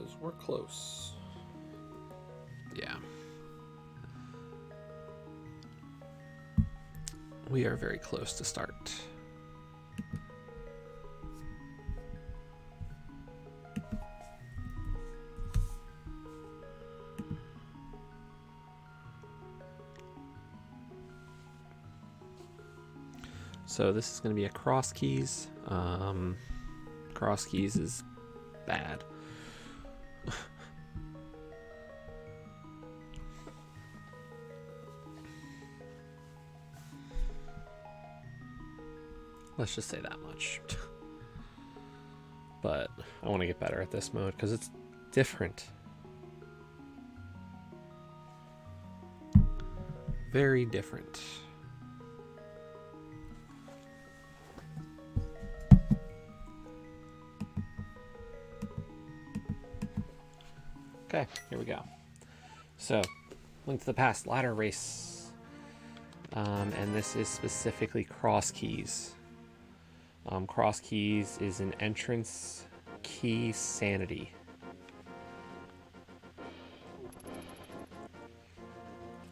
because we're close. Yeah. We are very close to start. So this is going to be a Crosskeys. Crosskeys is bad. Let's just say that much. But I want to get better at this mode because it's different. Very different. Okay, here we go. So, Link to the Past ladder race. And this is specifically Crosskeys. Crosskeys is an entrance key sanity.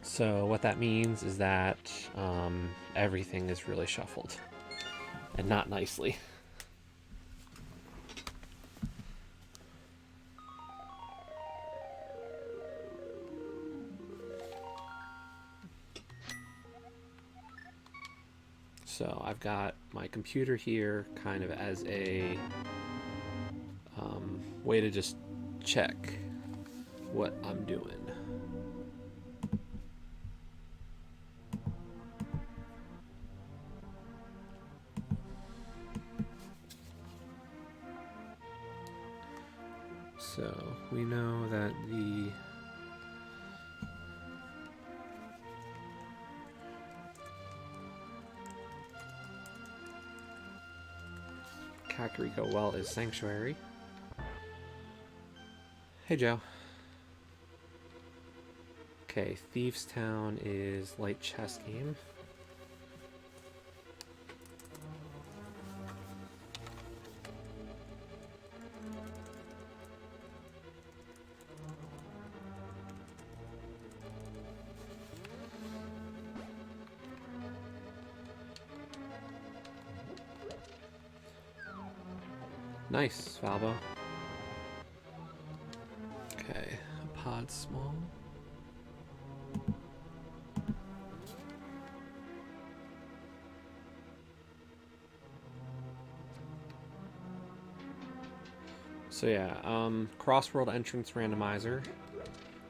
So what that means is that everything is really shuffled. And not nicely. So I've got my computer here kind of as a way to just check what I'm doing. So we know that the Kakariko Well is Sanctuary. Hey, Joe. Okay, Thieves Town is Light Chess Game. Nice, Valvo. Okay, a pod small. So yeah, cross-world entrance randomizer,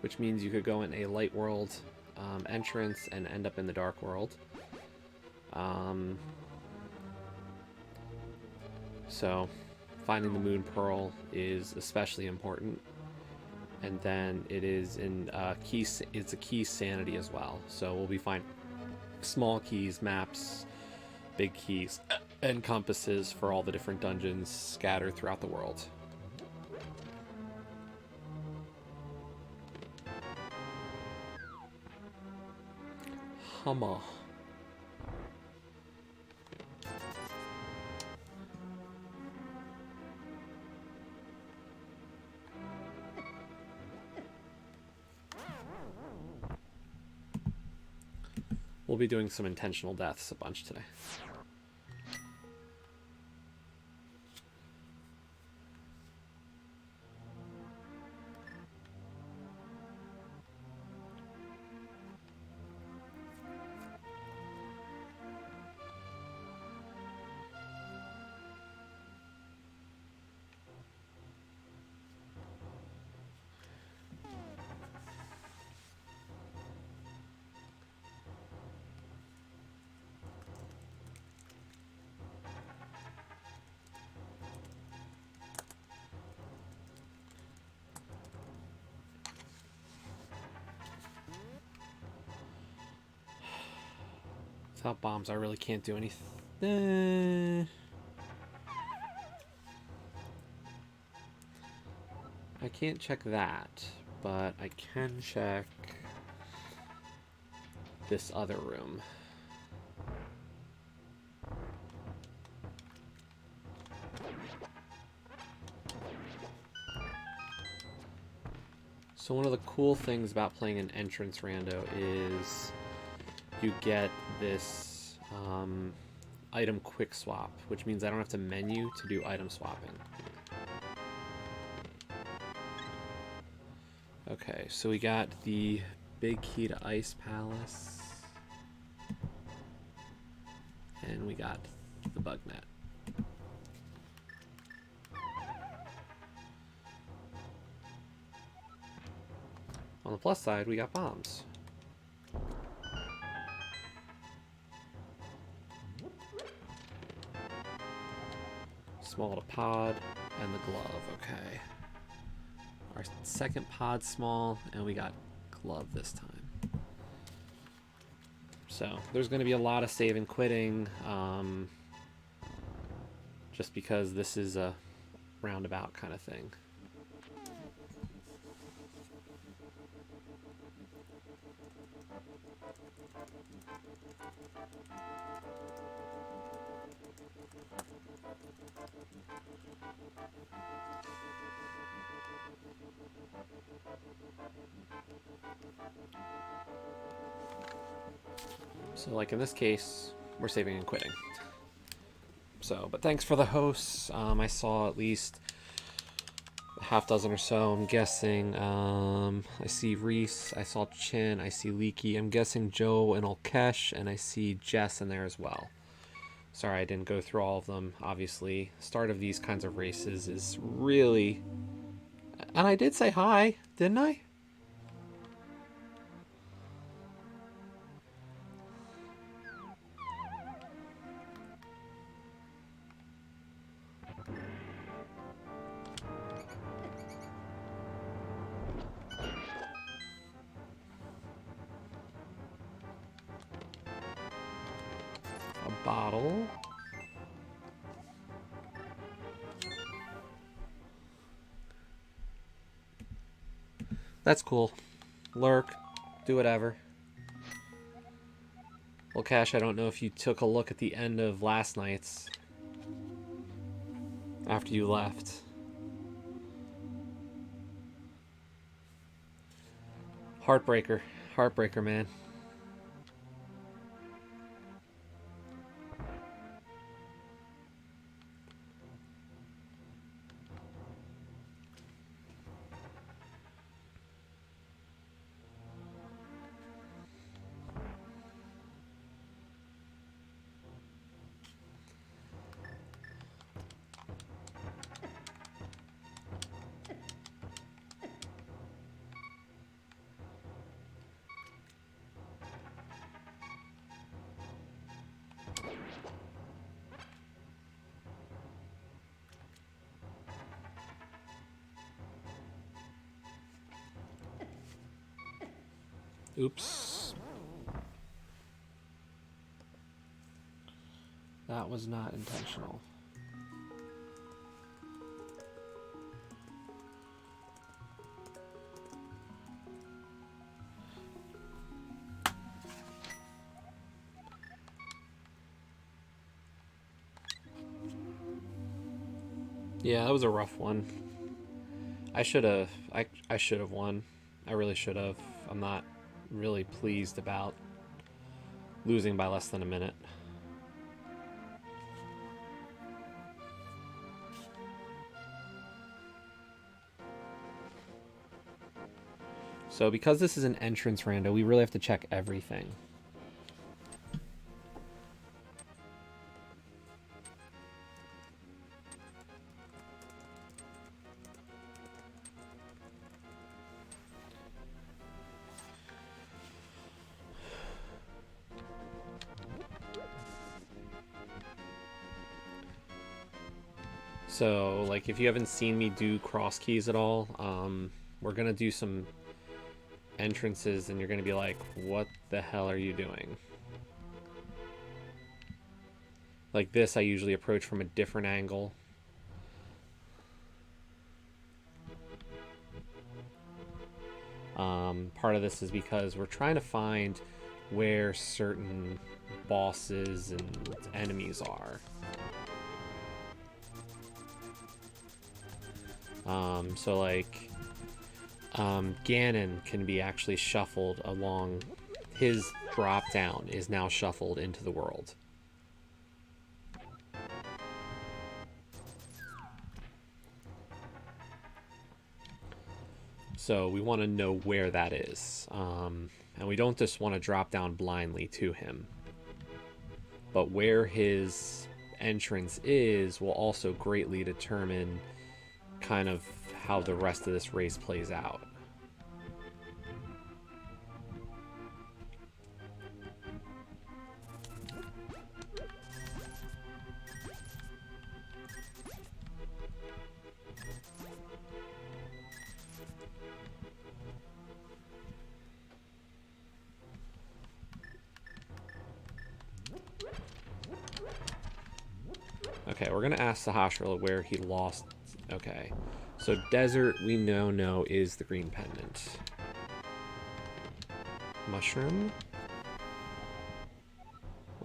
which means you could go in a light world entrance and end up in the dark world. So finding the Moon Pearl is especially important, and then it is in it's a key sanity as well. So we'll be finding small keys, maps, big keys, and compasses for all the different dungeons scattered throughout the world. Hummer. We'll be doing some intentional deaths a bunch today. Without bombs, I really can't do anything. I can't check that, but I can check this other room. So one of the cool things about playing an entrance rando is you get this item quick swap, which means I don't have to menu to do item swapping. Okay, so we got the big key to Ice Palace. And we got the bug net. On the plus side, we got bombs. Small to pod and the glove, okay. Our second pod small, and we got glove this time. So there's going to be a lot of save and quitting, just because this is a roundabout kind of thing. So like in this case, we're saving and quitting. So, but thanks for the hosts. I saw at least a half dozen or so, I'm guessing. I see Reese, I saw Chin, I see Leaky, I'm guessing Joe and Olkesh, and I see Jess in there as well. Sorry I didn't go through all of them, obviously. Start of these kinds of races is really... And I did say hi, didn't I? A bottle. That's cool. Lurk. Do whatever. Well, Cash, I don't know if you took a look at the end of last night's after you left. Heartbreaker. Heartbreaker, man. Oops. That was not intentional. Yeah, that was a rough one. I should have won. I really should have. I'm not really pleased about losing by less than a minute. So because this is an entrance rando, we really have to check everything. So, like, if you haven't seen me do Crosskeys at all, we're going to do some entrances and you're going to be like, what the hell are you doing? Like this, I usually approach from a different angle. Part of this is because we're trying to find where certain bosses and enemies are. So like Ganon can be actually shuffled along. His drop down is now shuffled into the world. So we want to know where that is. And we don't just want to drop down blindly to him. But where his entrance is will also greatly determine kind of how the rest of this race plays out. Okay, we're gonna ask Sahasrahla where he lost. Okay, so desert we now know is the green pendant. Mushroom.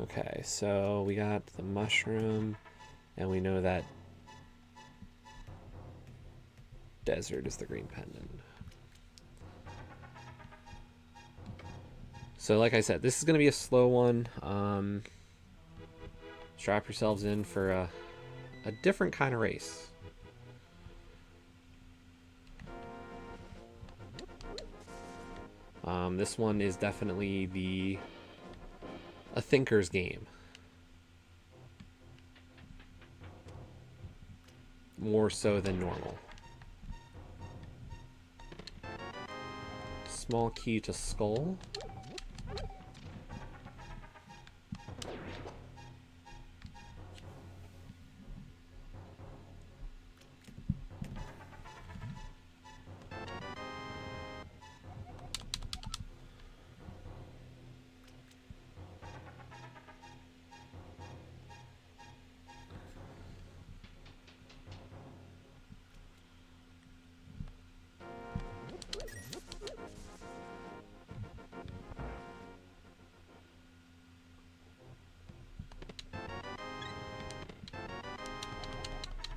Okay, so we got the mushroom, and we know that desert is the green pendant. So like I said, this is gonna be a slow one. Strap yourselves in for a different kind of race. This one is definitely a thinker's game. More so than normal. Small key to skull.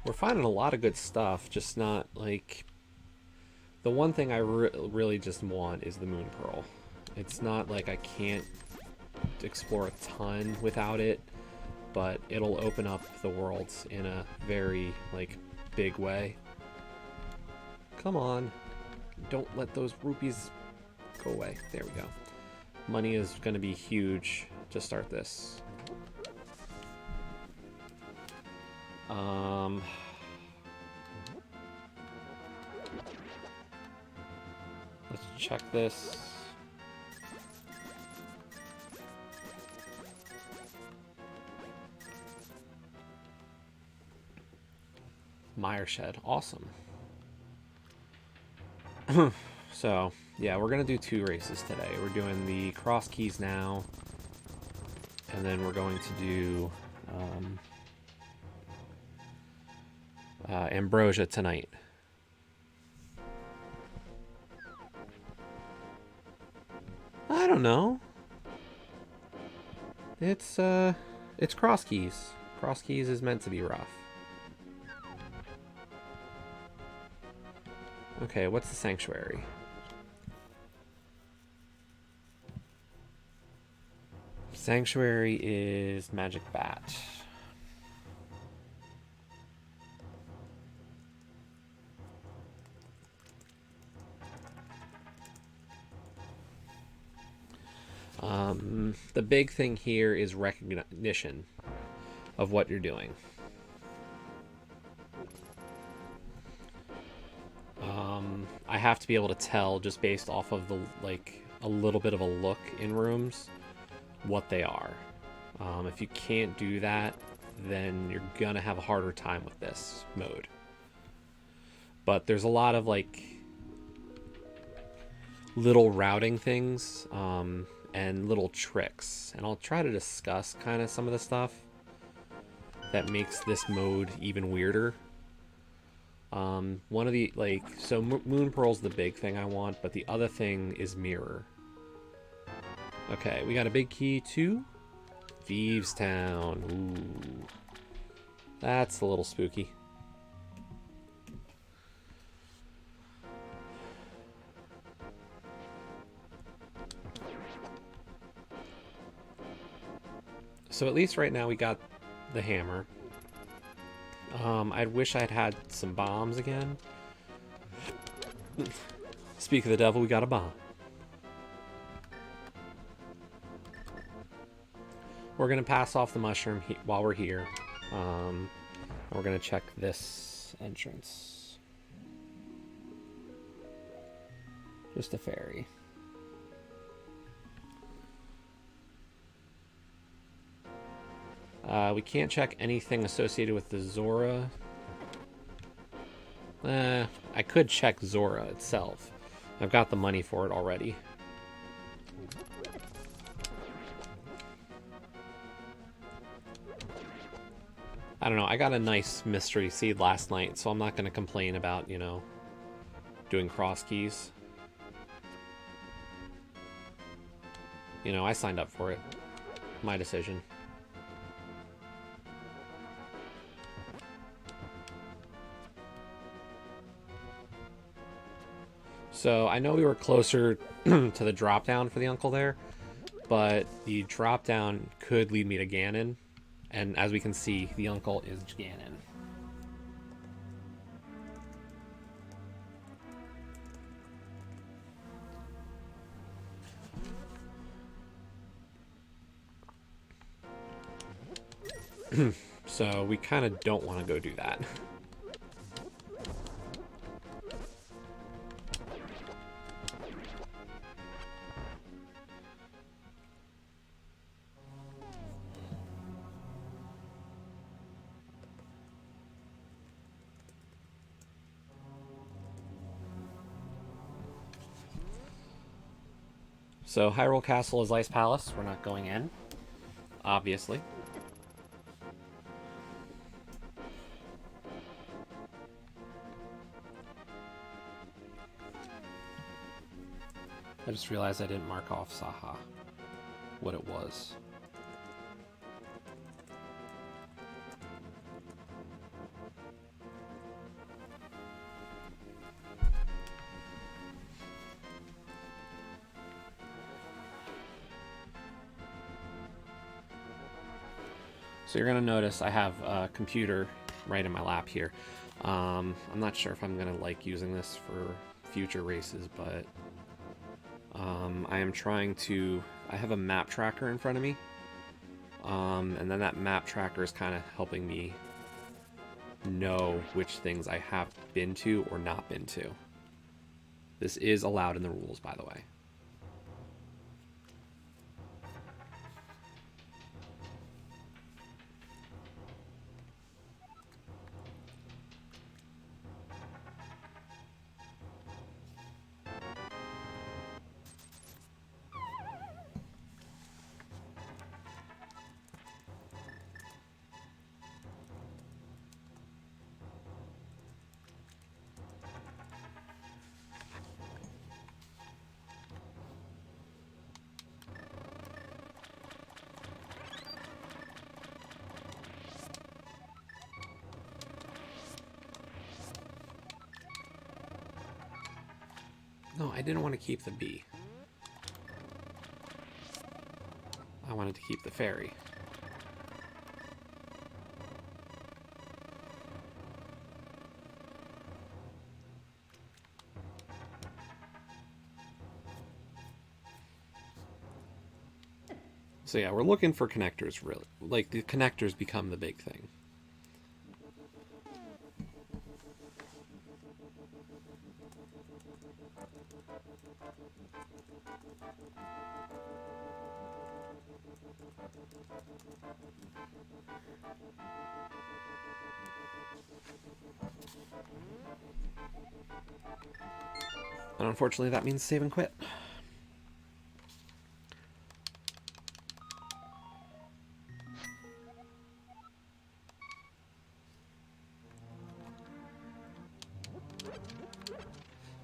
We're finding a lot of good stuff, just not like... The one thing I really just want is the Moon Pearl. It's not like I can't explore a ton without it, but it'll open up the worlds in a very, like, big way. Come on. Don't let those rupees go away. There we go. Money is going to be huge to start this. Let's check this. Mire Shed, awesome. So, yeah, we're gonna do 2 races today. We're doing the Crosskeys now, and then we're going to do Ambrosia tonight. I don't know. It's Crosskeys. Crosskeys is meant to be rough. Okay, what's the sanctuary? Sanctuary is Magic Bat. The big thing here is recognition of what you're doing. I have to be able to tell just based off of the, like, a little bit of a look in rooms what they are. If you can't do that, then you're gonna have a harder time with this mode. But there's a lot of, like, little routing things and little tricks, and I'll try to discuss kind of some of the stuff that makes this mode even weirder. One of the, like, so Moon Pearl's the big thing I want, but the other thing is Mirror. Okay, we got a big key to Thieves Town. Ooh, that's a little spooky. So at least right now we got the hammer. I wish I'd had some bombs again. Speak of the devil, we got a bomb. We're going to pass off the mushroom while we're here. We're going to check this entrance. Just a fairy. We can't check anything associated with the Zora. I could check Zora itself. I've got the money for it already. I don't know, I got a nice mystery seed last night, so I'm not going to complain about, you know, doing Crosskeys. You know, I signed up for it. My decision. So I know we were closer to the drop down for the uncle there, but the drop down could lead me to Ganon, and as we can see, the uncle is Ganon. So we kind of don't want to go do that. So Hyrule Castle is Ice Palace. We're not going in, obviously. I just realized I didn't mark off Saha, what it was. So you're going to notice I have a computer right in my lap here. I'm not sure if I'm going to like using this for future races, but I am trying to... I have a map tracker in front of me, and then that map tracker is kind of helping me know which things I have been to or not been to. This is allowed in the rules, by the way. No, I didn't want to keep the bee. I wanted to keep the fairy. So yeah, we're looking for connectors, really. Like, the connectors become the big thing. And unfortunately, that means save and quit.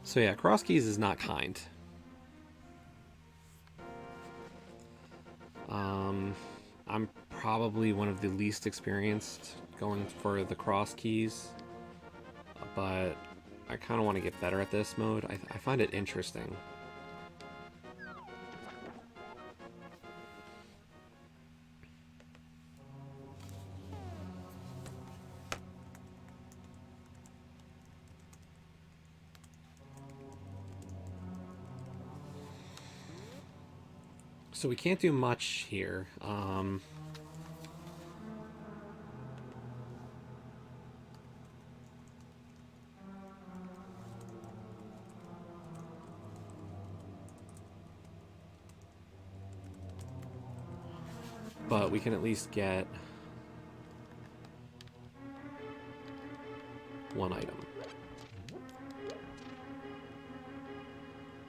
So yeah, Crosskeys is not kind. I'm probably one of the least experienced going for the Crosskeys, but I kind of want to get better at this mode. I find it interesting. So we can't do much here. But we can at least get one item.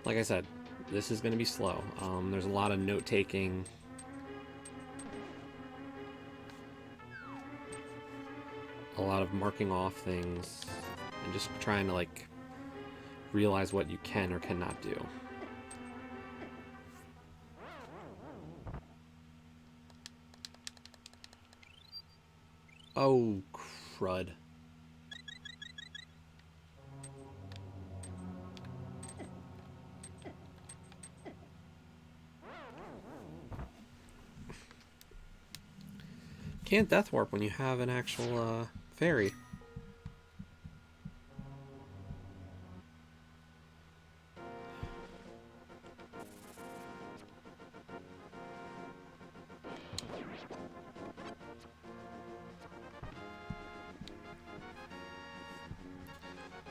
Like I said, this is going to be slow. There's a lot of note-taking. A lot of marking off things. And just trying to, like, realize what you can or cannot do. Oh, crud. Can't death warp when you have an actual fairy.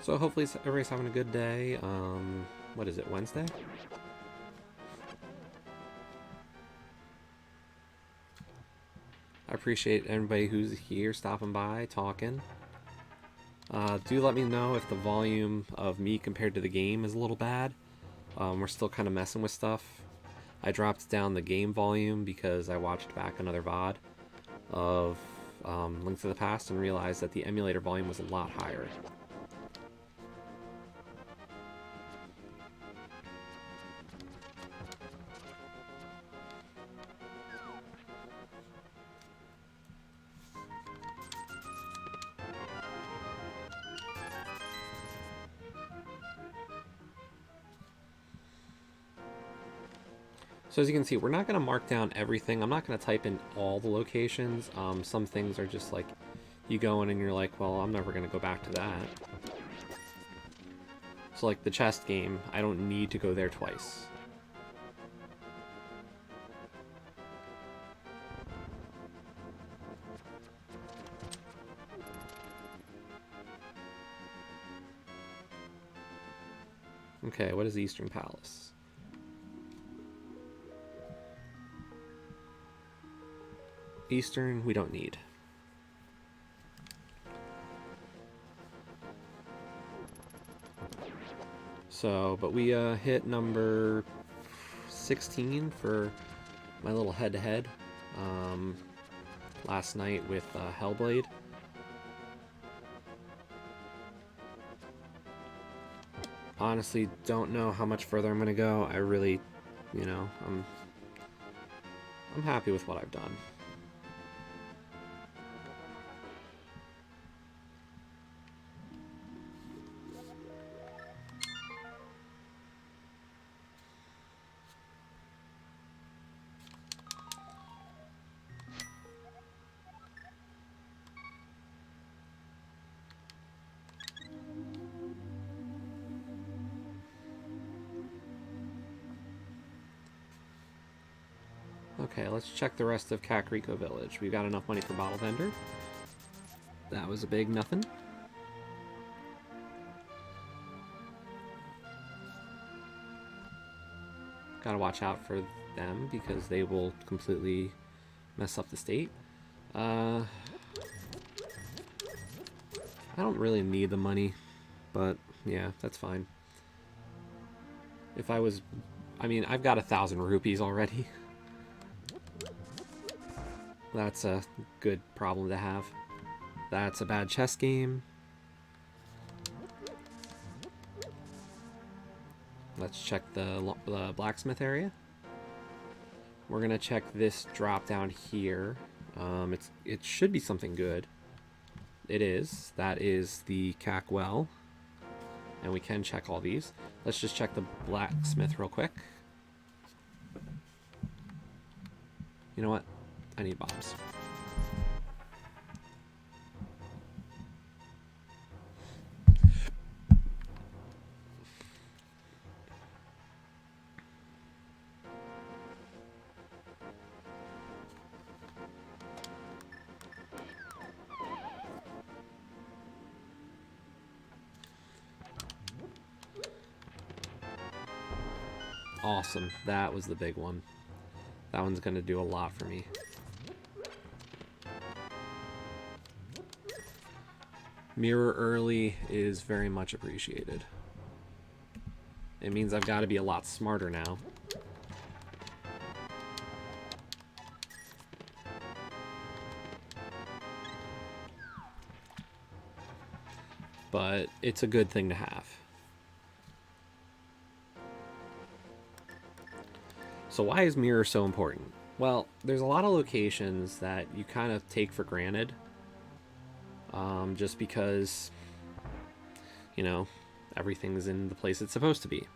So hopefully everybody's having a good day. What is it, Wednesday? I appreciate everybody who's here, stopping by, talking. Do let me know if the volume of me compared to the game is a little bad. We're still kind of messing with stuff. I dropped down the game volume because I watched back another VOD of Link to the Past and realized that the emulator volume was a lot higher. So as you can see, we're not going to mark down everything. I'm not going to type in all the locations. Some things are just like, you go in and you're like, well, I'm never going to go back to that. So like the chest game, I don't need to go there twice. Okay, what is the Eastern Palace? Eastern, we don't need. So, but we hit number 16 for my little head-to-head last night with Hellblade. Honestly, don't know how much further I'm gonna go. I really, you know, I'm happy with what I've done. Okay, let's check the rest of Kakariko Village. We've got enough money for Bottle Vendor. That was a big nothing. Gotta watch out for them because they will completely mess up the state. I don't really need the money, but yeah, that's fine. If I was... I mean, I've got 1,000 rupees already. That's a good problem to have. That's a bad chess game. Let's check the blacksmith area. We're gonna check this drop down here. It should be something good. It is. That is the Cack Well. And we can check all these. Let's just check the blacksmith real quick. You know what? I need bombs. Awesome. That was the big one. That one's going to do a lot for me. Mirror early is very much appreciated. It means I've got to be a lot smarter now. But it's a good thing to have. So why is mirror so important? Well, there's a lot of locations that you kind of take for granted. Just because, you know, everything's in the place it's supposed to be.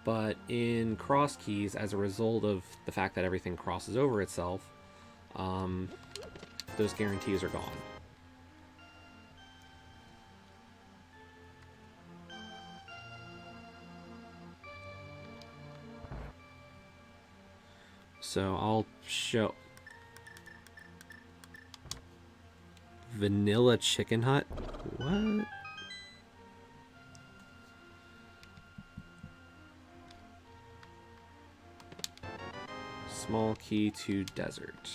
But in Crosskeys, as a result of the fact that everything crosses over itself, those guarantees are gone. So I'll show... Vanilla Chicken Hut? What? Small key to desert.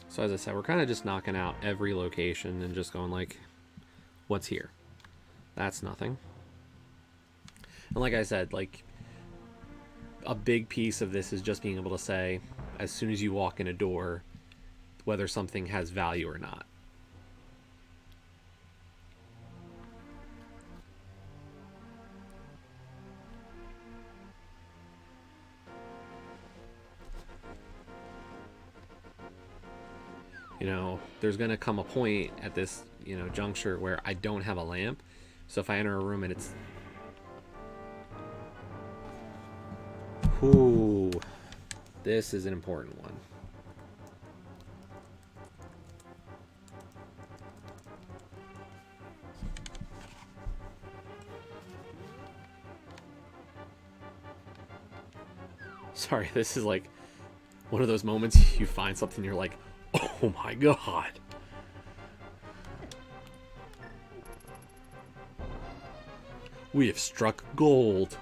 So as I said, we're kind of just knocking out every location and just going like, what's here? That's nothing. And like I said, like, a big piece of this is just being able to say, as soon as you walk in a door, whether something has value or not. You know, there's going to come a point at this, you know, juncture where I don't have a lamp. So if I enter a room and it's... Ooh, this is an important one. Sorry, this is like one of those moments you find something you're like, oh my god. We have struck gold.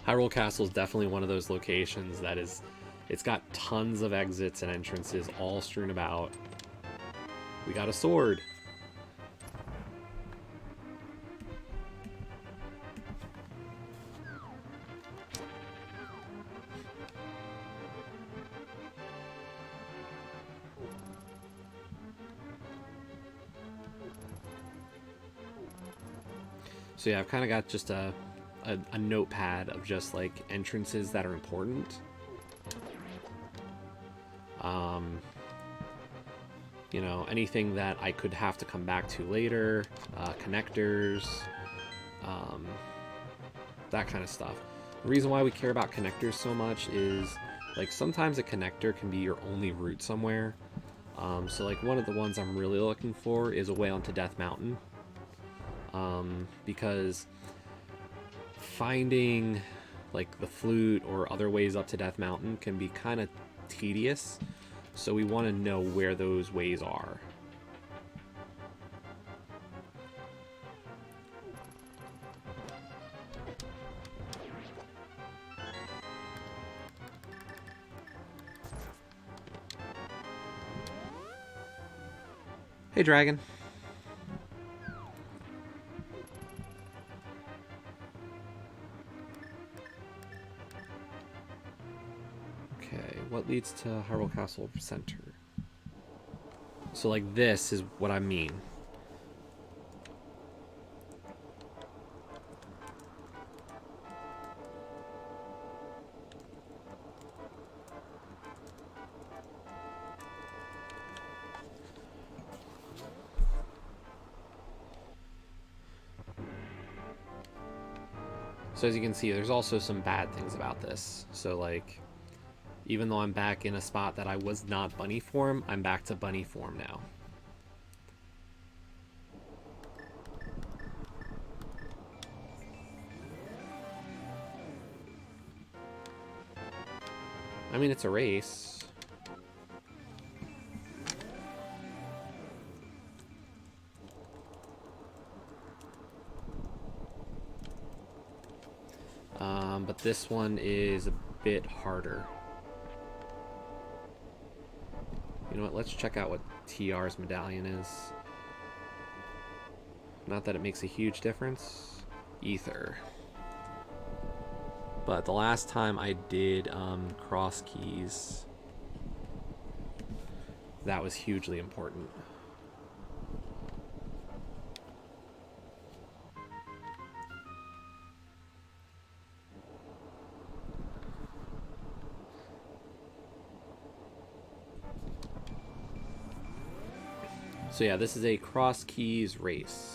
Hyrule Castle is definitely one of those locations that is, it's got tons of exits and entrances all strewn about. We got a sword. So yeah, I've kind of got just a notepad of just like entrances that are important. You know, anything that I could have to come back to later, connectors, that kind of stuff. The reason why we care about connectors so much is like sometimes a connector can be your only route somewhere. So like one of the ones I'm really looking for is a way onto Death Mountain. Because finding like the flute or other ways up to Death Mountain can be kind of tedious, so we want to know where those ways are. Hey, dragon. What leads to Hyrule Castle Center? So like this is what I mean. So as you can see, there's also some bad things about this. So like, even though I'm back in a spot that I was not bunny form, I'm back to bunny form now. I mean, it's a race. But this one is a bit harder. You know what, let's check out what TR's medallion is. Not that it makes a huge difference. Ether. But the last time I did Crosskeys, that was hugely important. So yeah, this is a Crosskeys race.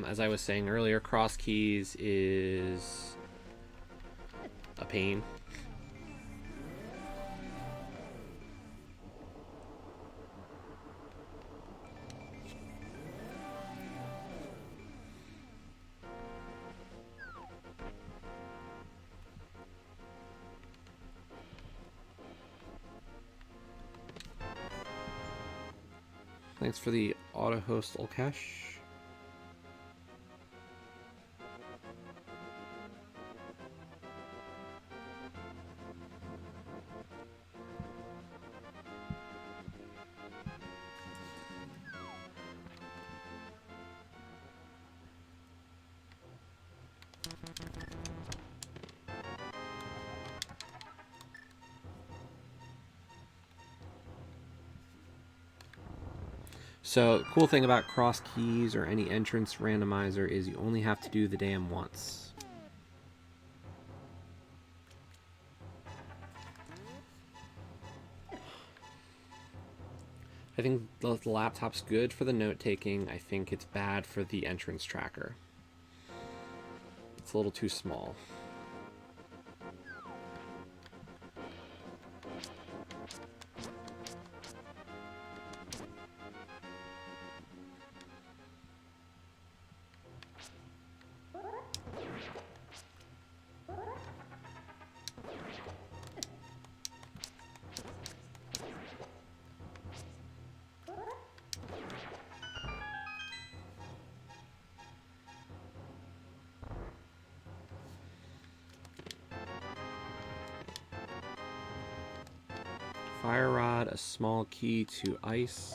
As I was saying earlier, Crosskeys is a pain. Thanks for the auto host Olkesh. So, cool thing about Crosskeys or any entrance randomizer is you only have to do the dam once. I think the laptop's good for the note-taking. I think it's bad for the entrance tracker. It's a little too small. Fire rod, a small key to ice.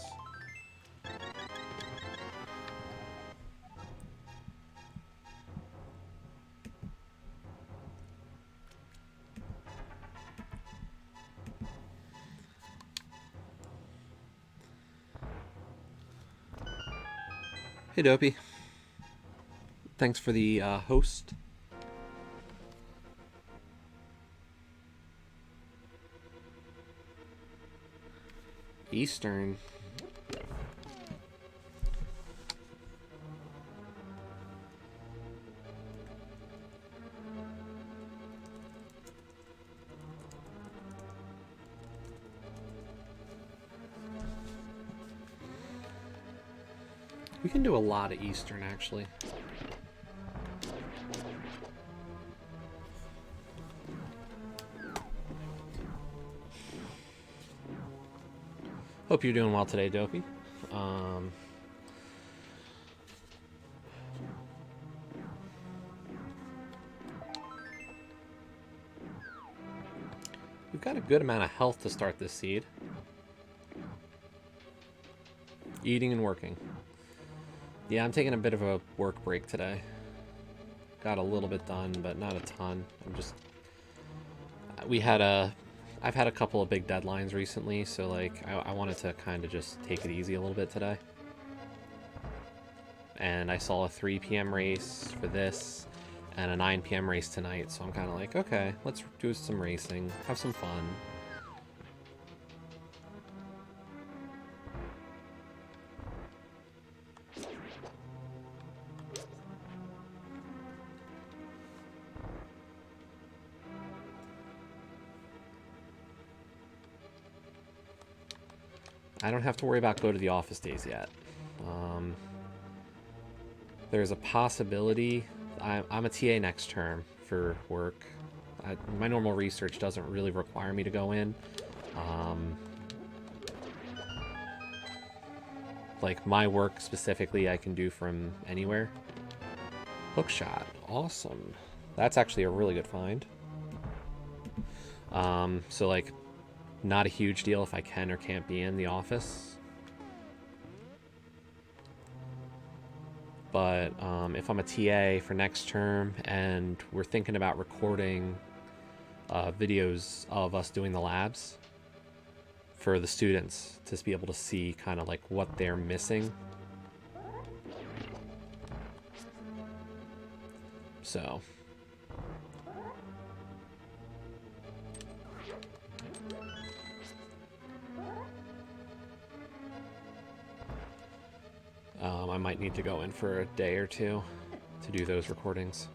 Hey Dopey. Thanks for the host. Eastern. We can do a lot of Eastern, actually. Hope you're doing well today, Dopey. We've got a good amount of health to start this seed. Eating and working. Yeah, I'm taking a bit of a work break today. Got a little bit done, but not a ton. We had a I've had a couple of big deadlines recently, so like I wanted to kind of just take it easy a little bit today. And I saw a 3 p.m. race for this and a 9 p.m. race tonight, so I'm kind of like, okay, let's do some racing, have some fun. I don't have to worry about go to the office days yet. There's a possibility. I'm a TA next term for work. My normal research doesn't really require me to go in. Like my work specifically I can do from anywhere. Hookshot. Awesome. That's actually a really good find. So like not a huge deal if I can or can't be in the office. But if I'm a TA for next term and we're thinking about recording videos of us doing the labs for the students to be able to see kind of like what they're missing. So I might need to go in for a day or two to do those recordings.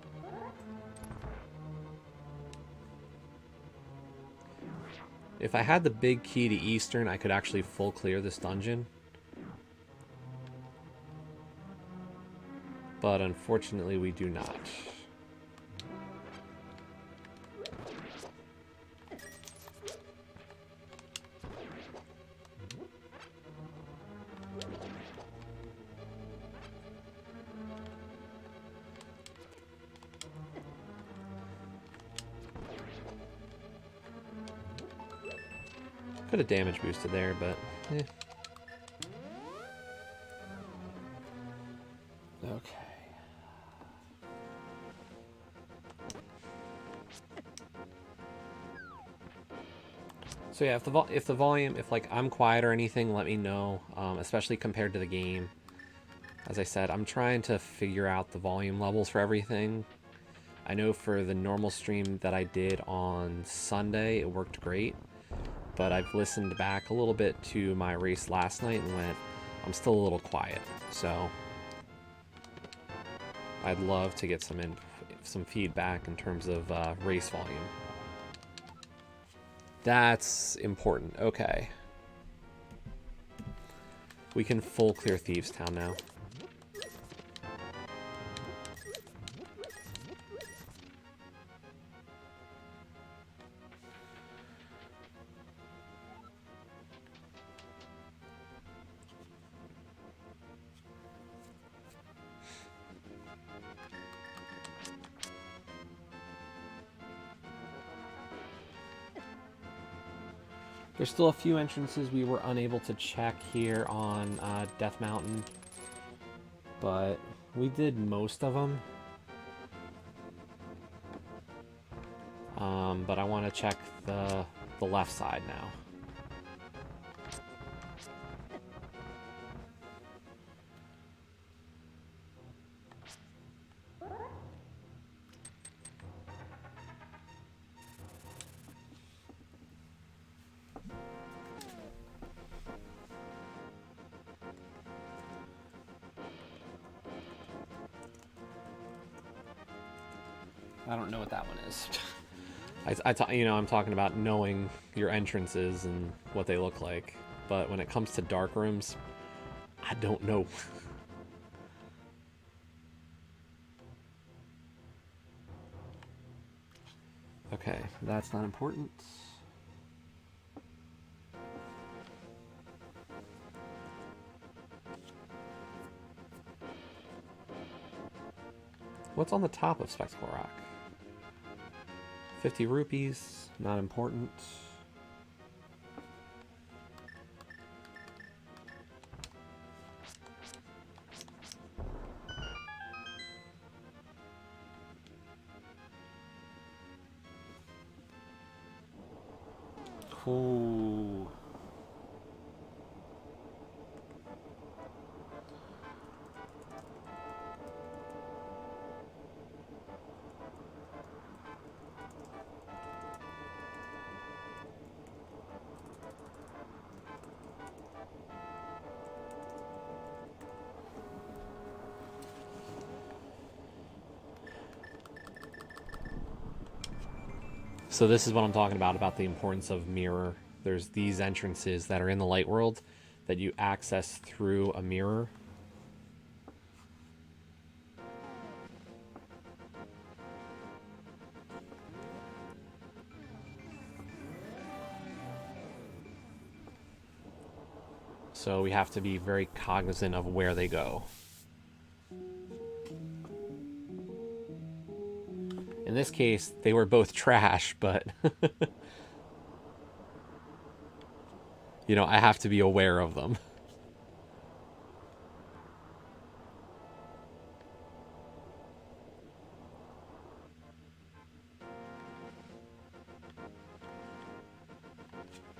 If I had the big key to Eastern, I could actually full clear this dungeon. But unfortunately, we do not. Could have damage boosted there, but eh. Okay. So yeah, if the volume, if like I'm quiet or anything, let me know. Especially compared to the game. As I said, I'm trying to figure out the volume levels for everything. I know for the normal stream that I did on Sunday, it worked great. But I've listened back a little bit to my race last night and went, I'm still a little quiet. So I'd love to get some feedback in terms of race volume. That's important. Okay. We can full clear Thieves Town now. There's still a few entrances we were unable to check here on Death Mountain, but we did most of them. But I want to check the left side now. I don't know what that one is. I'm talking about knowing your entrances and what they look like. But when it comes to dark rooms, I don't know. Okay, that's not important. What's on the top of Spectacle Rock? 50 rupees, not important. Ooh. So this is what I'm talking about the importance of mirror. There's these entrances that are in the light world that you access through a mirror. So we have to be very cognizant of where they go. In this case, they were both trash, but you know, I have to be aware of them.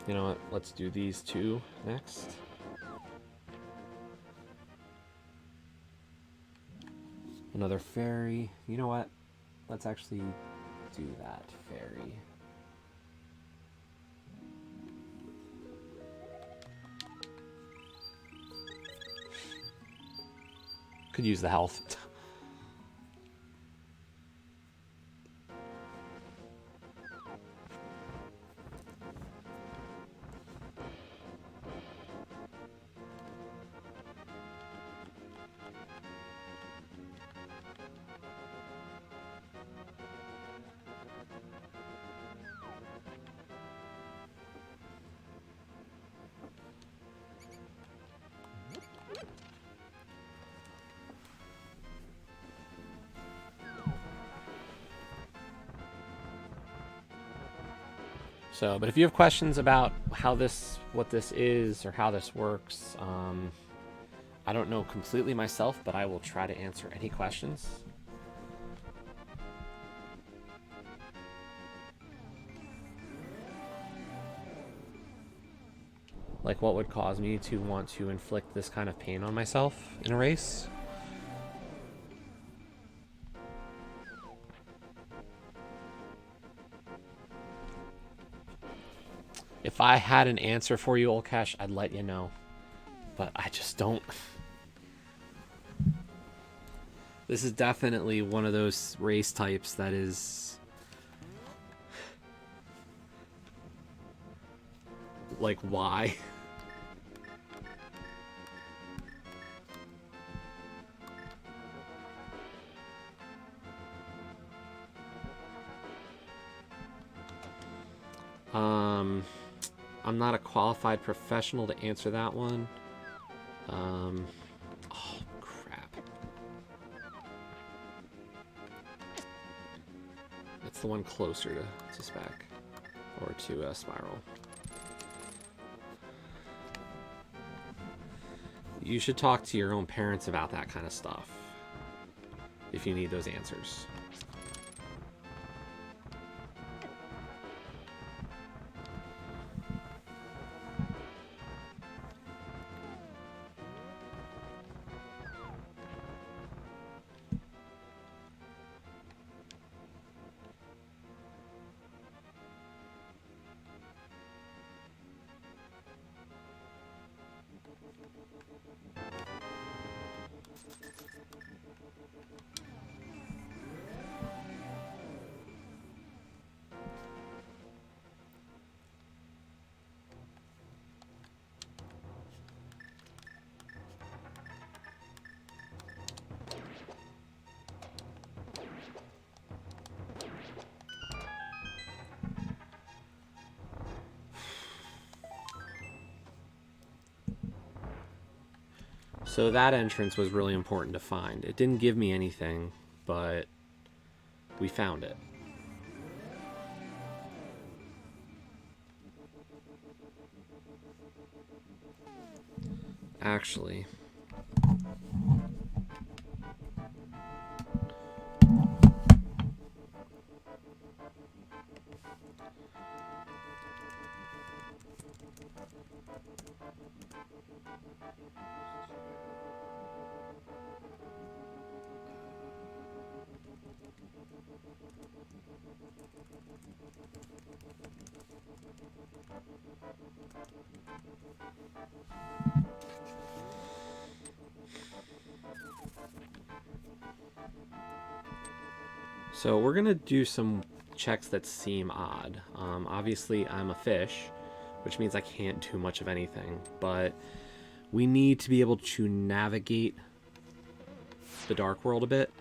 You know what? Let's do these two next. Another fairy. You know what? Let's actually do that fairy. Could use the health. So, but if you have questions about what this is, or how this works, I don't know completely myself, but I will try to answer any questions. Like, what would cause me to want to inflict this kind of pain on myself in a race? If I had an answer for you, Olcash, I'd let you know. But I just don't. This is definitely one of those race types that is... like, why? I'm not a qualified professional to answer that one. Oh, crap. It's the one closer to spec, or to spiral. You should talk to your own parents about that kind of stuff if you need those answers. So that entrance was really important to find. It didn't give me anything, but we found it. Actually, So we're gonna do some checks that seem odd. Obviously, I'm a fish, which means I can't do much of anything, but we need to be able to navigate the Dark World a bit.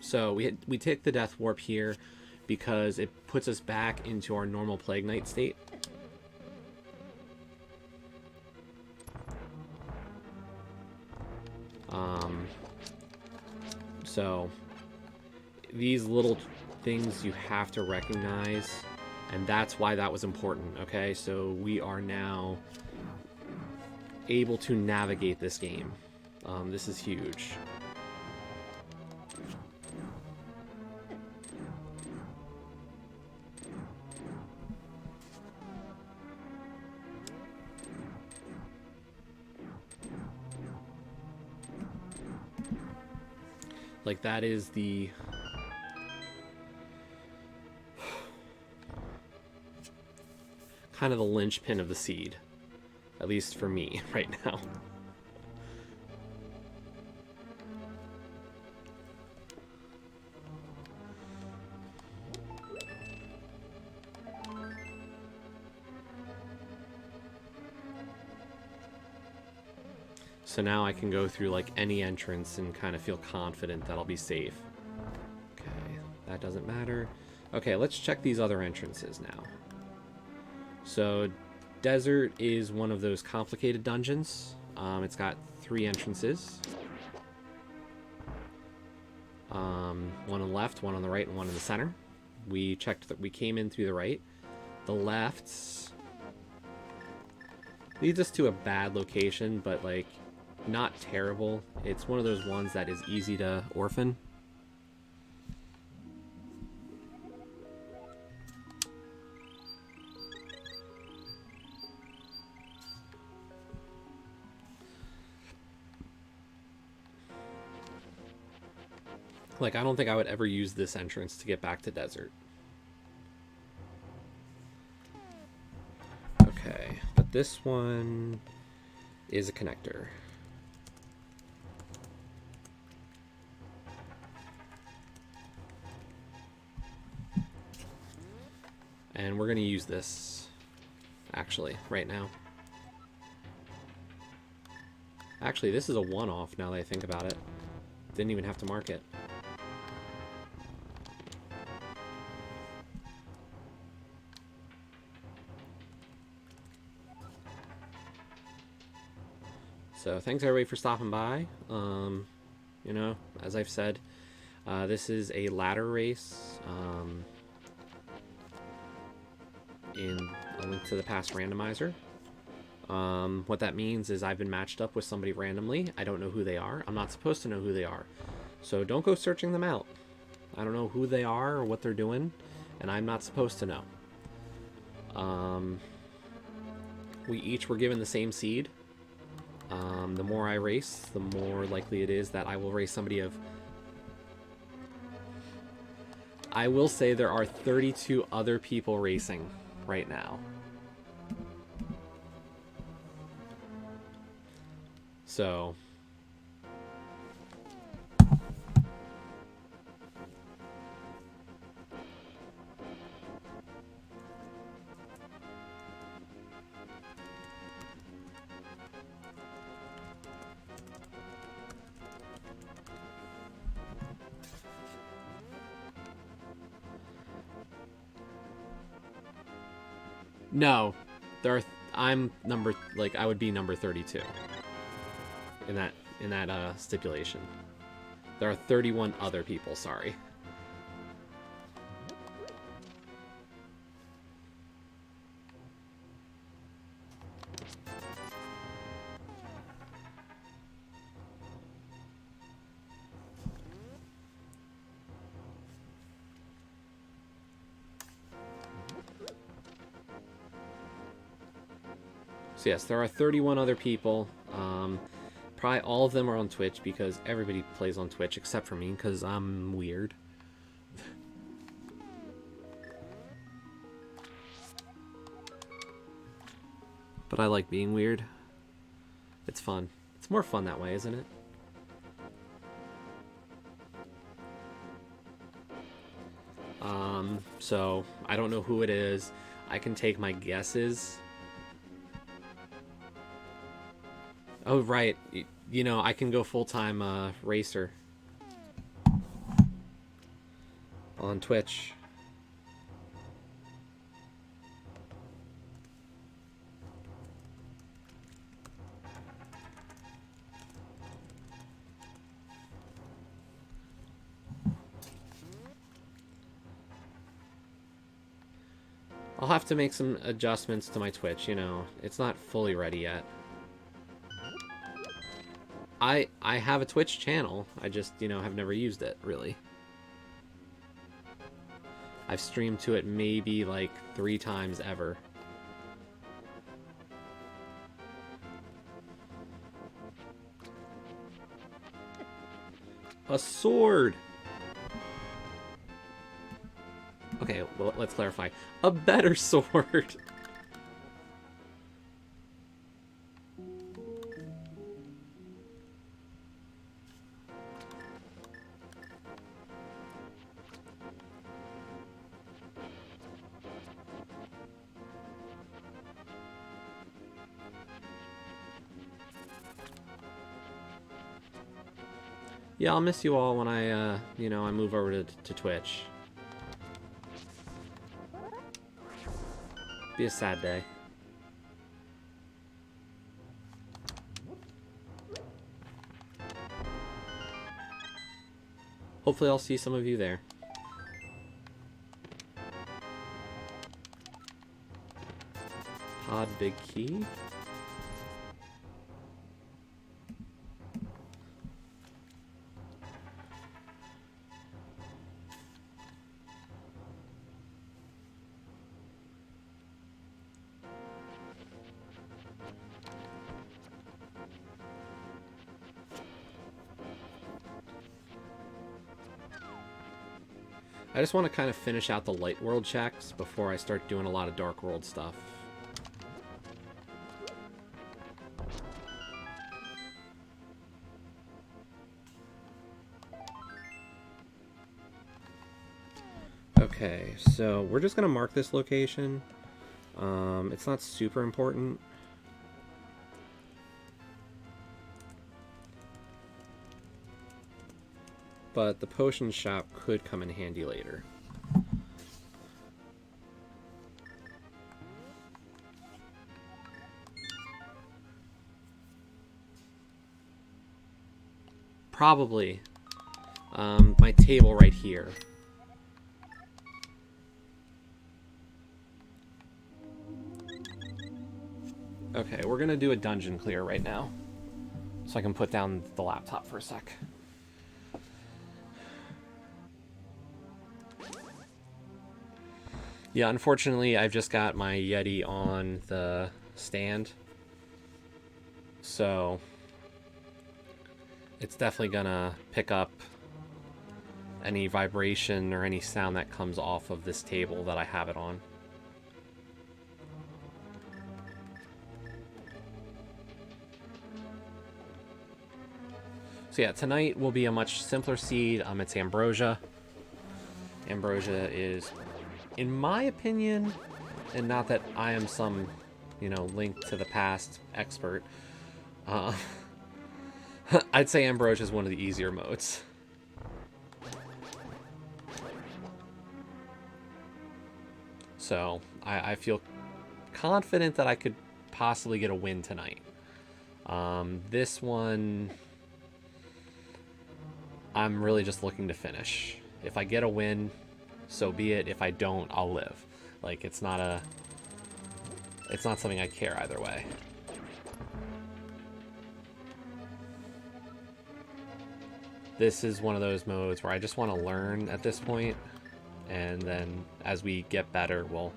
So we take the Death Warp here because it puts us back into our normal Plague Knight state. So these little things you have to recognize, and that's why that was important, okay? So we are now able to navigate this game. This is huge. Like, that is the kind of the linchpin of the seed, at least for me right now. So now I can go through like any entrance and kind of feel confident that I'll be safe. Okay, that doesn't matter. Okay, let's check these other entrances now. So Desert is one of those complicated dungeons. It's got 3 entrances. One on the left, one on the right, and one in the center. We checked that we came in through the right. The left leads us to a bad location, but like not terrible. It's one of those ones that is easy to orphan. Like, I don't think I would ever use this entrance to get back to Desert. Okay, but this one is a connector. And we're going to use this, actually, right now. Actually, this is a one-off now that I think about it. Didn't even have to mark it. So thanks everybody for stopping by. You know, as I've said, this is a ladder race. In a Link to the Past randomizer. What that means is I've been matched up with somebody randomly. I don't know who they are. I'm not supposed to know who they are. So don't go searching them out. I don't know who they are or what they're doing, and I'm not supposed to know. We each were given the same seed. The more I race, the more likely it is that I will race somebody of... I will say there are 32 other people racing right now. So... No, there are. I'm number I would be number 32 in that stipulation. There are 31 other people. Sorry. So yes, there are 31 other people. Probably all of them are on Twitch because everybody plays on Twitch except for me because I'm weird. But I like being weird. It's fun. It's more fun that way, isn't it? So I don't know who it is. I can take my guesses. Oh, right. You know, I can go full-time racer on Twitch. I'll have to make some adjustments to my Twitch, you know. It's not fully ready yet. I have a Twitch channel. I just, you know, have never used it, really. I've streamed to it maybe like 3 times ever. A sword! Okay, well, let's clarify. A better sword! Yeah, I'll miss you all when I, you know, I move over to Twitch. Be a sad day. Hopefully I'll see some of you there. Pod Big Key? I just want to kind of finish out the light world checks before I start doing a lot of dark world stuff. Okay, so we're just gonna mark this location. It's not super important. But the potion shop could come in handy later. Probably my table right here. Okay, we're gonna do a dungeon clear right now. So I can put down the laptop for a sec. Yeah, unfortunately, I've just got my Yeti on the stand. So it's definitely gonna pick up any vibration or any sound that comes off of this table that I have it on. So yeah, tonight will be a much simpler seed. It's Ambrosia. Ambrosia is, in my opinion, and not that I am some, you know, Link to the Past expert, I'd say Ambrosia is one of the easier modes. So I feel confident that I could possibly get a win tonight. This one, I'm really just looking to finish. If I get a win, so be it. If I don't, I'll live. Like, it's not something I care either way. This is one of those modes where I just want to learn at this point, and then as we get better, we'll,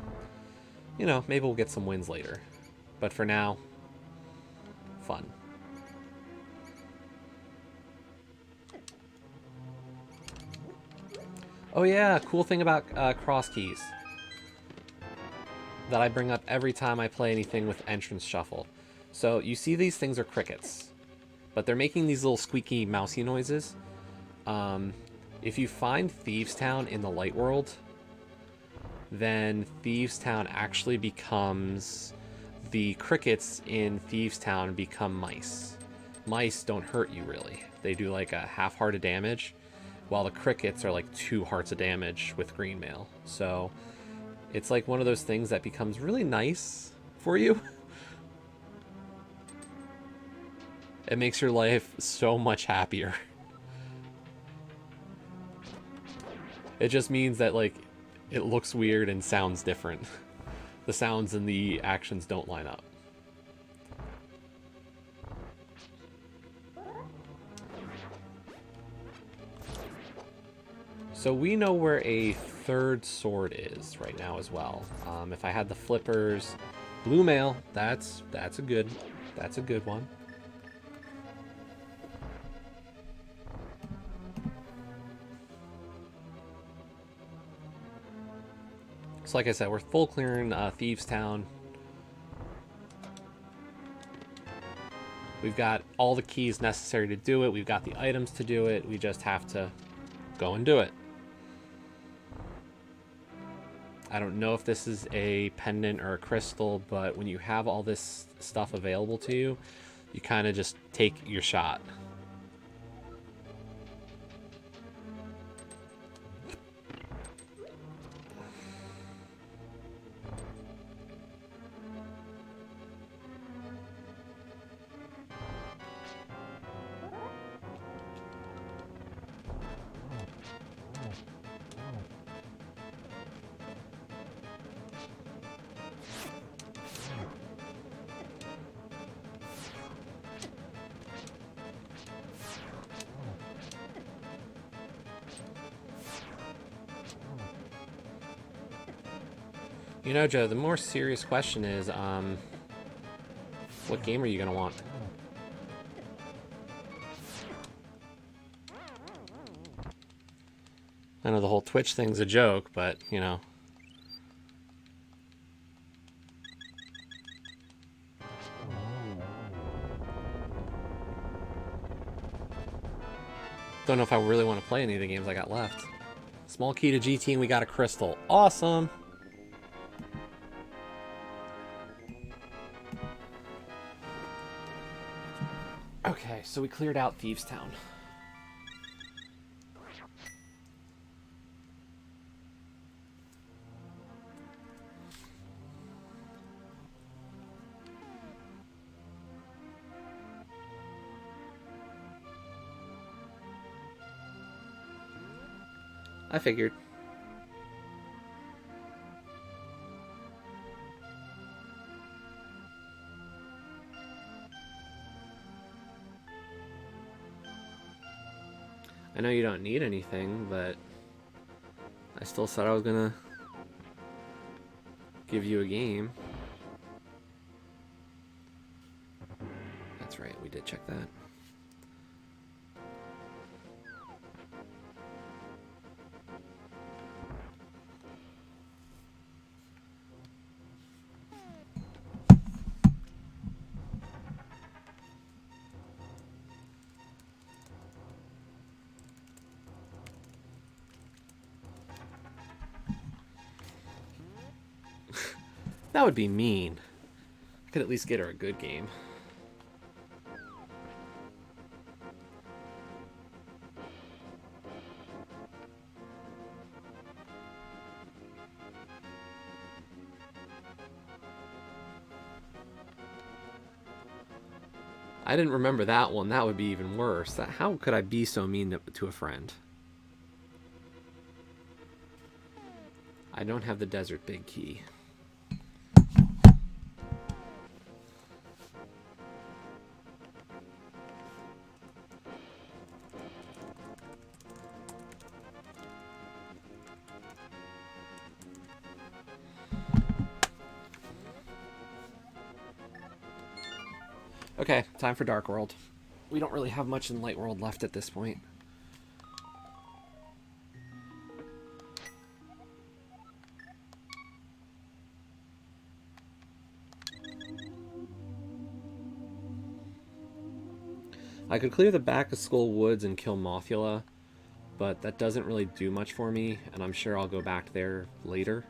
you know, maybe we'll get some wins later. But for now, fun. Oh yeah, cool thing about Crosskeys that I bring up every time I play anything with entrance shuffle. So you see these things are crickets, but they're making these little squeaky mousy noises. If you find Thieves Town in the light world, then Thieves Town actually becomes, the crickets in Thieves Town become mice. Mice don't hurt you really. They do like a half heart of damage, while the crickets are like 2 hearts of damage with green mail. So it's like one of those things that becomes really nice for you. It makes your life so much happier. It just means that like it looks weird and sounds different. The sounds and the actions don't line up. So we know where a third sword is right now as well. If I had the flippers, blue mail, that's a good one. So like I said, we're full clearing Thieves Town. We've got all the keys necessary to do it. We've got the items to do it. We just have to go and do it. I don't know if this is a pendant or a crystal, but when you have all this stuff available to you, you kind of just take your shot. You know, Joe, the more serious question is, what game are you going to want? I know the whole Twitch thing's a joke, but, you know. Don't know if I really want to play any of the games I got left. Small key to GT and we got a crystal. Awesome! Okay, so we cleared out Thieves Town. I figured. I know you don't need anything, but I still said I was gonna give you a game. That's right, we did check that. That would be mean. I could at least get her a good game. I didn't remember that one. That would be even worse. How could I be so mean to a friend? I don't have the desert big key. Okay, time for Dark World. We don't really have much in Light World left at this point. I could clear the back of Skull Woods and kill Mothula, but that doesn't really do much for me, and I'm sure I'll go back there later.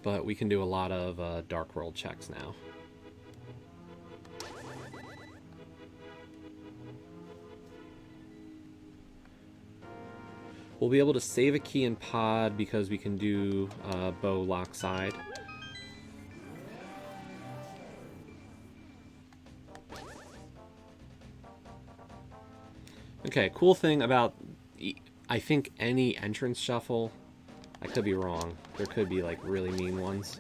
But we can do a lot of Dark World checks now. We'll be able to save a key in pod because we can do bow lock side. Okay, cool thing about, I think, any entrance shuffle, I could be wrong, there could be like really mean ones,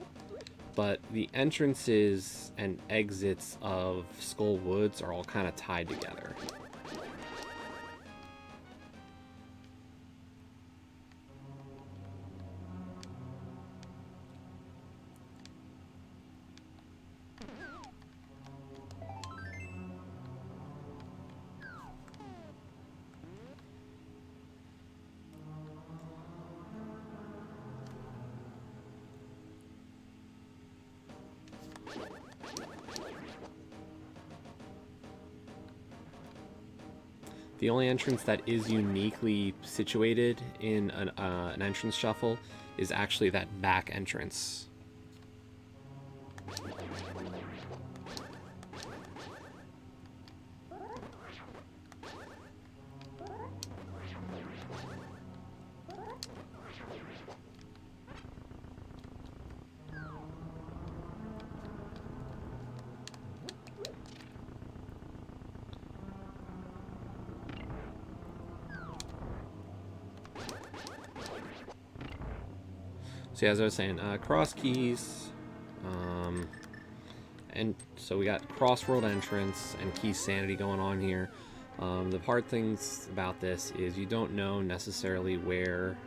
but the entrances and exits of Skull Woods are all kind of tied together. The only entrance that is uniquely situated in an entrance shuffle is actually that back entrance. So yeah, as I was saying, Crosskeys, and so we got cross-world entrance and key sanity going on here. The hard things about this is you don't know necessarily where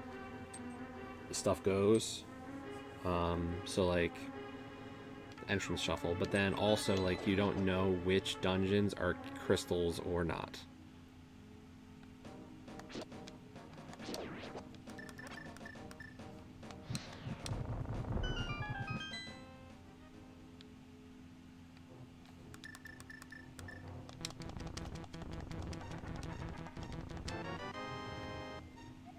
the stuff goes. So like entrance shuffle, but then also like you don't know which dungeons are crystals or not.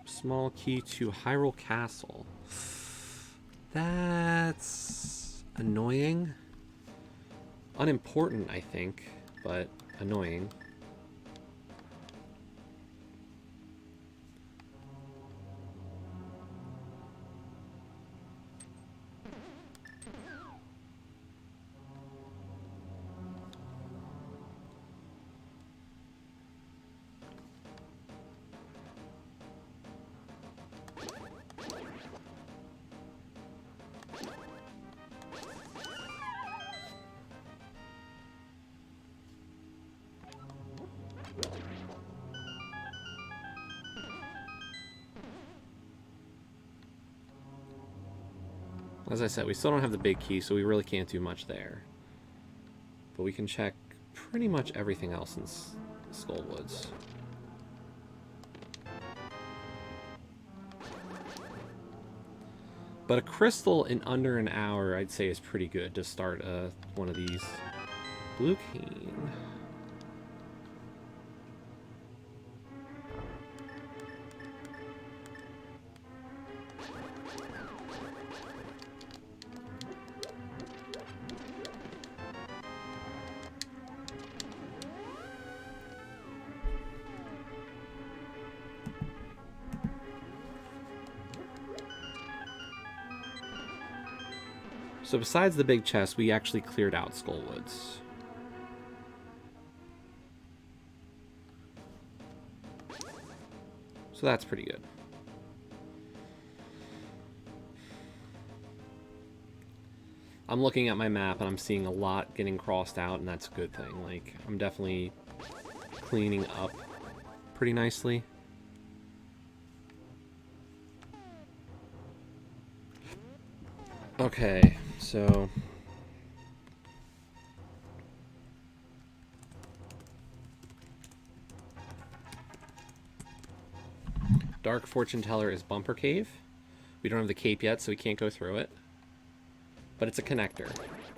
Small key to Hyrule Castle. That's annoying. Unimportant, I think, but annoying. As I said, we still don't have the big key, so we really can't do much there. But we can check pretty much everything else in Skull Woods. But a crystal in under an hour, I'd say, is pretty good to start one of these. Blue cane. So besides the big chest, we actually cleared out Skull Woods. So that's pretty good. I'm looking at my map and I'm seeing a lot getting crossed out, and that's a good thing. Like, I'm definitely cleaning up pretty nicely. Okay, so Dark Fortune Teller is Bumper Cave. We don't have the cape yet, so we can't go through it. But it's a connector.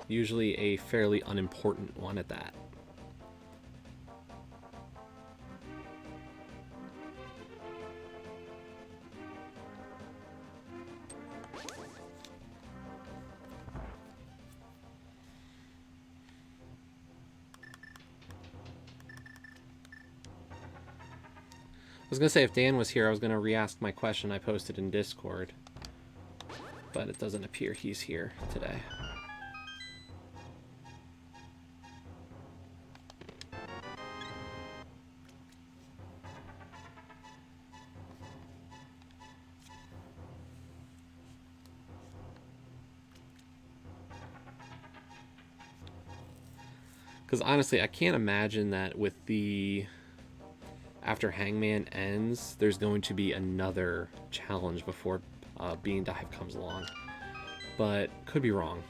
Usually a fairly unimportant one at that. I was going to say, if Dan was here, I was going to re-ask my question I posted in Discord. But it doesn't appear he's here today. Because honestly, I can't imagine that with the... After Hangman ends, there's going to be another challenge before Being Dive comes along. But could be wrong.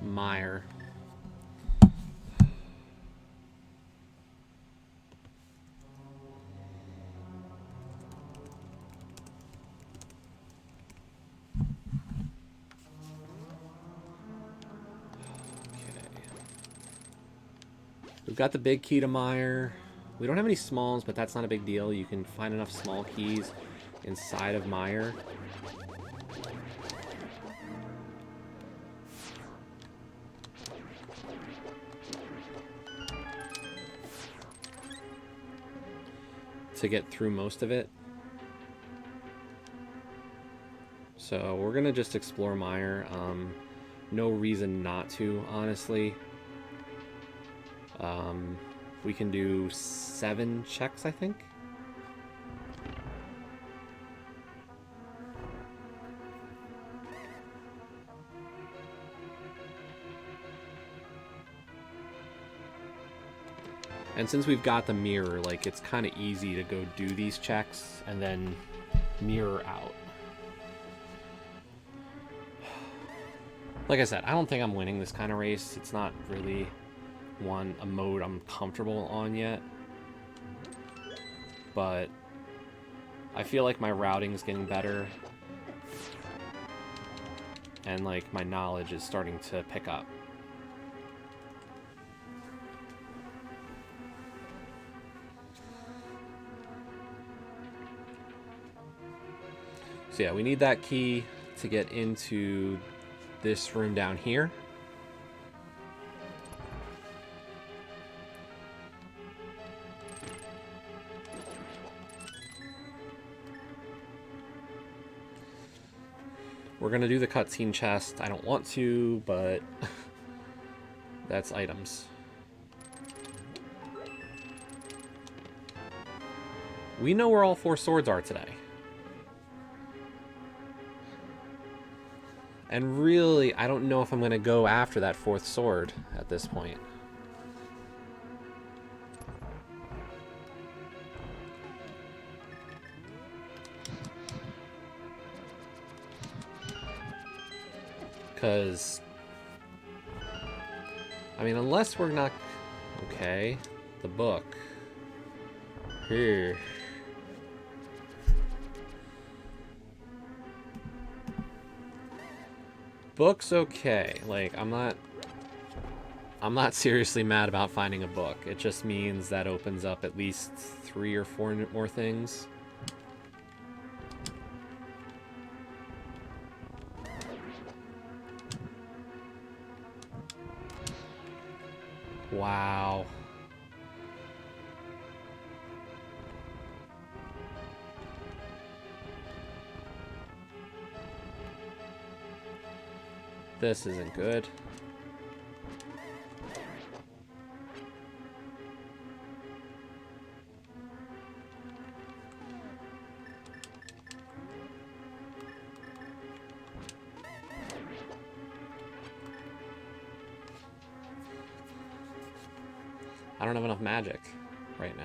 Meyer. We've got the big key to Meyer. We don't have any smalls, but that's not a big deal. You can find enough small keys inside of Meyer. To get through most of it. So we're gonna just explore Meyer. No reason not to, honestly. We can do 7 checks, I think. And since we've got the mirror, like, it's kind of easy to go do these checks and then mirror out. Like I said, I don't think I'm winning this kind of race. It's not really a mode I'm comfortable on yet. But I feel like my routing's getting better. And, like, my knowledge is starting to pick up. So yeah, we need that key to get into this room down here. We're gonna do the cutscene chest. I don't want to, but that's items. We know where all 4 swords are today. And really, I don't know if I'm gonna go after that 4th sword at this point. Because, I mean, unless we're not... Okay, the book. Here. Book's okay. Like, I'm not seriously mad about finding a book. It just means that opens up at least 3 or 4 more things. Wow. This isn't good. I don't have enough magic right now.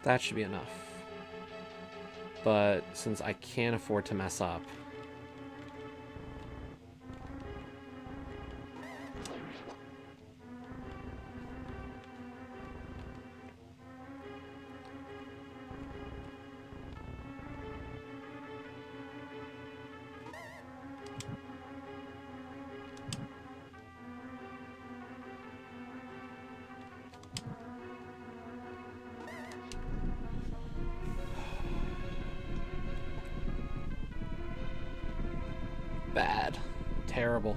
That should be enough. But since I can't afford to mess up, bad. Terrible.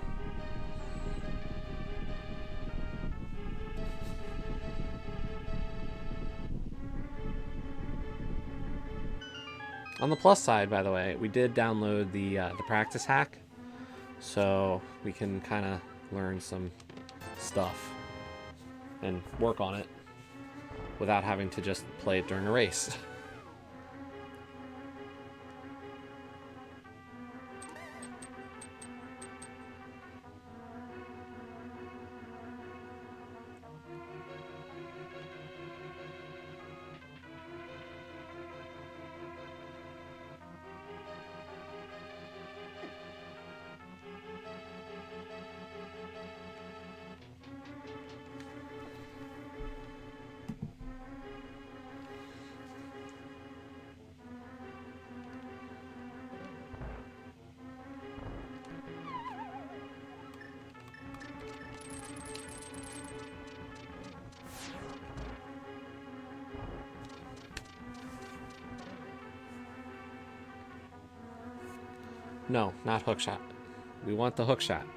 On the plus side, by the way, we did download the practice hack, so we can kind of learn some stuff and work on it without having to just play it during a race. No, not hook shot. We want the hook shot.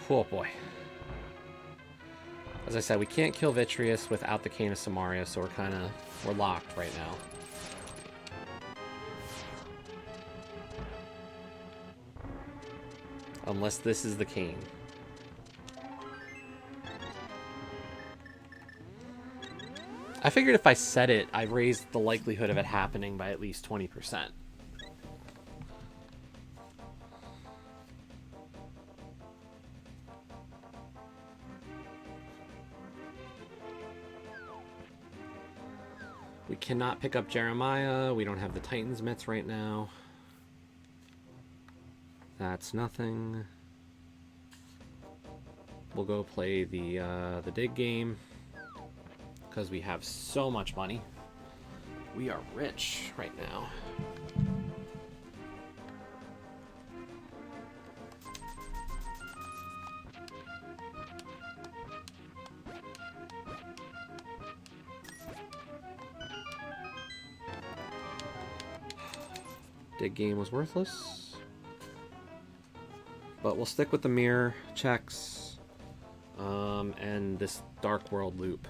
Oh boy. As I said, we can't kill Vitreous without the Cane of Samaria, so we're locked right now. Unless this is the Cane. I figured if I set it, I raised the likelihood of it happening by at least 20%. We cannot pick up Jeremiah. We don't have the Titan's Mitts right now. That's nothing. We'll go play the dig game because we have so much money. We are rich right now. Dig game was worthless. But we'll stick with the mirror checks and this Dark World loop.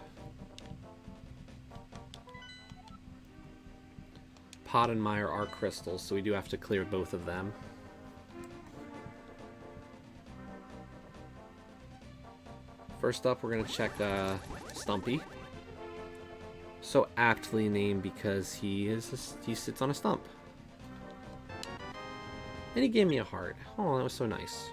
Pot and Mire are crystals, so we do have to clear both of them. First up, we're going to check Stumpy. So aptly named because he sits on a stump. And he gave me a heart. Oh, that was so nice.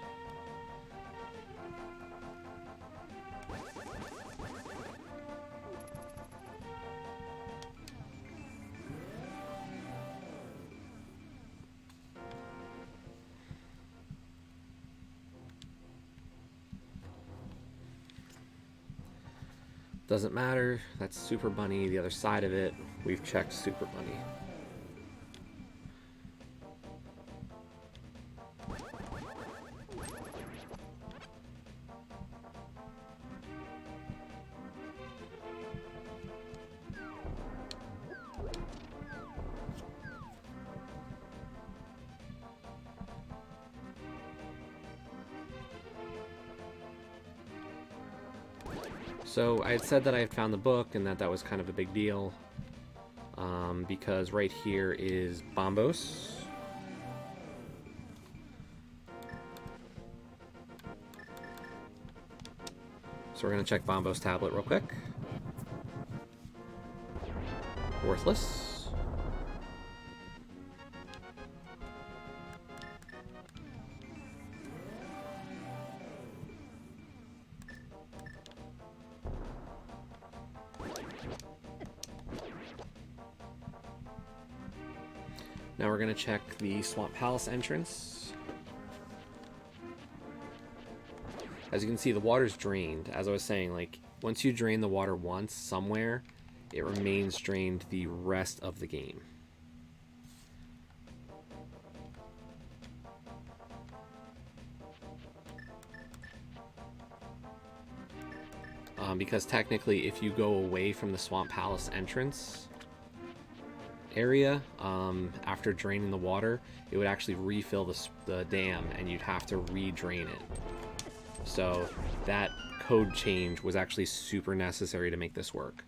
Doesn't matter. That's Super Bunny. The other side of it, we've checked Super Bunny. So I had said that I had found the book and that was kind of a big deal, because right here is Bombos. So we're going to check Bombos' tablet real quick. Worthless. Now we're going to check the Swamp Palace entrance. As you can see, the water's drained. As I was saying, like, once you drain the water once somewhere, it remains drained the rest of the game. Because technically, if you go away from the Swamp Palace entrance area, after draining the water, it would actually refill the dam, and you'd have to re-drain it. So that code change was actually super necessary to make this work.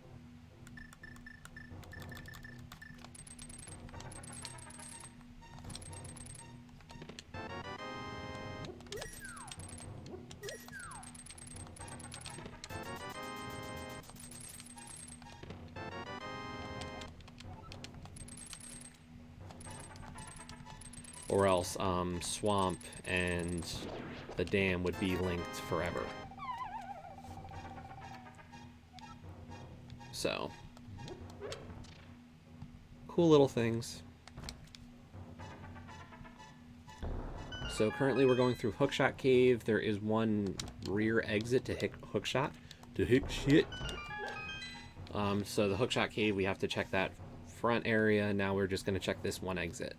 Or else Swamp and the dam would be linked forever. So, cool little things. So currently we're going through Hookshot Cave. There is one rear exit to Hookshot. So the Hookshot Cave, we have to check that front area. Now we're just going to check this one exit.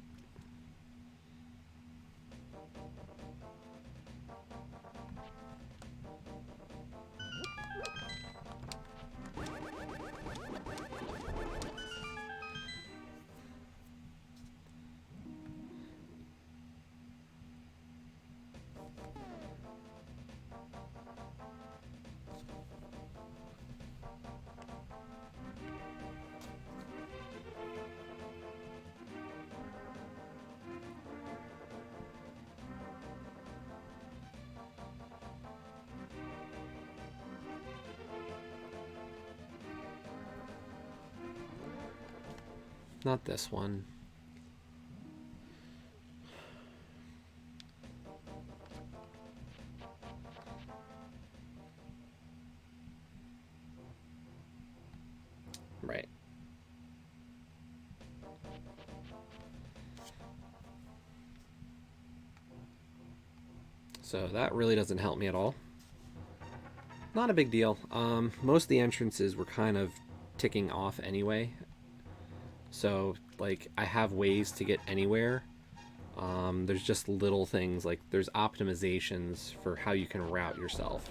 Not this one. Right. So that really doesn't help me at all. Not a big deal. Most of the entrances were kind of ticking off anyway. So, like, I have ways to get anywhere. There's just little things, like there's optimizations for how you can route yourself.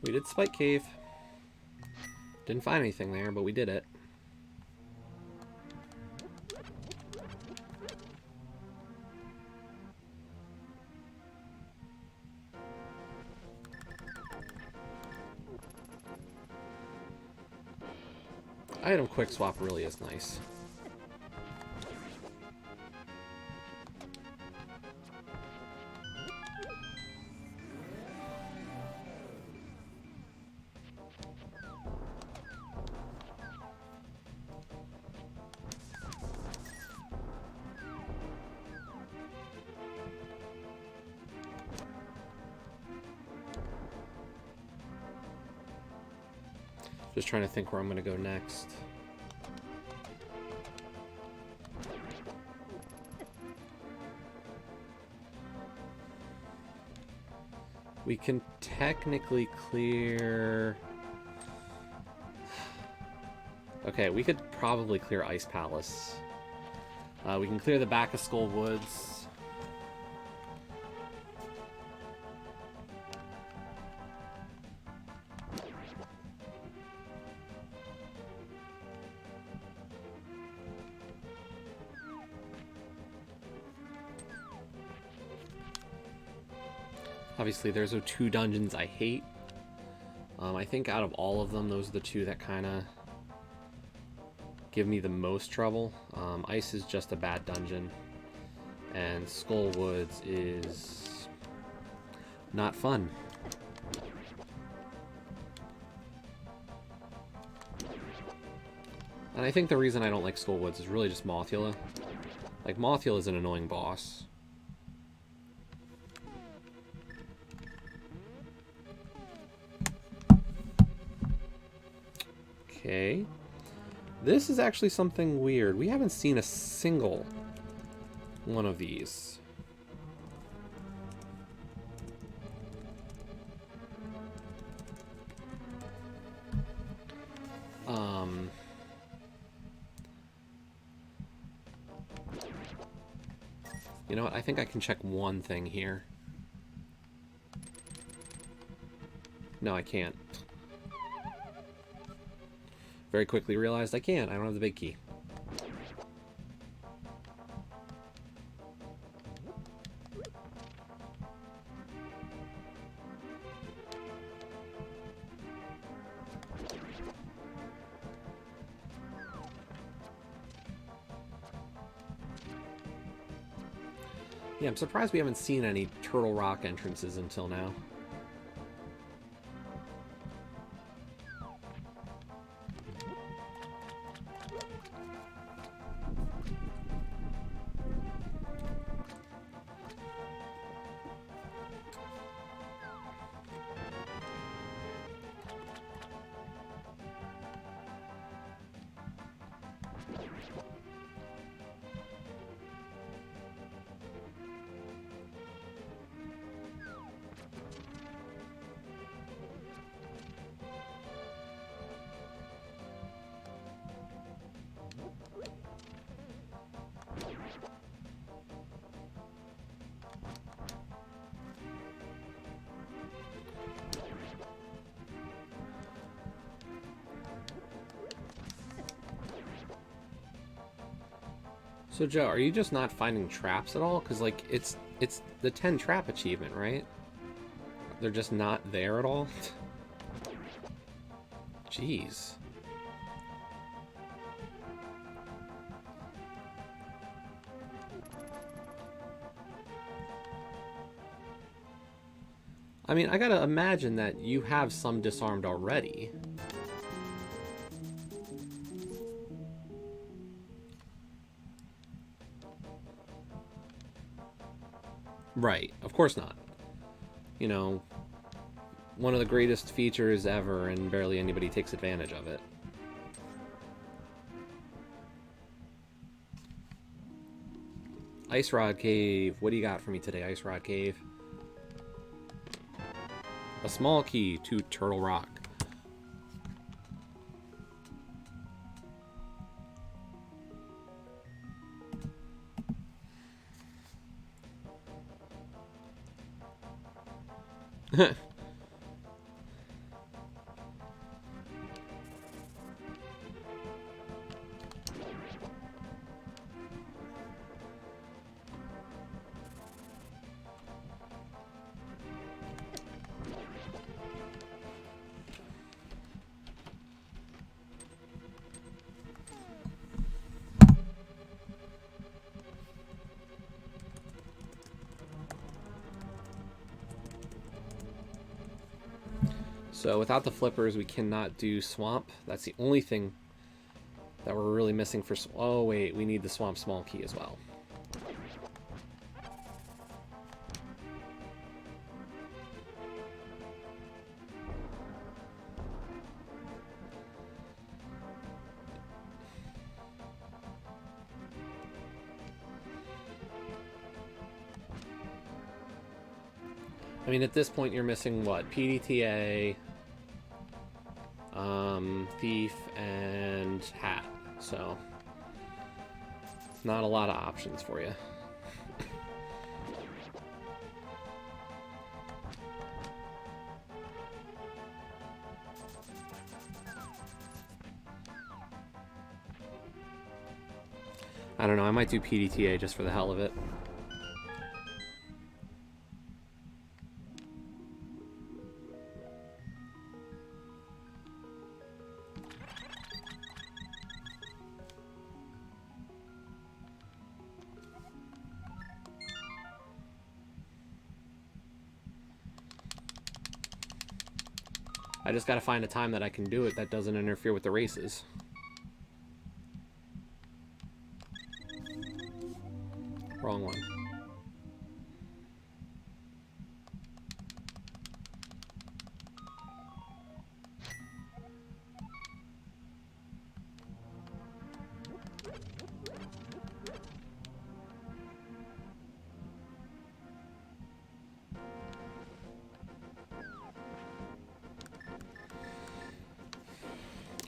We did Spike Cave. Didn't find anything there, but we did it. Item quick swap really is nice. Just trying to think where I'm going to go next. We can technically clear... Okay, we could probably clear Ice Palace. We can clear the back of Skull Woods. Obviously, there's 2 dungeons I hate. I think out of all of them, those are the 2 that kind of give me the most trouble. Ice is just a bad dungeon, and Skull Woods is not fun. And I think the reason I don't like Skull Woods is really just Mothula. Like, Mothula is an annoying boss. Okay. This is actually something weird. We haven't seen a single one of these. You know what? I think I can check one thing here. No, I can't. Very quickly realized I can't. I don't have the big key. Yeah, I'm surprised we haven't seen any Turtle Rock entrances until now. So Joe, are you just not finding traps at all? Because like it's the 10 trap achievement, right? They're just not there at all? Jeez. I mean, I gotta imagine that you have some disarmed already. Right, of course not. You know, one of the greatest features ever, and barely anybody takes advantage of it. Ice Rod Cave. What do you got for me today, Ice Rod Cave? A small key to Turtle Rock. So without the flippers, we cannot do swamp. That's the only thing that we're really missing for... Oh, wait, we need the swamp small key as well. I mean, at this point, you're missing what? PDTA, Thief, and Hat. So, not a lot of options for you. I don't know, I might do PDTA just for the hell of it. I just gotta find a time that I can do it that doesn't interfere with the races. Wrong one.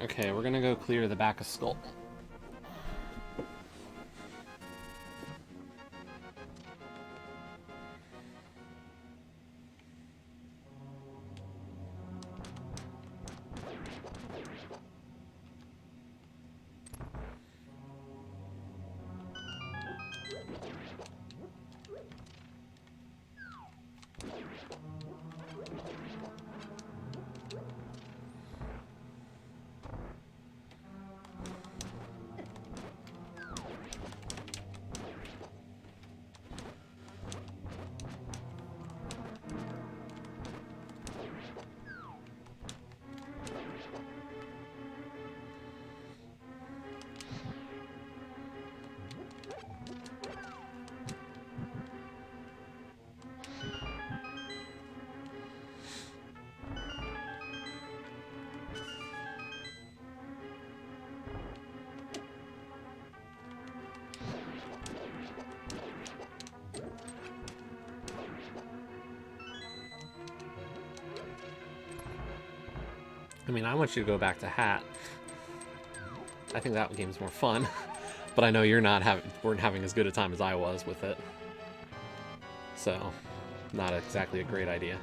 Okay, we're gonna go clear the back of Skull. I mean, I want you to go back to Hat. I think that game's more fun, but I know you're weren't having as good a time as I was with it. So, not exactly a great idea.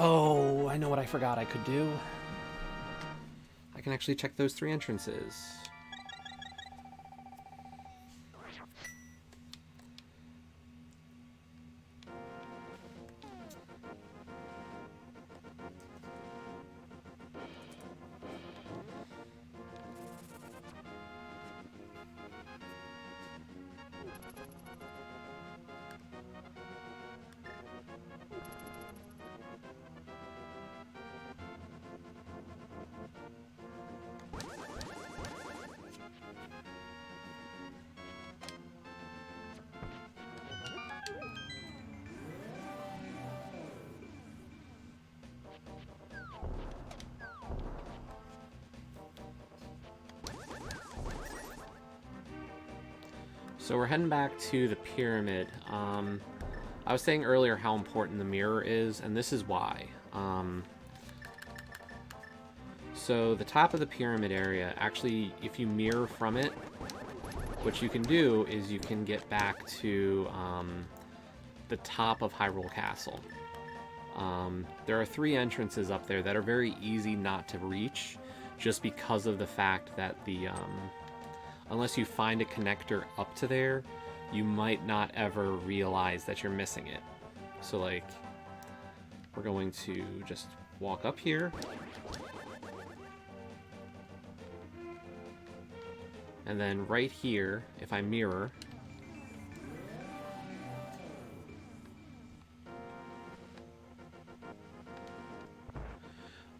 Oh, I know what I forgot I could do. I can actually check those 3 entrances. So we're heading back to the pyramid. I was saying earlier how important the mirror is, and this is why. So the top of the pyramid area, actually, if you mirror from it, what you can do is you can get back to the top of Hyrule Castle. There are 3 entrances up there that are very easy not to reach, just because of the fact that the unless you find a connector up to there, you might not ever realize that you're missing it. So, like, we're going to just walk up here. And then right here, if I mirror,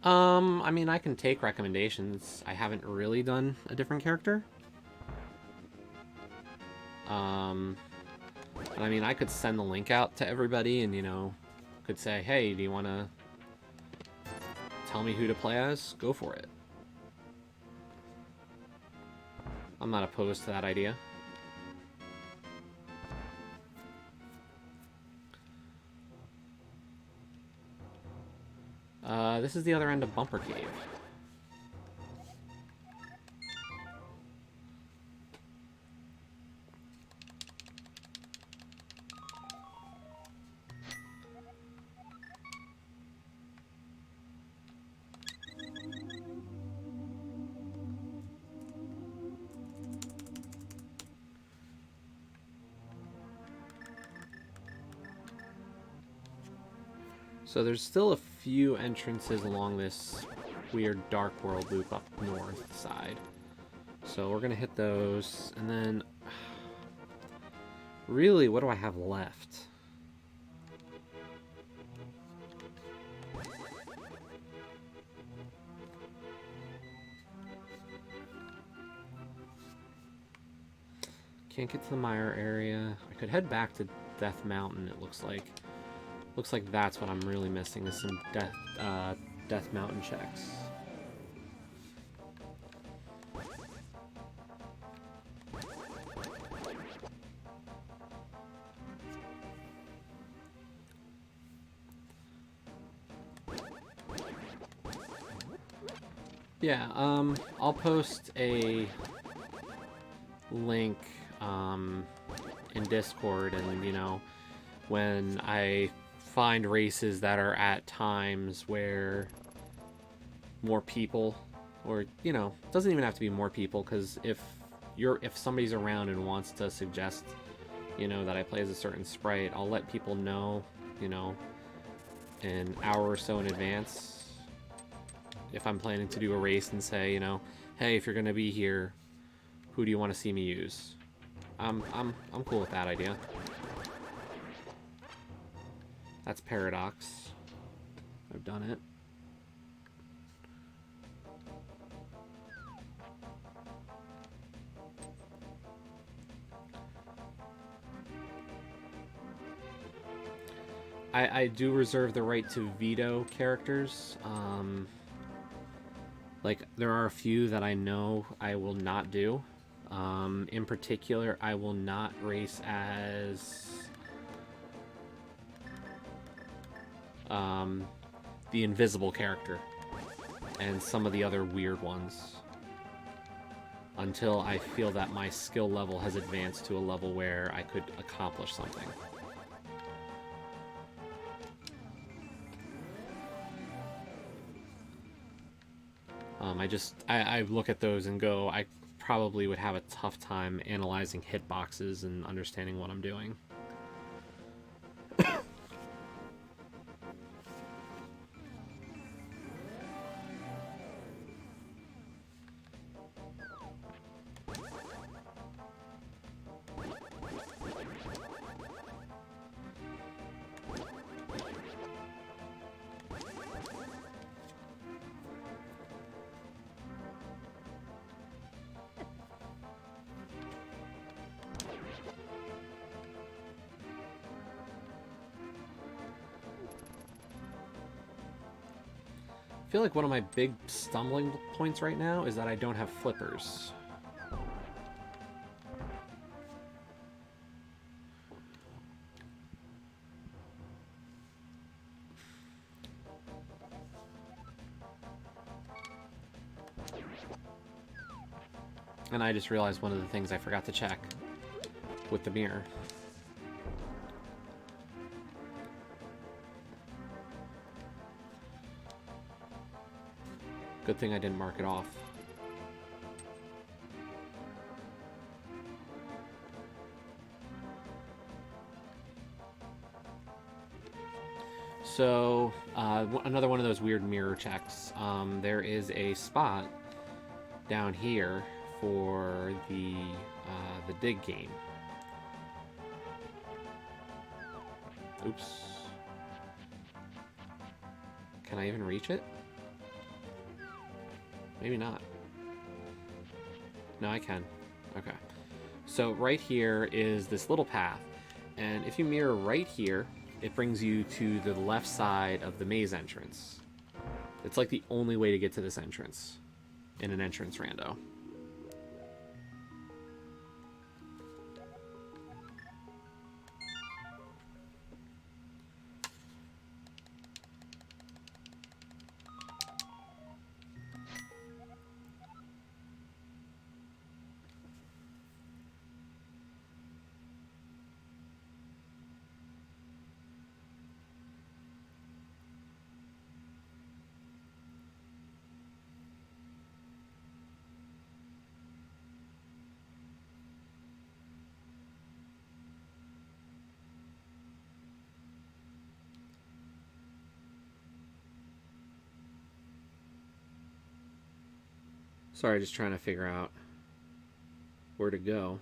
I mean, I can take recommendations. I haven't really done a different character. And I mean, I could send the link out to everybody and, you know, could say, hey, do you want to tell me who to play as? Go for it. I'm not opposed to that idea. This is the other end of Bumper Cave. So there's still a few entrances along this weird Dark World loop up north side. So we're gonna hit those, and then really, what do I have left? Can't get to the Mire area. I could head back to Death Mountain, it looks like. Looks like that's what I'm really missing, is some Death Mountain checks. Yeah, I'll post a link in Discord, and, you know, when I find races that are at times where more people, or, you know, it doesn't even have to be more people, because if somebody's around and wants to suggest, you know, that I play as a certain sprite, I'll let people know, you know, an hour or so in advance if I'm planning to do a race, and say, you know, hey, if you're gonna be here, who do you want to see me use? I'm cool with that idea. That's Paradox. I've done it. I do reserve the right to veto characters. Like, there are a few that I know I will not do. In particular, I will not race as the invisible character and some of the other weird ones until I feel that my skill level has advanced to a level where I could accomplish something. I look at those and go, I probably would have a tough time analyzing hitboxes and understanding what I'm doing. I feel like one of my big stumbling points right now is that I don't have flippers. And I just realized one of the things I forgot to check with the mirror. Good thing I didn't mark it off. So, another one of those weird mirror checks. There is a spot down here for the dig game. Oops. Can I even reach it? Maybe not. No, I can. Okay. So right here is this little path, and if you mirror right here, it brings you to the left side of the maze entrance. It's like the only way to get to this entrance in an entrance rando. Sorry, just trying to figure out where to go.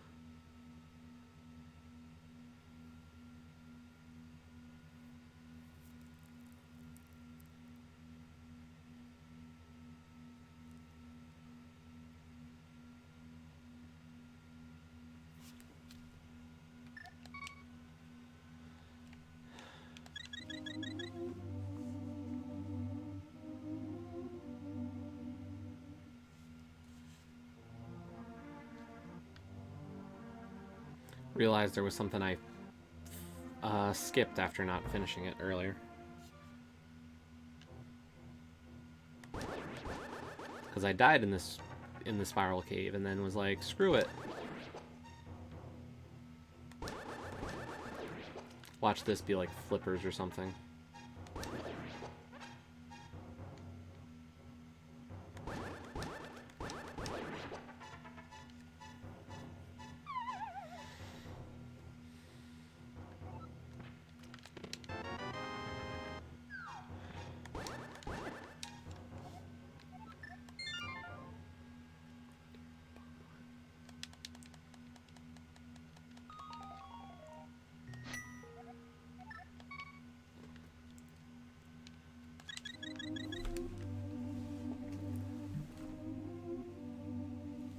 Realized there was something I skipped after not finishing it earlier. Because I died in the spiral cave and then was like, screw it. Watch this be like flippers or something.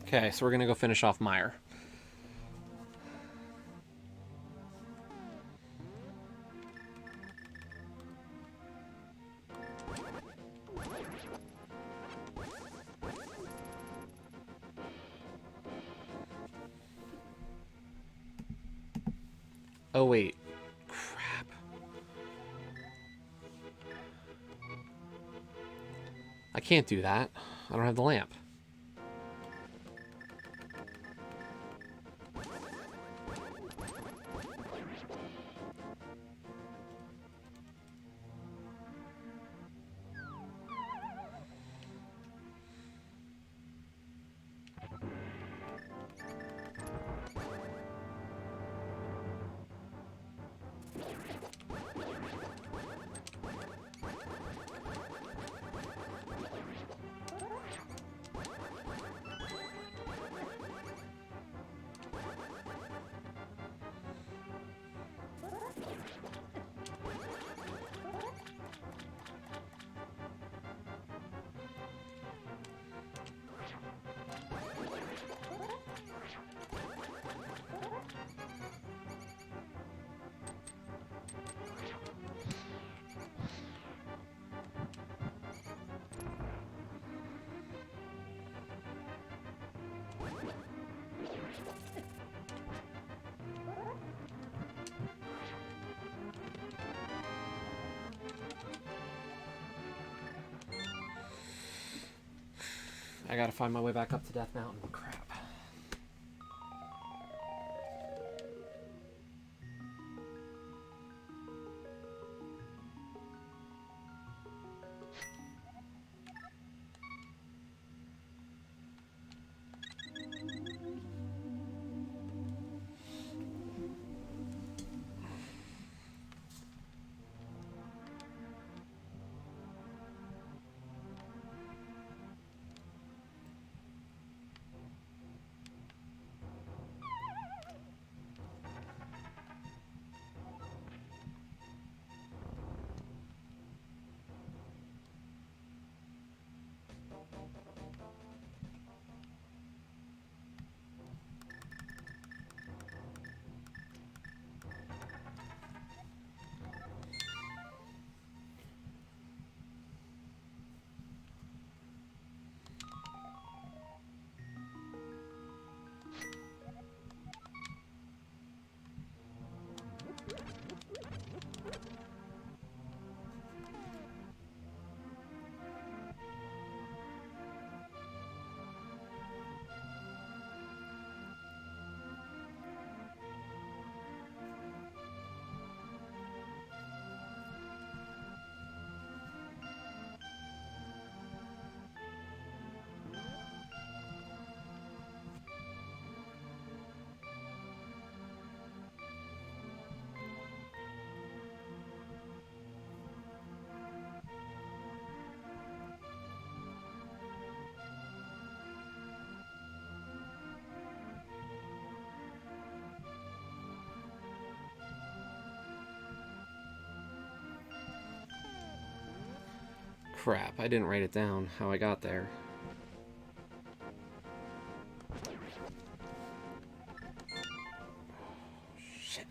Okay, so we're gonna go finish off Meyer. Oh wait, crap. I can't do that. I don't have the lamp. I gotta find my way back up to Death Mountain. Crap. crap, I didn't write it down, how I got there. Shit.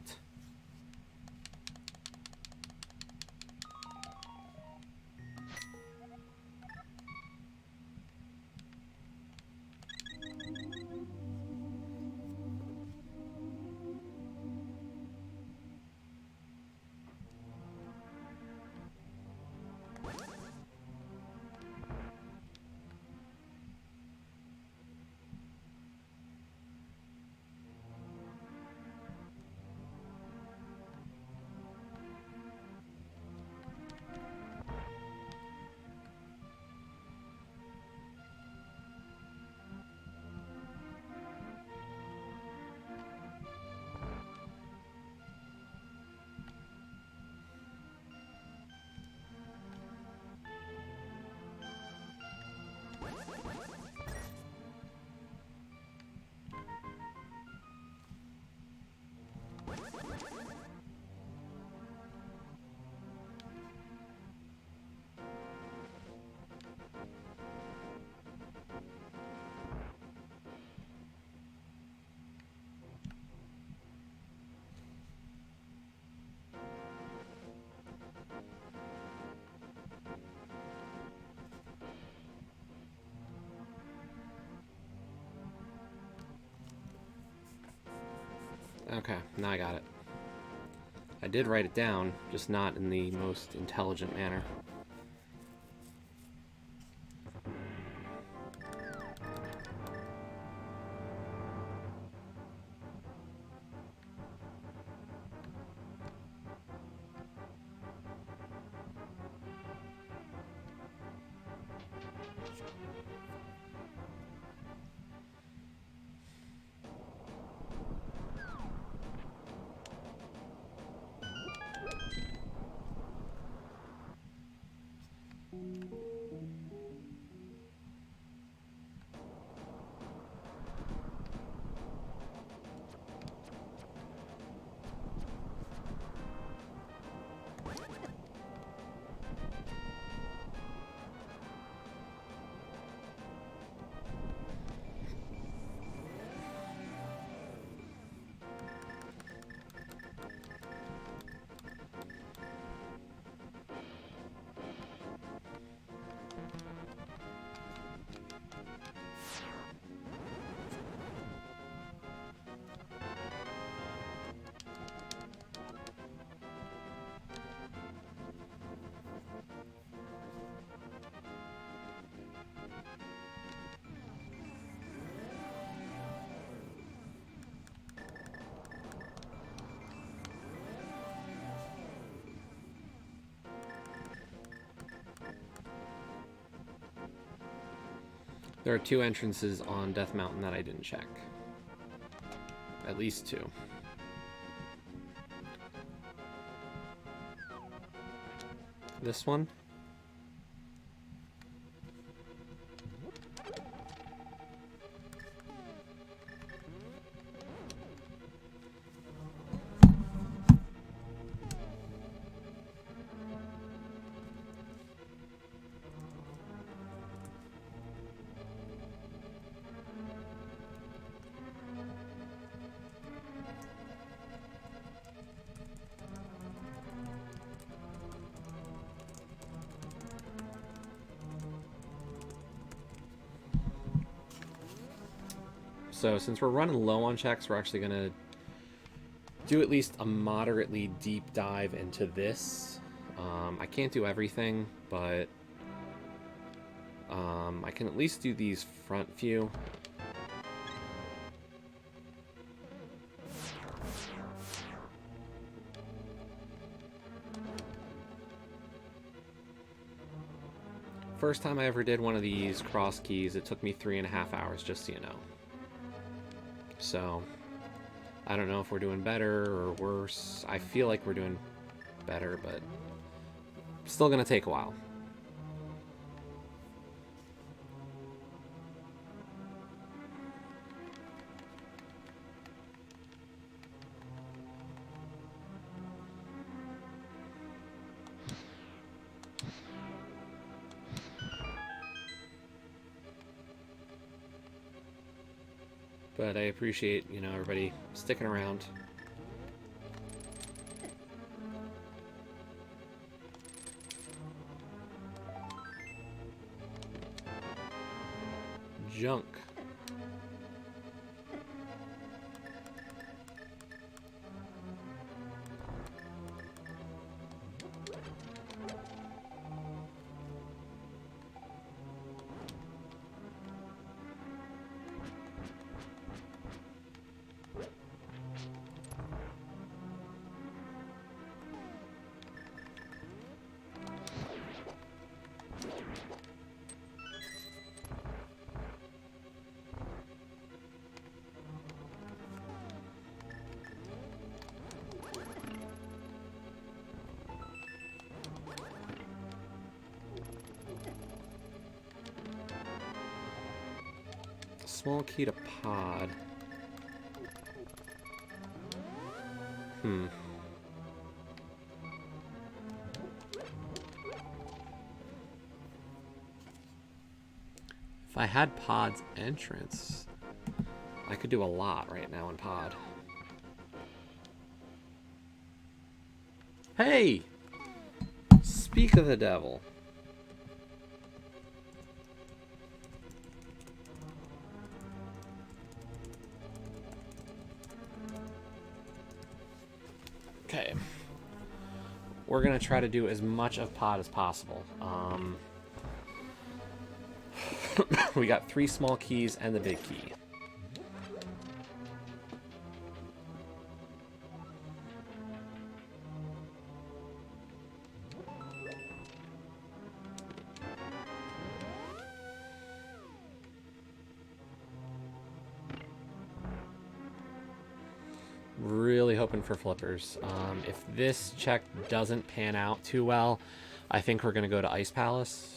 Okay, now I got it. I did write it down, just not in the most intelligent manner. There are 2 entrances on Death Mountain that I didn't check. At least 2. This one? So since we're running low on checks, we're actually going to do at least a moderately deep dive into this. I can't do everything, but I can at least do these front few. First time I ever did one of these cross keys, it took me 3.5 hours, just so you know. So, I don't know if we're doing better or worse. I feel like we're doing better, but still gonna take a while. But I appreciate, you know, everybody sticking around. Junk. Small key to pod. If I had pod's entrance, I could do a lot right now in pod. Hey! Speak of the devil. Okay. We're gonna try to do as much of pod as possible. We got 3 small keys and the big key. Really hoping for flippers. If this check doesn't pan out too well, I think we're gonna go to Ice Palace.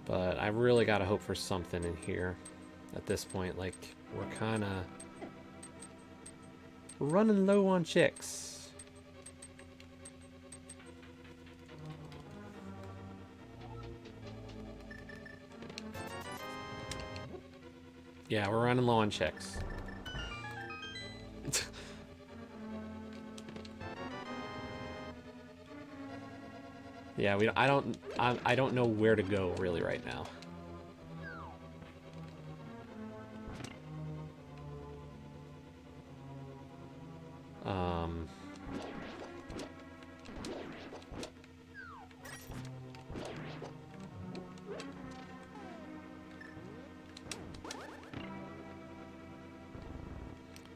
But I really gotta hope for something in here at this point. Like, we're kinda running low on chicks. Yeah, we're running low on chicks. Yeah, I don't know where to go really right now.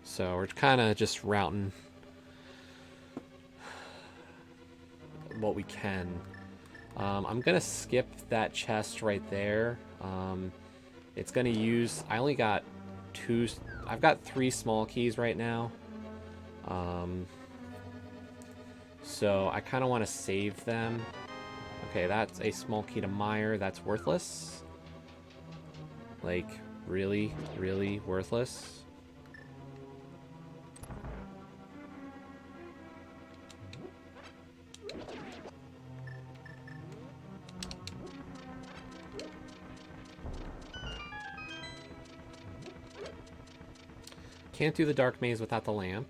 So we're kind of just routing what we can. I'm gonna skip that chest right there. It's gonna use, I only got 2, I've got 3 small keys right now. So I kind of want to save them. Okay, that's a small key to Mire. That's worthless. Like, really, really worthless. Can't do the dark maze without the lamp.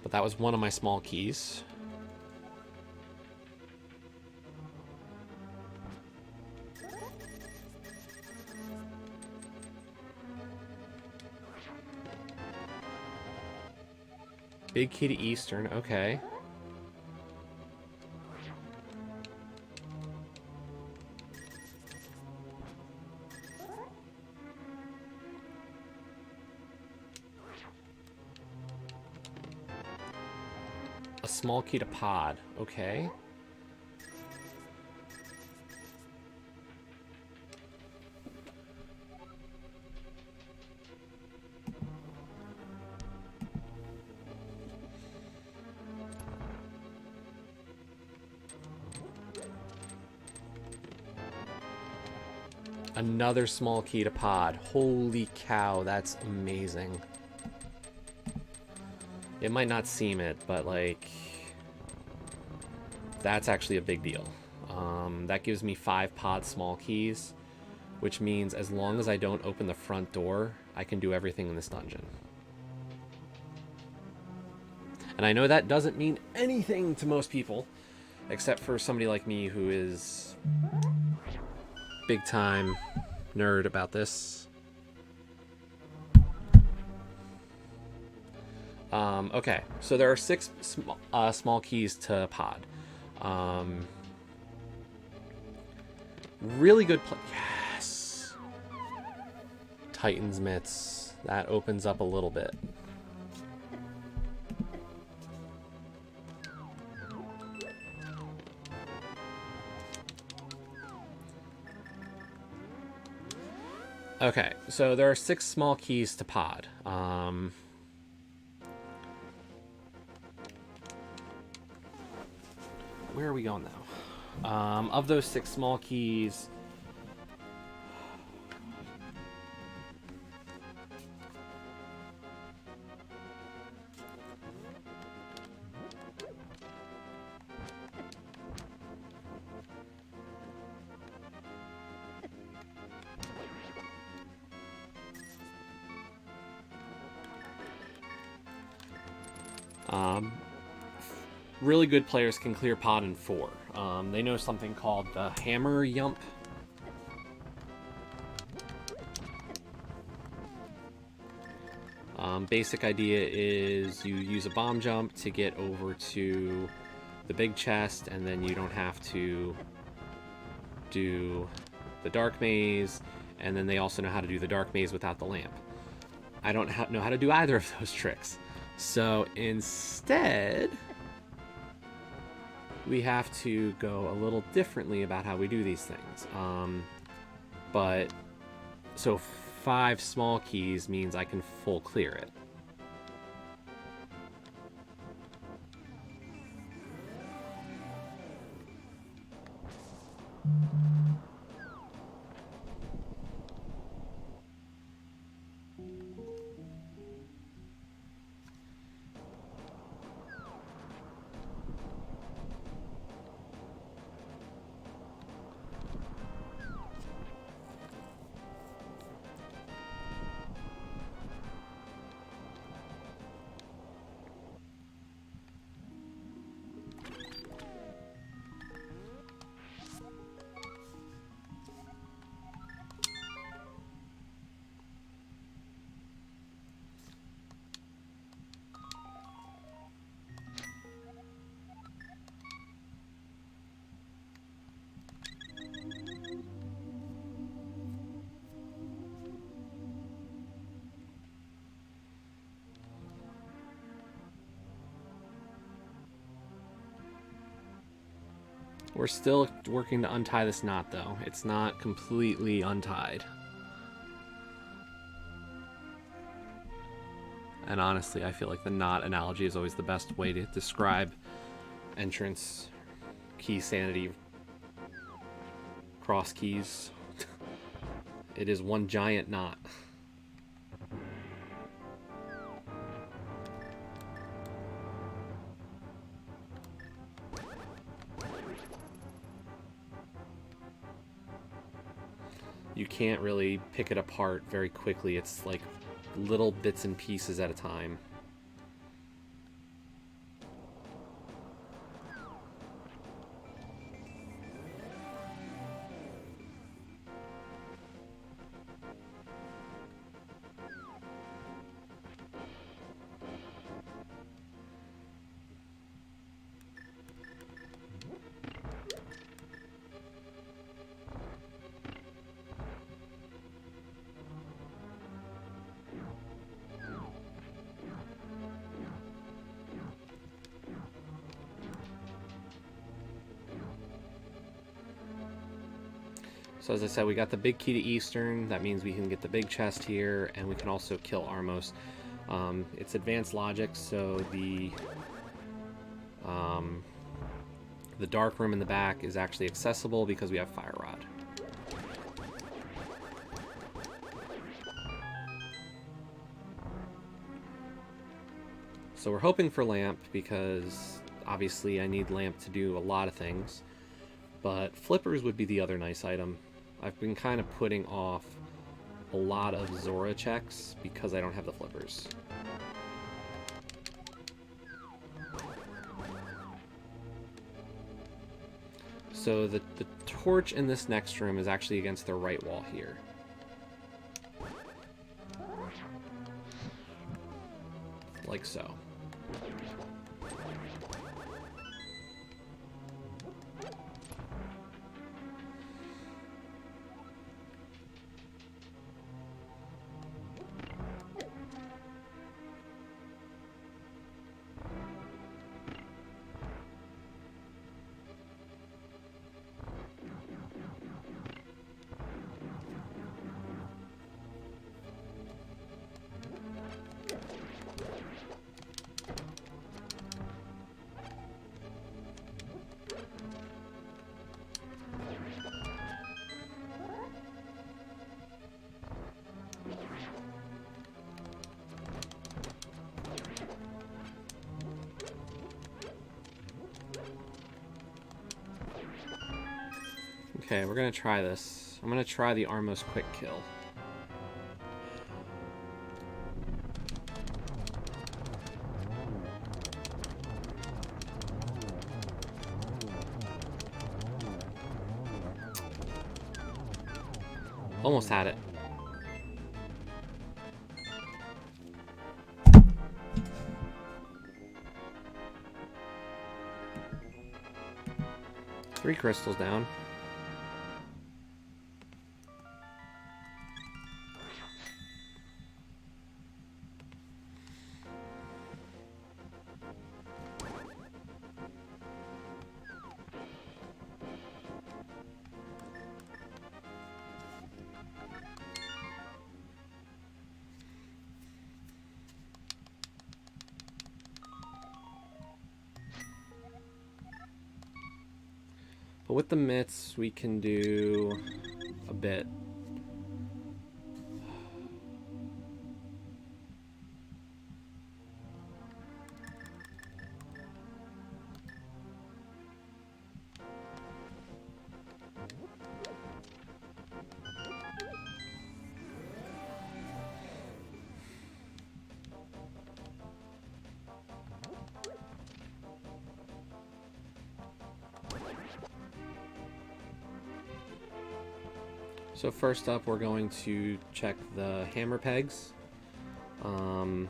But that was one of my small keys. Big key to Eastern, okay. A small key to Pod, okay. Another small key to pod. Holy cow, that's amazing. It might not seem it, but like, that's actually a big deal. That gives me 5 pod small keys, which means as long as I don't open the front door, I can do everything in this dungeon. And I know that doesn't mean anything to most people, except for somebody like me who is big time nerd about this. Okay, so there are 6 small keys to pod. Really good play. Yes! Titan's Mitts. That opens up a little bit. Okay, so there are 6 small keys to pod. Where are we going now? Of those 6 small keys, really good players can clear pod in 4. They know something called the hammer yump. Basic idea is you use a bomb jump to get over to the big chest, and then you don't have to do the dark maze, and then they also know how to do the dark maze without the lamp. I don't know how to do either of those tricks. So instead, we have to go a little differently about how we do these things. So 5 small keys means I can full clear it. We're still working to untie this knot, though. It's not completely untied. And honestly, I feel like the knot analogy is always the best way to describe entrance key sanity cross keys. It is one giant knot. You can't really pick it apart very quickly. It's like little bits and pieces at a time. So as I said, we got the big key to Eastern. That means we can get the big chest here, and we can also kill Armos. It's advanced logic, so the dark room in the back is actually accessible because we have Fire Rod. So we're hoping for lamp because obviously I need lamp to do a lot of things. But flippers would be the other nice item. I've been kind of putting off a lot of Zora checks because I don't have the flippers. So the torch in this next room is actually against the right wall here. Like so. Okay, we're gonna try this. I'm gonna try the Armos quick kill. Almost had it. Three crystals down. But with the mitts, we can do a bit. So first up, we're going to check the hammer pegs, because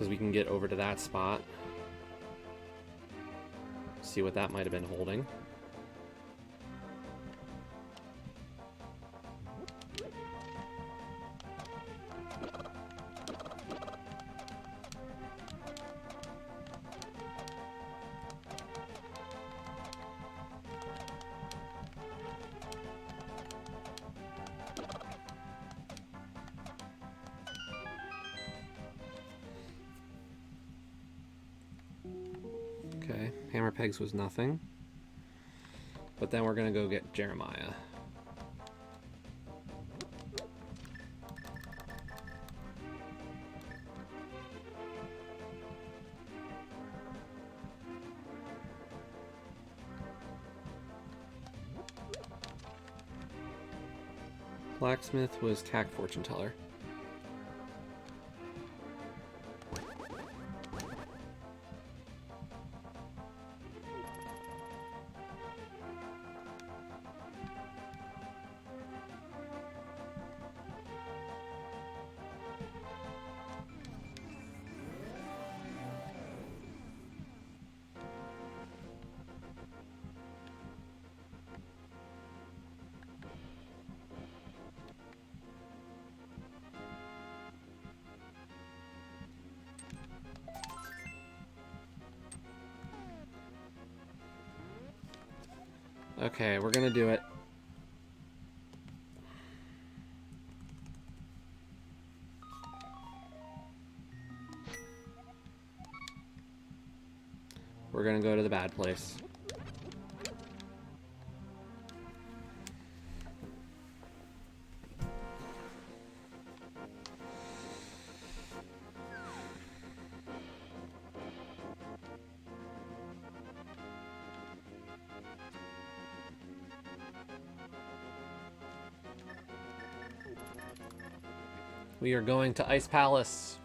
we can get over to that spot, see what that might have been holding. Okay, hammer pegs was nothing. But then we're gonna go get Jeremiah. Blacksmith was Cack Fortune Teller. Okay, we're gonna do it. We're gonna go to the bad place. We are going to Ice Palace.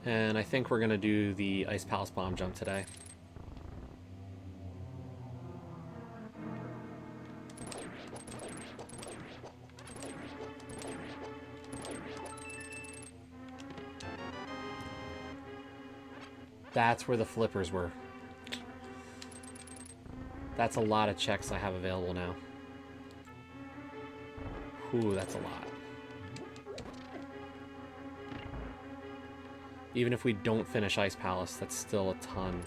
And I think we're going to do the Ice Palace bomb jump today. That's where the flippers were. That's a lot of checks I have available now. Ooh, that's a lot. Even if we don't finish Ice Palace, that's still a ton.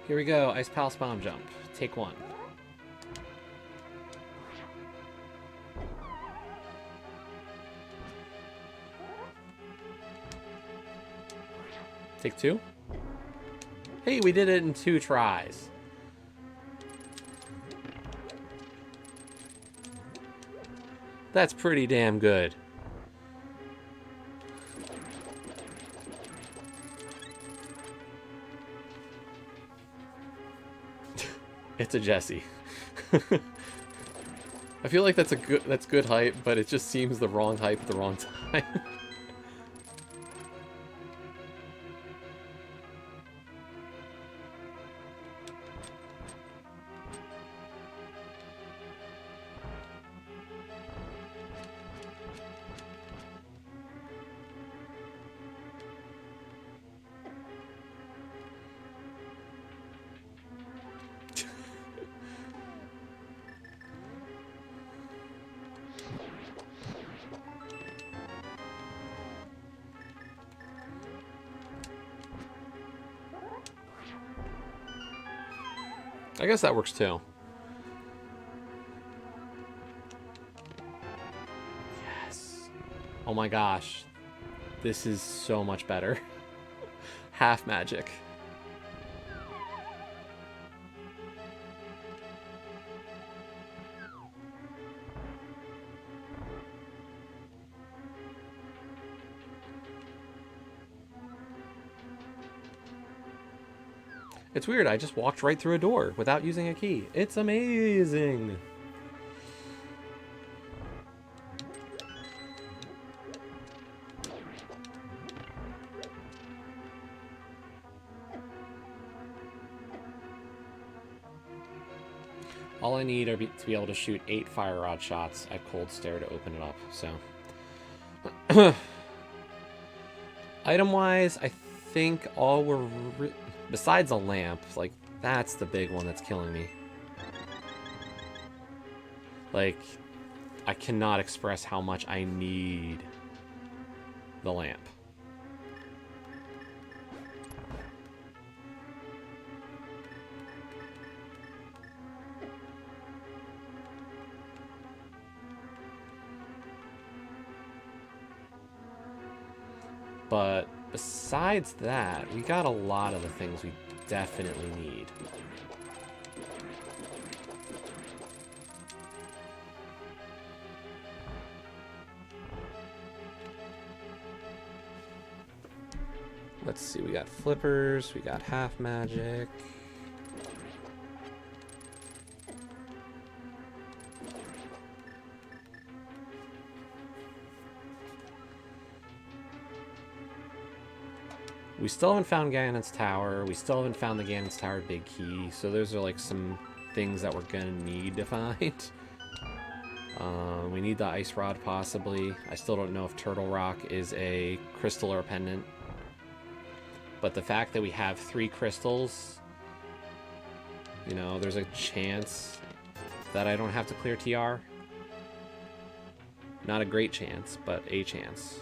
Here we go, Ice Palace bomb jump. Take one. Take two. Hey, we did it in 2 tries. That's pretty damn good. It's a Jesse. I feel like that's good hype, but it just seems the wrong hype at the wrong time. I guess that works too. Yes. Oh my gosh. This is so much better. Half magic. It's weird, I just walked right through a door without using a key. It's amazing! All I need are to be able to shoot 8 fire rod shots at cold stare to open it up, so... Item-wise, I think all we're... Besides a lamp, like, that's the big one that's killing me. Like, I cannot express how much I need the lamp. But besides that, we got a lot of the things we definitely need. Let's see, we got flippers, we got half magic. We still haven't found Ganon's Tower. We still haven't found the Ganon's Tower Big Key. So those are like some things that we're gonna need to find. We need the Ice Rod possibly. I still don't know if Turtle Rock is a crystal or a pendant. But the fact that we have 3 crystals, you know, there's a chance that I don't have to clear TR. Not a great chance, but a chance.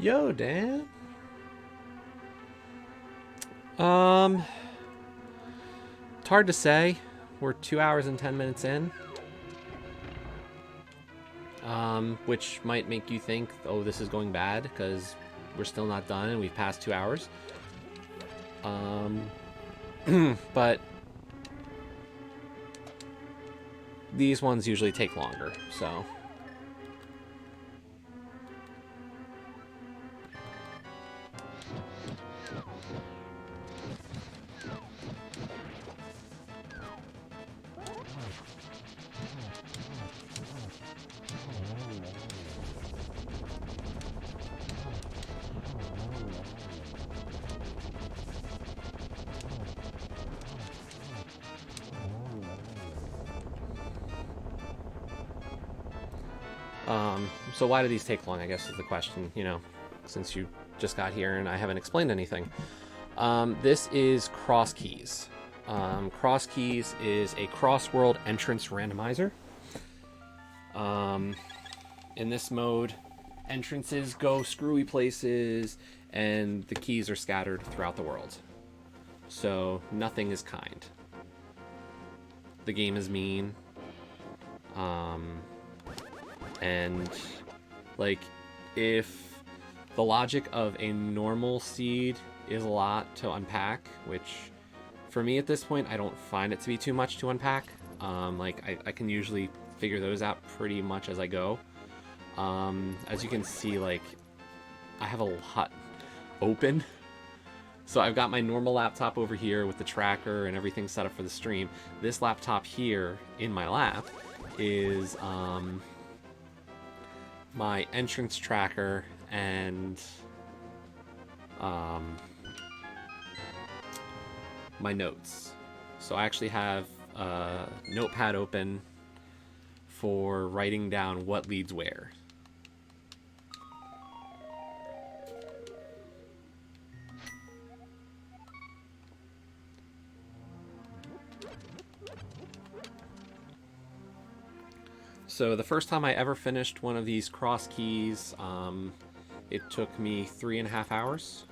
Yo, Dan. It's hard to say. We're 2 hours and 10 minutes in. Which might make you think, oh, this is going bad, because we're still not done and we've passed 2 hours. But these ones usually take longer, so... So why do these take long, I guess is the question, you know, since you just got here and I haven't explained anything. This is Crosskeys. Crosskeys is a cross-world entrance randomizer. In this mode, entrances go screwy places and the keys are scattered throughout the world. So nothing is kind. The game is mean. And like, if the logic of a normal seed is a lot to unpack, which for me at this point I don't find it to be too much to unpack. Like I can usually figure those out pretty much as I go. As you can see, like, I have a lot open. So I've got my normal laptop over here with the tracker and everything set up for the stream. This laptop here in my lap is my entrance tracker and my notes. So I actually have a notepad open for writing down what leads where. So the first time I ever finished one of these Crosskeys, it took me 3.5 hours.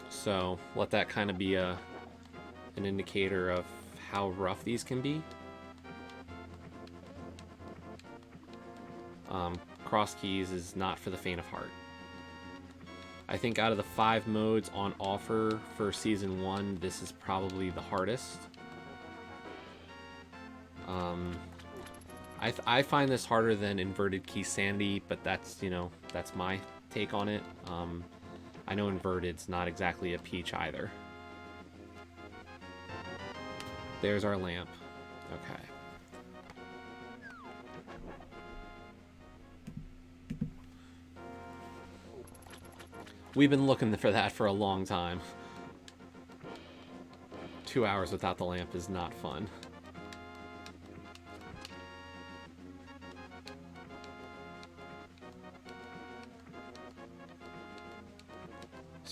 So let that kind of be an indicator of how rough these can be. Crosskeys is not for the faint of heart. I think out of the 5 modes on offer for Season 1, this is probably the hardest. I find this harder than Inverted Key Sanity, but that's, you know, that's my take on it. I know Inverted's not exactly a peach either. There's our lamp. Okay. We've been looking for that for a long time. 2 hours without the lamp is not fun.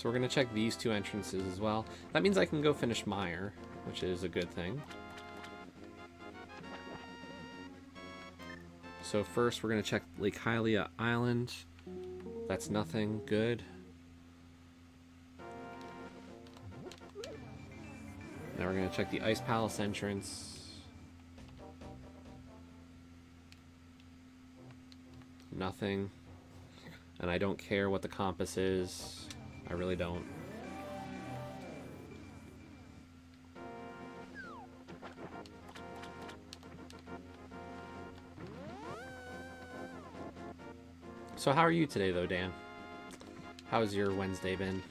So we're going to check these two entrances as well. That means I can go finish Mire, which is a good thing. So first we're going to check Lake Hylia Island. That's nothing. Good. Now we're going to check the Ice Palace entrance. Nothing. And I don't care what the compass is. I really don't. So how are you today, though, Dan? How's your Wednesday been?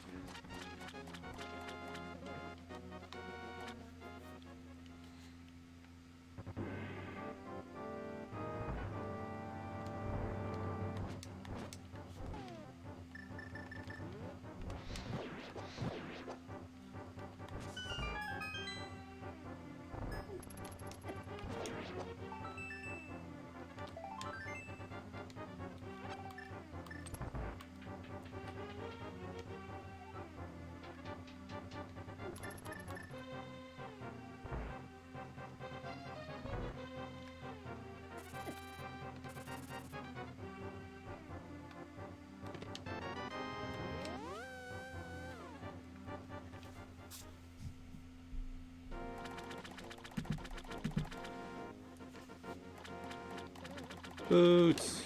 Boots.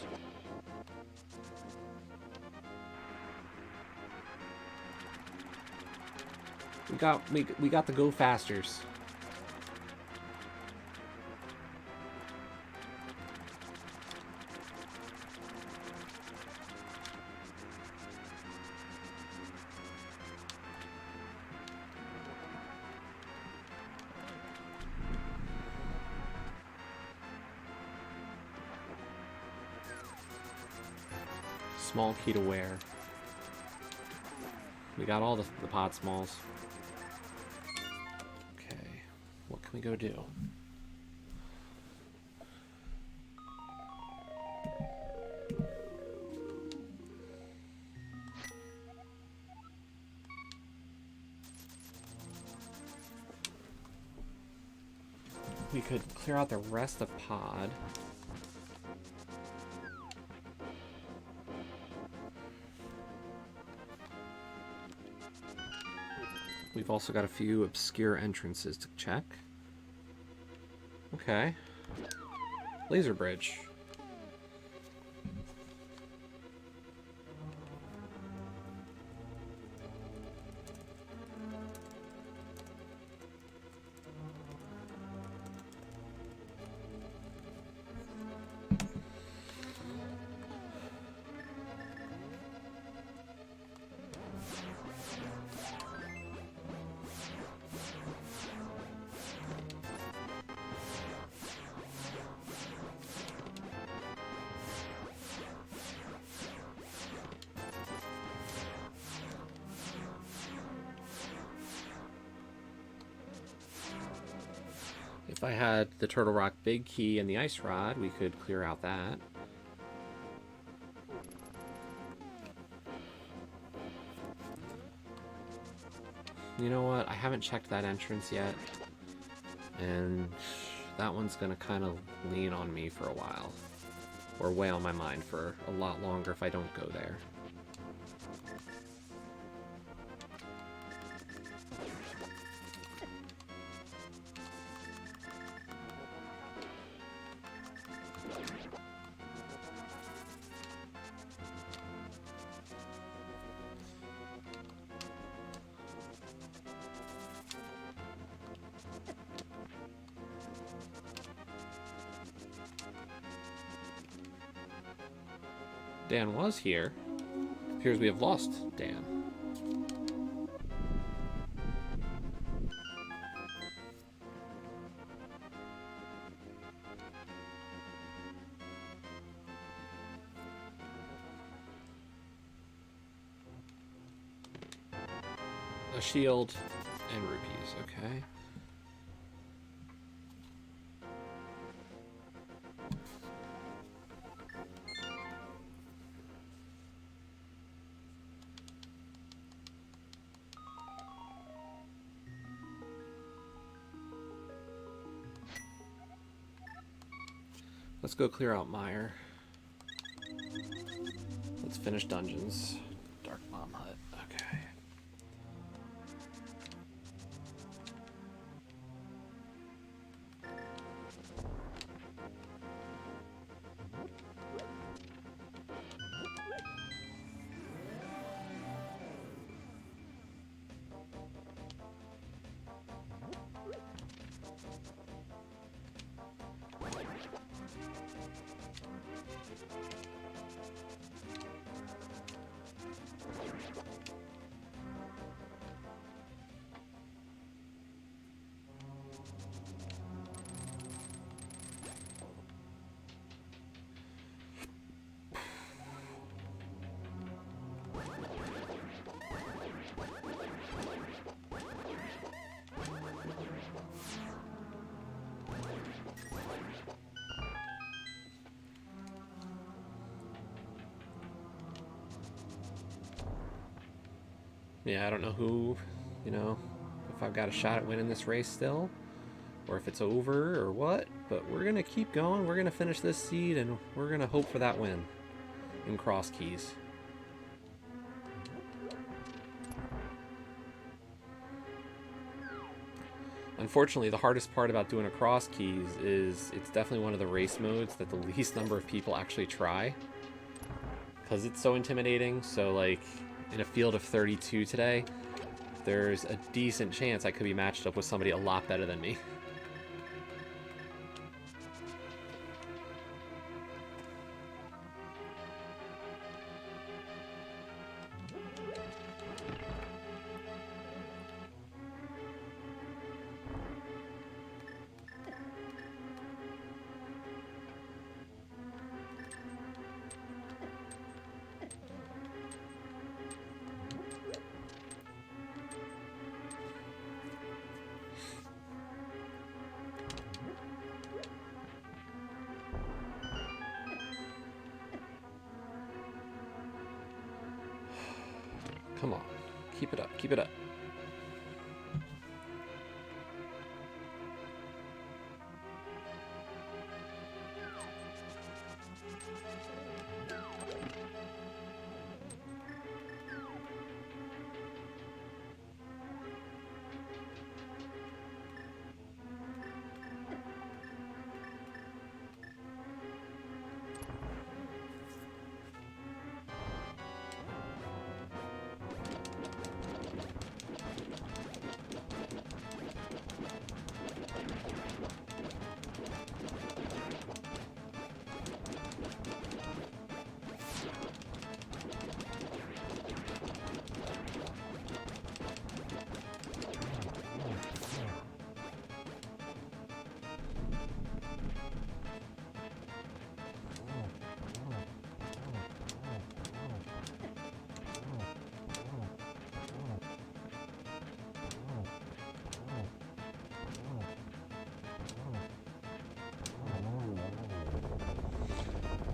We got the Go Fasters. Small key to wear. We got all the pod smalls. Okay, what can we go do? We could clear out the rest of pod. We've also got a few obscure entrances to check. Okay. Laser bridge. If I had the Turtle Rock Big Key and the Ice Rod, we could clear out that. You know what? I haven't checked that entrance yet. And that one's gonna kind of lean on me for a while. Or weigh on my mind for a lot longer if I don't go there. Dan was here. Appears we have lost Dan. A shield and rupees, okay. Let's go clear out Mire. Let's finish dungeons. Dark Bomb Hut. Okay. Yeah, I don't know who, you know, if I've got a shot at winning this race still, or if it's over, or what, but we're going to keep going. We're going to finish this seed, and we're going to hope for that win in Crosskeys. Unfortunately, the hardest part about doing a Crosskeys is it's definitely one of the race modes that the least number of people actually try, because it's so intimidating. So, like, in a field of 32 today, there's a decent chance I could be matched up with somebody a lot better than me. Come on. Keep it up. Keep it up.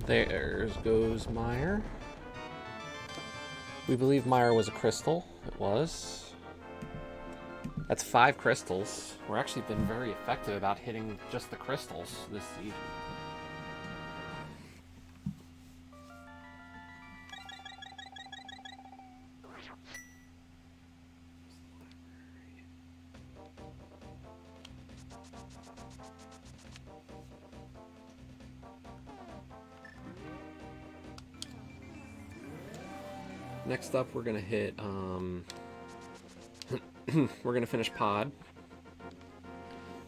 There goes Mire. We believe Mire was a crystal. It was. That's 5 crystals. We're actually been very effective about hitting just the crystals this season. Next up, we're gonna hit, we're gonna finish Pod.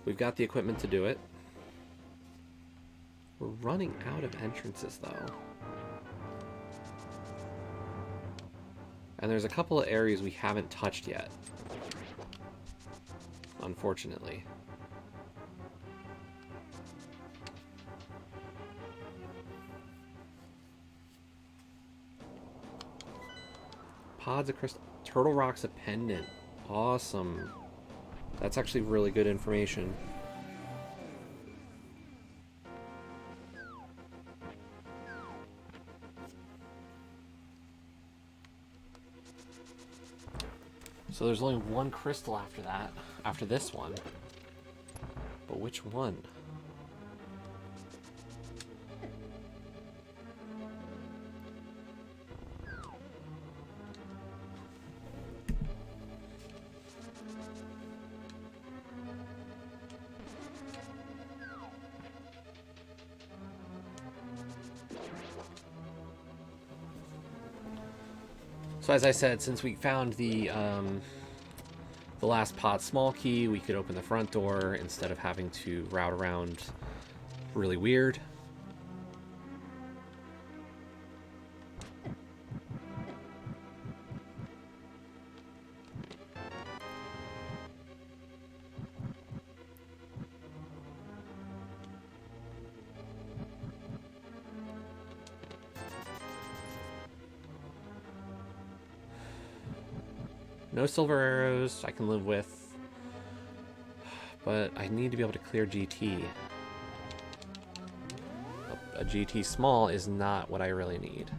We've got the equipment to do it. We're running out of entrances, though. And there's a couple of areas we haven't touched yet, unfortunately. Pod's a crystal. Turtle Rock's a pendant. Awesome. That's actually really good information. So there's only one crystal after that, after this one. But which one? So as I said, since we found the last pod small key, we could open the front door instead of having to route around really weird. No silver arrows I can live with, but I need to be able to clear GT. A GT small is not what I really need.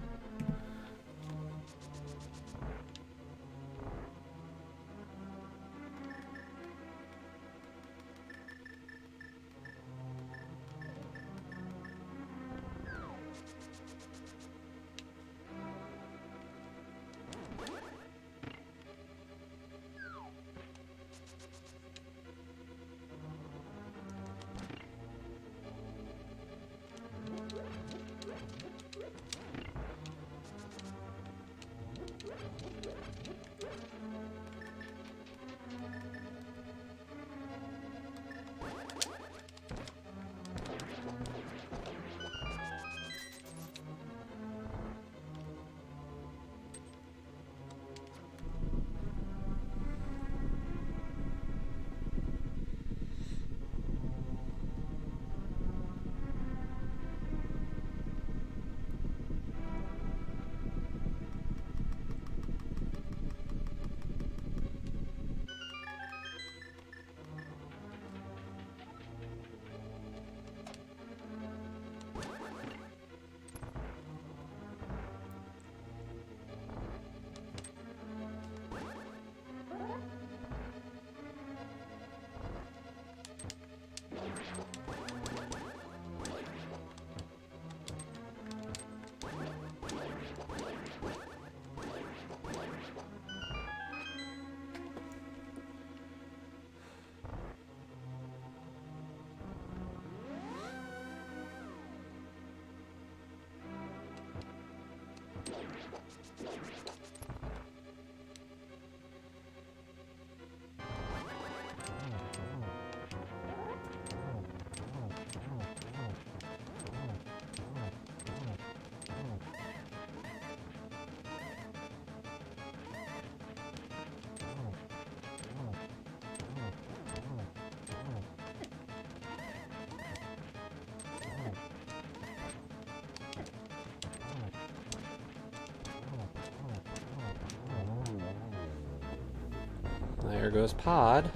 There goes Pod.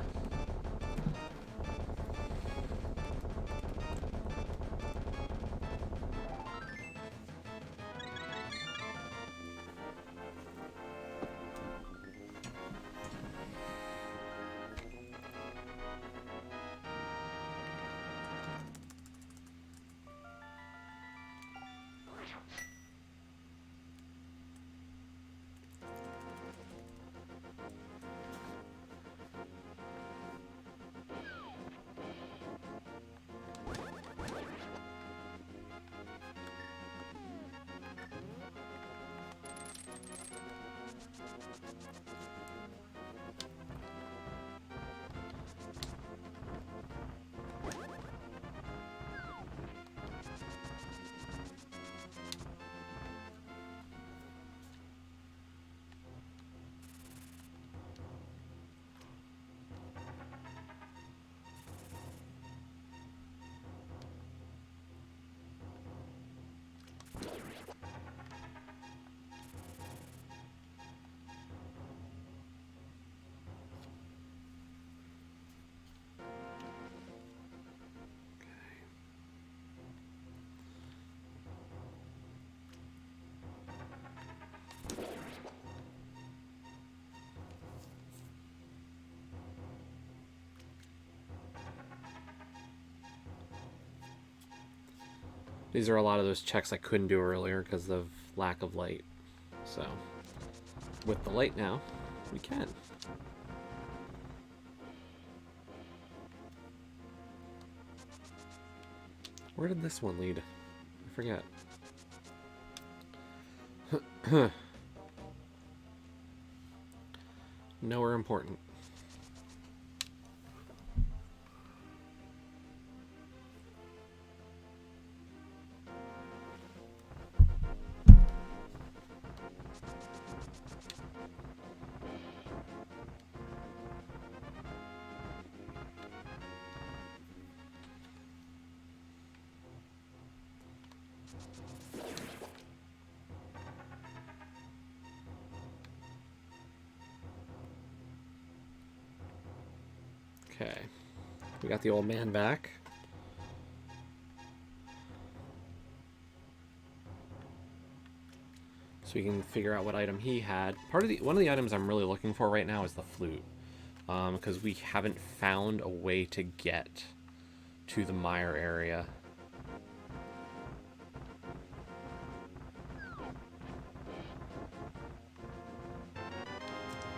These are a lot of those checks I couldn't do earlier because of lack of light. So, with the light now, we can. Where did this one lead? I forget. nowhere important. Okay, we got the old man back. So we can figure out what item he had. One of the items I'm really looking for right now is the flute, because we haven't found a way to get to the mire area.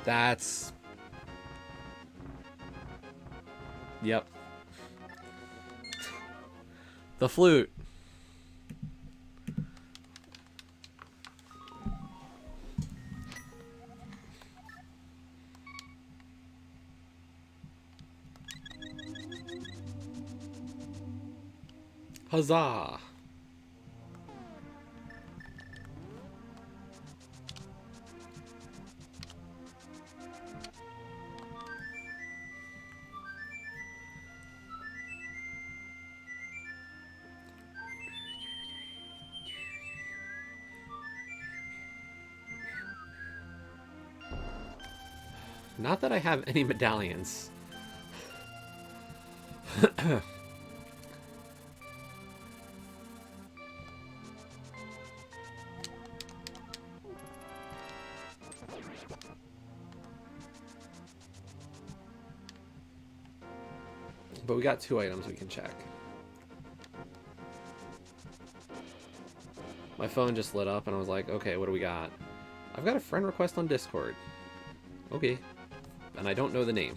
That's... Yep. The flute. Huzzah! Not that I have any medallions. But we got 2 items we can check. My phone just lit up and I was like, okay, what do we got? I've got a friend request on Discord. Okay. And I don't know the name.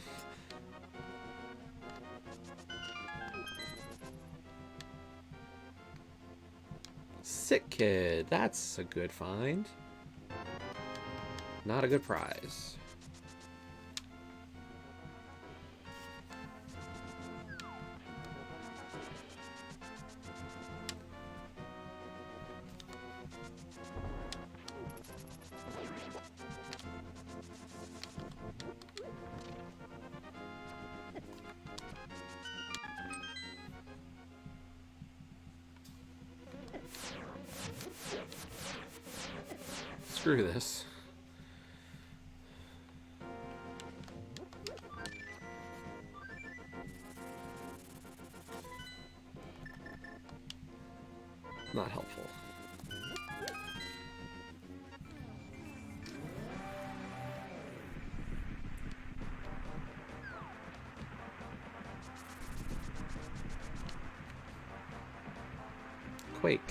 Sick Kid. That's a good find. Not a good prize. Screw this. Not helpful. Quake.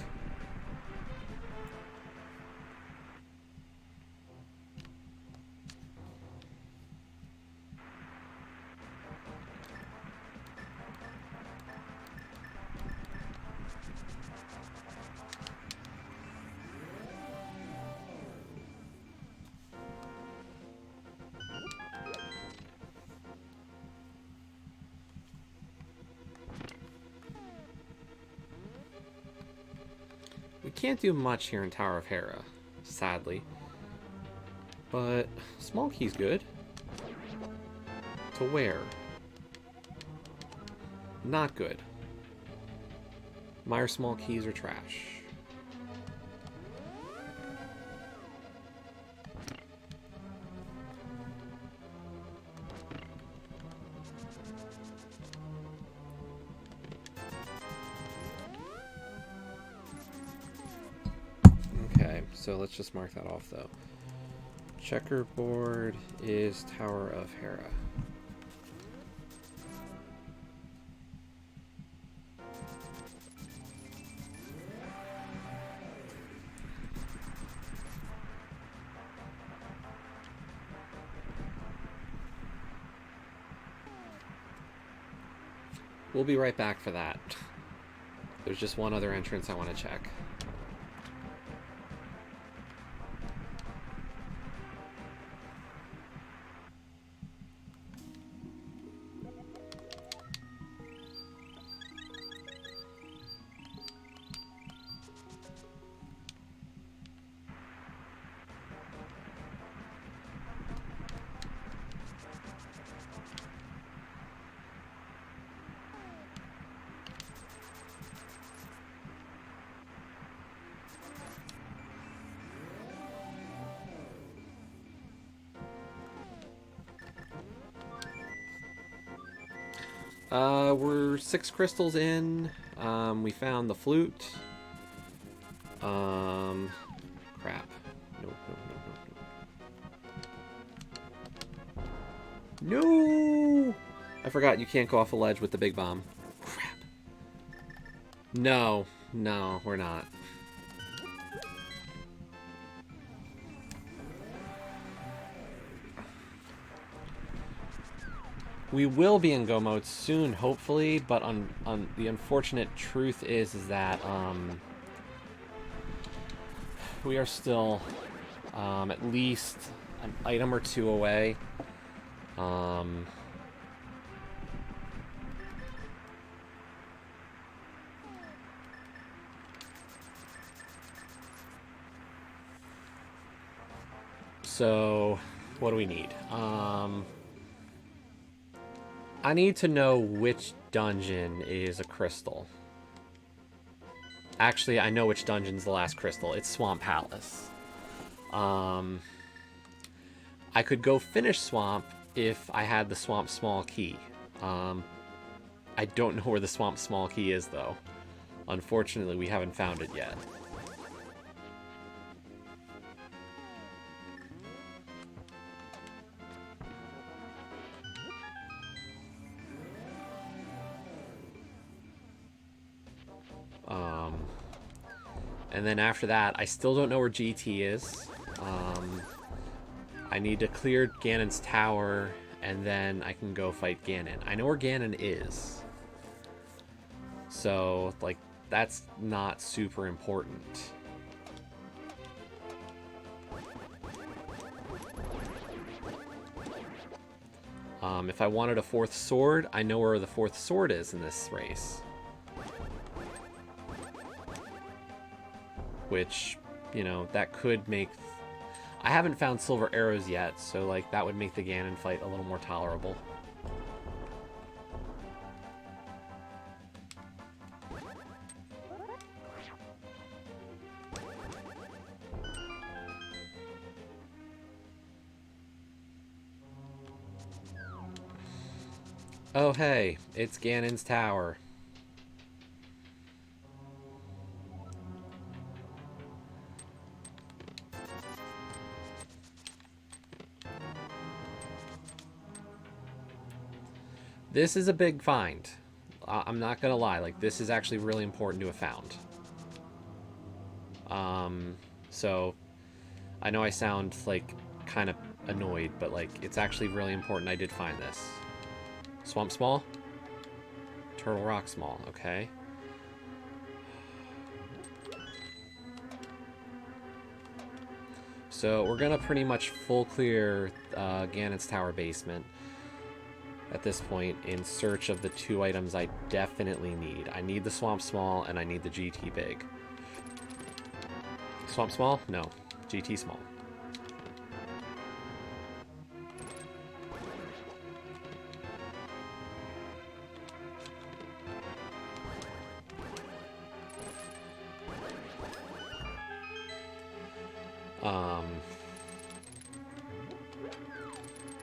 We can't do much here in Tower of Hera, sadly. But small key's good. To where? Not good. Mire small keys are trash. So let's just mark that off, though. Checkerboard is Tower of Hera. We'll be right back for that. There's just one other entrance I want to check. We're 6 crystals in. We found the flute. Crap. Nope, nope, nope, nope, nope. No! I forgot you can't go off a ledge with the big bomb. Crap. No, no, we're not. We will be in go mode soon, hopefully, but the unfortunate truth is that we are still at least an item or two away. So, what do we need? I need to know which dungeon is a crystal. Actually, I know which dungeon's the last crystal. It's Swamp Palace. I could go finish Swamp if I had the Swamp Small Key. I don't know where the Swamp Small Key is, though. Unfortunately, we haven't found it yet. And then after that, I still don't know where GT is. I need to clear Ganon's tower, and then I can go fight Ganon. I know where Ganon is. So, like, that's not super important. If I wanted a 4th sword, I know where the 4th sword is in this race. Which, you know, that could make... I haven't found silver arrows yet, so, like, that would make the Ganon fight a little more tolerable. Oh, hey, it's Ganon's tower. This is a big find. I'm not gonna lie, like, this is actually really important to have found. So, I know I sound, like, kind of annoyed, but, like, it's actually really important I did find this. Swamp Small? Turtle Rock Small, okay. So, we're gonna pretty much full clear Ganon's Tower basement at this point in search of the 2 items I definitely need. I need the Swamp Small and I need the GT Big. Swamp Small? No. GT Small.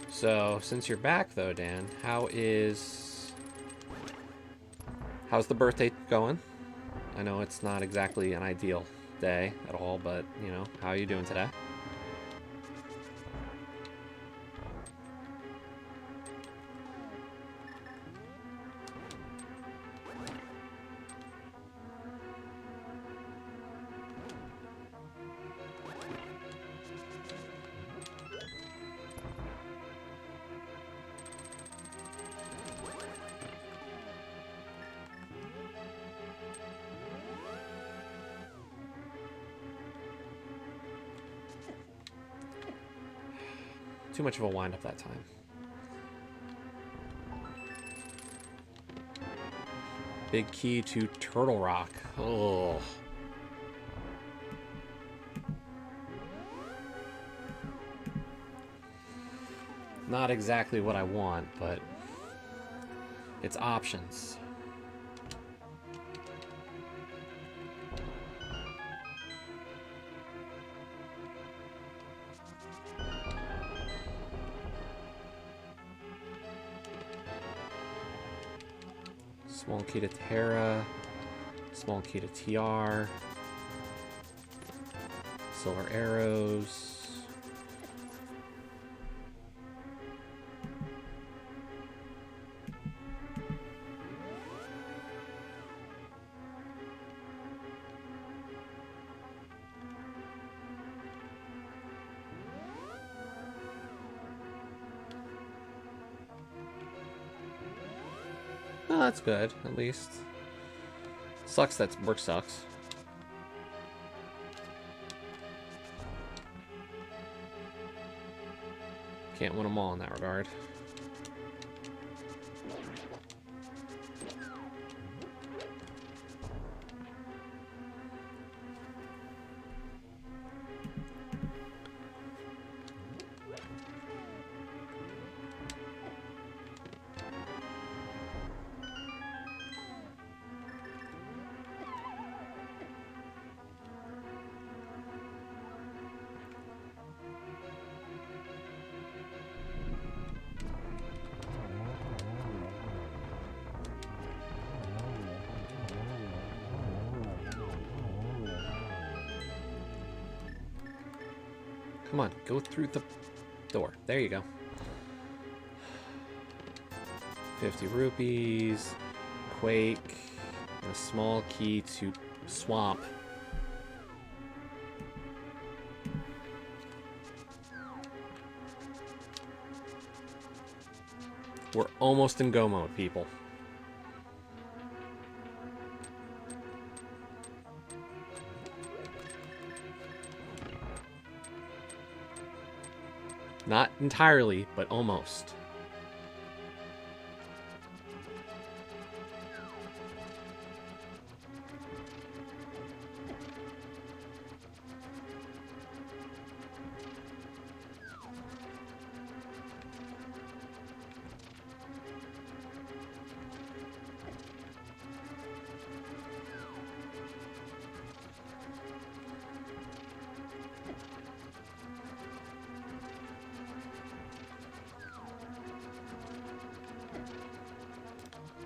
So, since you're back, though, Dan, how's the birthday going? I know it's not exactly an ideal day at all, but, you know, how are you doing today? Too much of a wind-up that time. Big key to Turtle Rock. Oh. Not exactly what I want, but it's options. Small key to Terra. Small key to TR. Silver arrows. Oh, that's good, at least. Sucks that work sucks. Can't win them all in that regard. Come on, go through the door. There you go. 50 rupees, Quake, and a small key to Swamp. We're almost in go mode, people. Not entirely, but almost.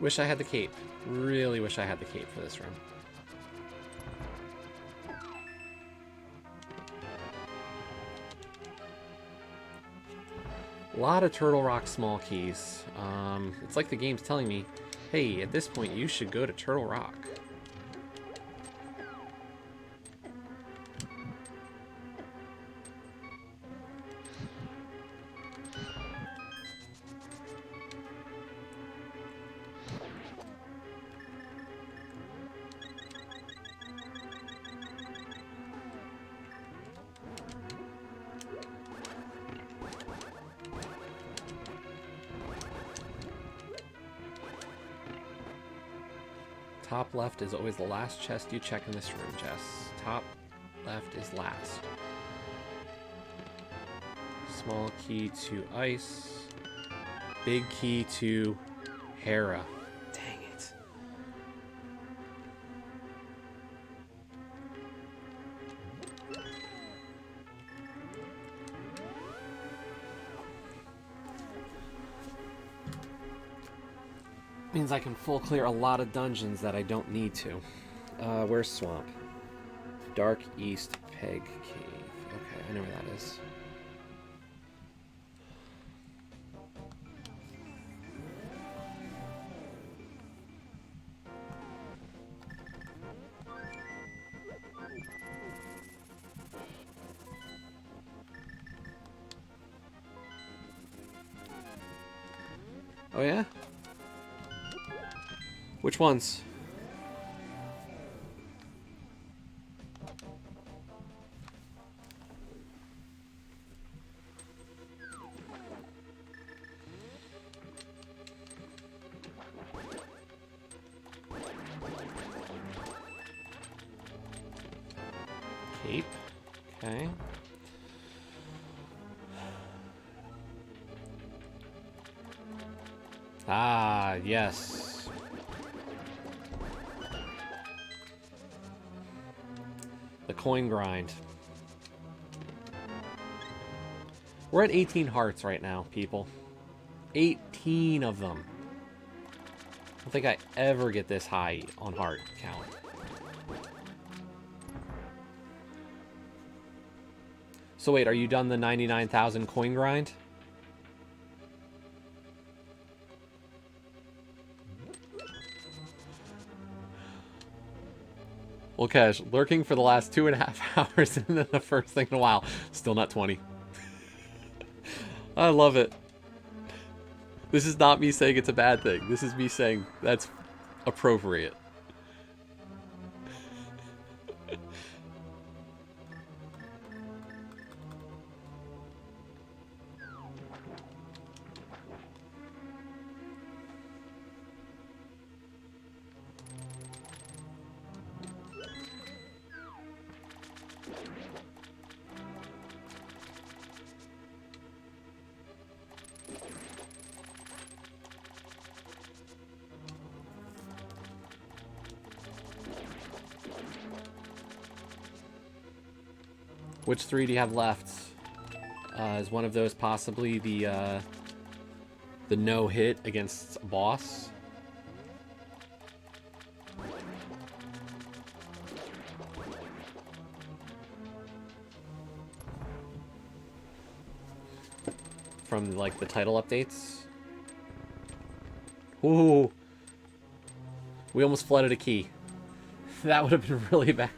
Wish I had the cape. Really wish I had the cape for this run. A lot of Turtle Rock small keys. It's like the game's telling me, hey, at this point you should go to Turtle Rock. Top left is always the last chest you check in this room, Jess. Top left is last. Small key to Ice. Big key to Hera. Dang it. Means I can full clear a lot of dungeons that I don't need to. Where's Swamp? Dark East Peg Cave. Okay, I know where that is. Oh yeah? Which ones? Cape. Okay. Ah, yes. The coin grind. We're at 18 hearts right now, people. 18 of them. I don't think I ever get this high on heart count. So wait, are you done the 99,000 coin grind? Well, Cash, lurking for the last 2.5 hours and then the first thing in a while. Still not 20. I love it. This is not me saying it's a bad thing. This is me saying that's appropriate. Which 3 do you have left? Is one of those possibly the no hit against a boss? From like the title updates? Ooh. We almost flooded a key. That would have been really bad.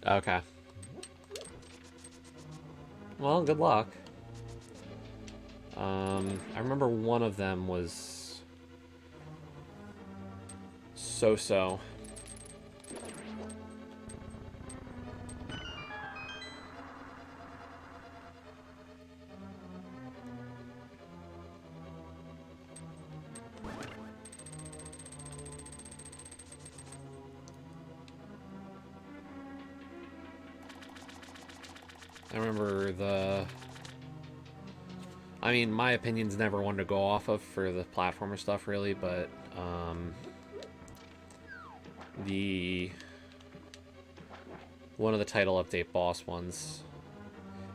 Okay. Well, good luck. I remember one of them was so-so. I remember I mean, my opinion's never one to go off of for the platformer stuff, really, but, one of the title update boss ones,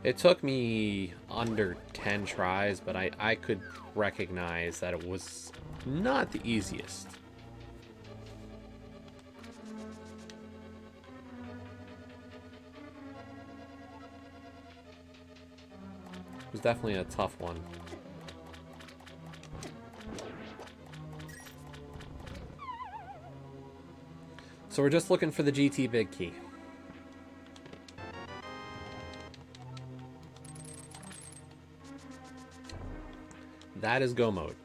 it took me under 10 tries, but I could recognize that it was not the easiest. It was definitely a tough one. So we're just looking for the GT big key. That is go mode.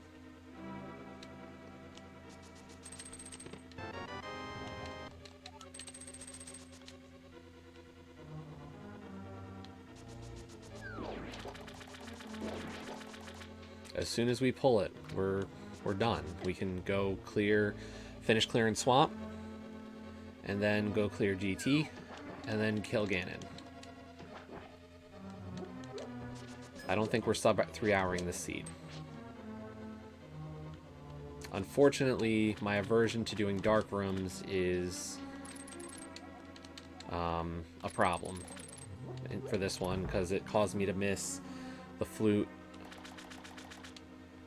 As soon as we pull it, we're done. We can go finish clearing Swamp, and then go clear GT, and then kill Ganon. I don't think we're sub 3-houring this seed. Unfortunately, my aversion to doing dark rooms is a problem for this one, because it caused me to miss the flute.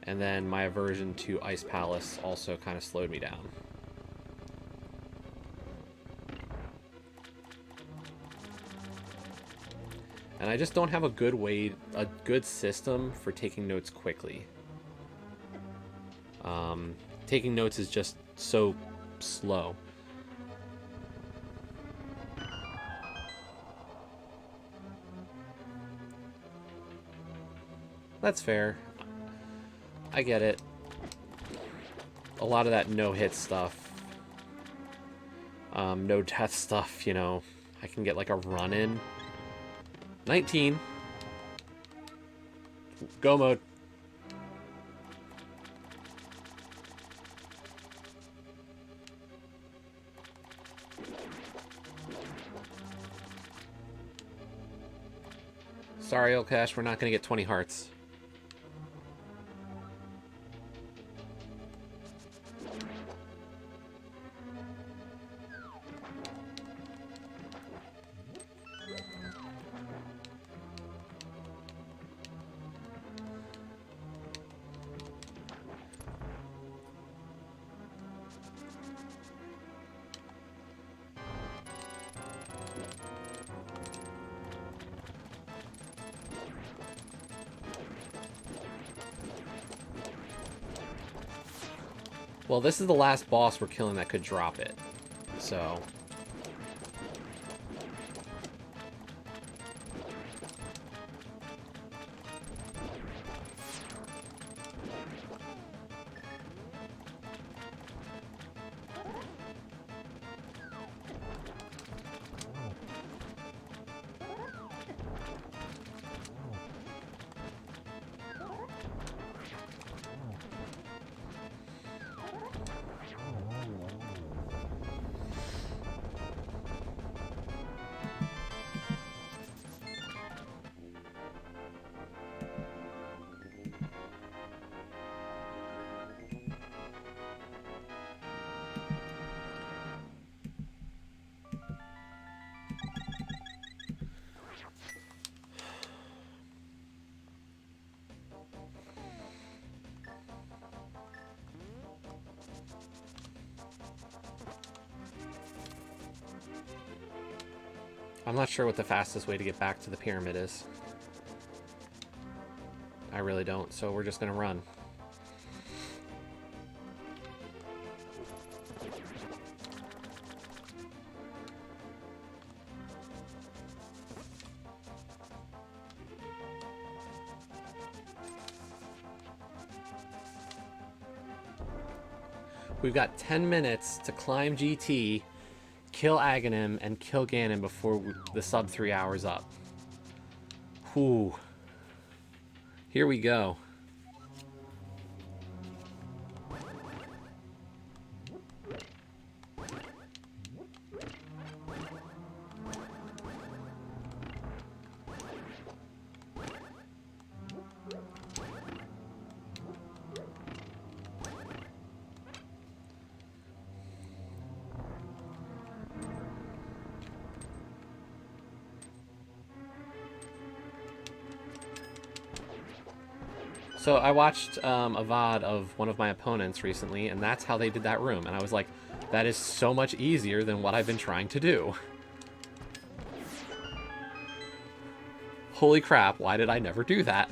And then my aversion to Ice Palace also kind of slowed me down. And I just don't have a good system for taking notes quickly. Taking notes is just so slow. That's fair. I get it. A lot of that no-hit stuff, no-death stuff, you know, I can get like a run-in. 19. Go mode. Sorry, Okash, we're not going to get 20 hearts. Well, this is the last boss we're killing that could drop it. So... I'm not sure what the fastest way to get back to the pyramid is. I really don't, so we're just gonna run. We've got 10 minutes to climb GT, kill Aghanim, and kill Ganon before the sub 3 hours up. Whew. Here we go. So I watched a VOD of one of my opponents recently, and that's how they did that room. And I was like, that is so much easier than what I've been trying to do. Holy crap, why did I never do that?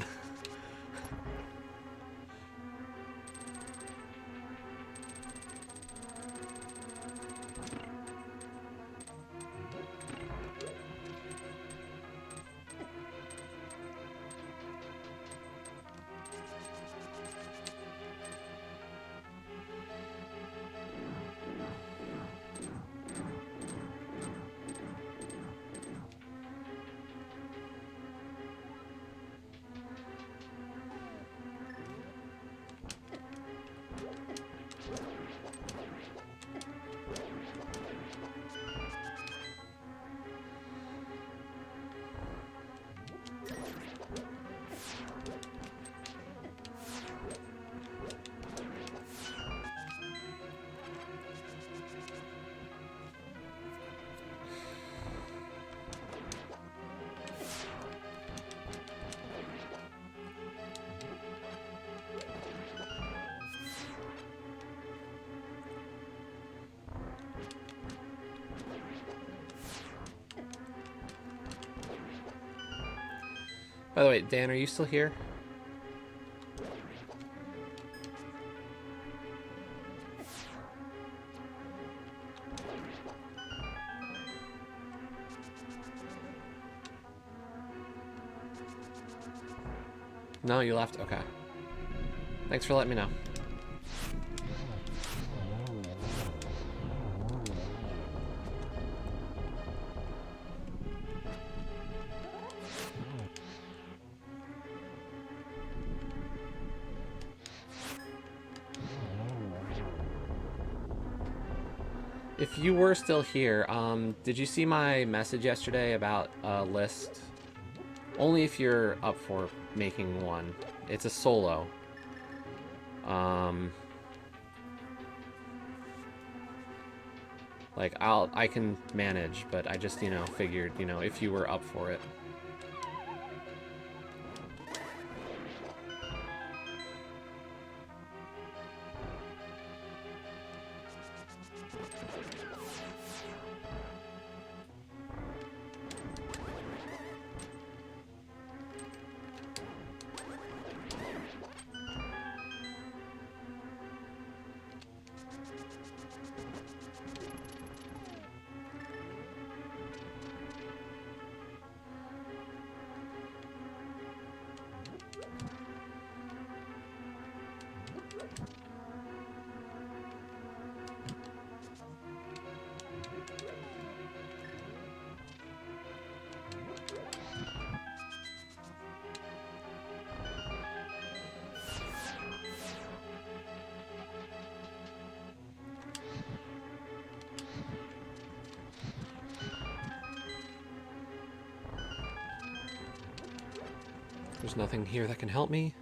By the way, Dan, are you still here? No, you left? Okay. Thanks for letting me know. If you were still here, did you see my message yesterday about a list? Only if you're up for making one. It's a solo. Like, I can manage, but I just, figured, if you were up for it. There's nothing here that can help me.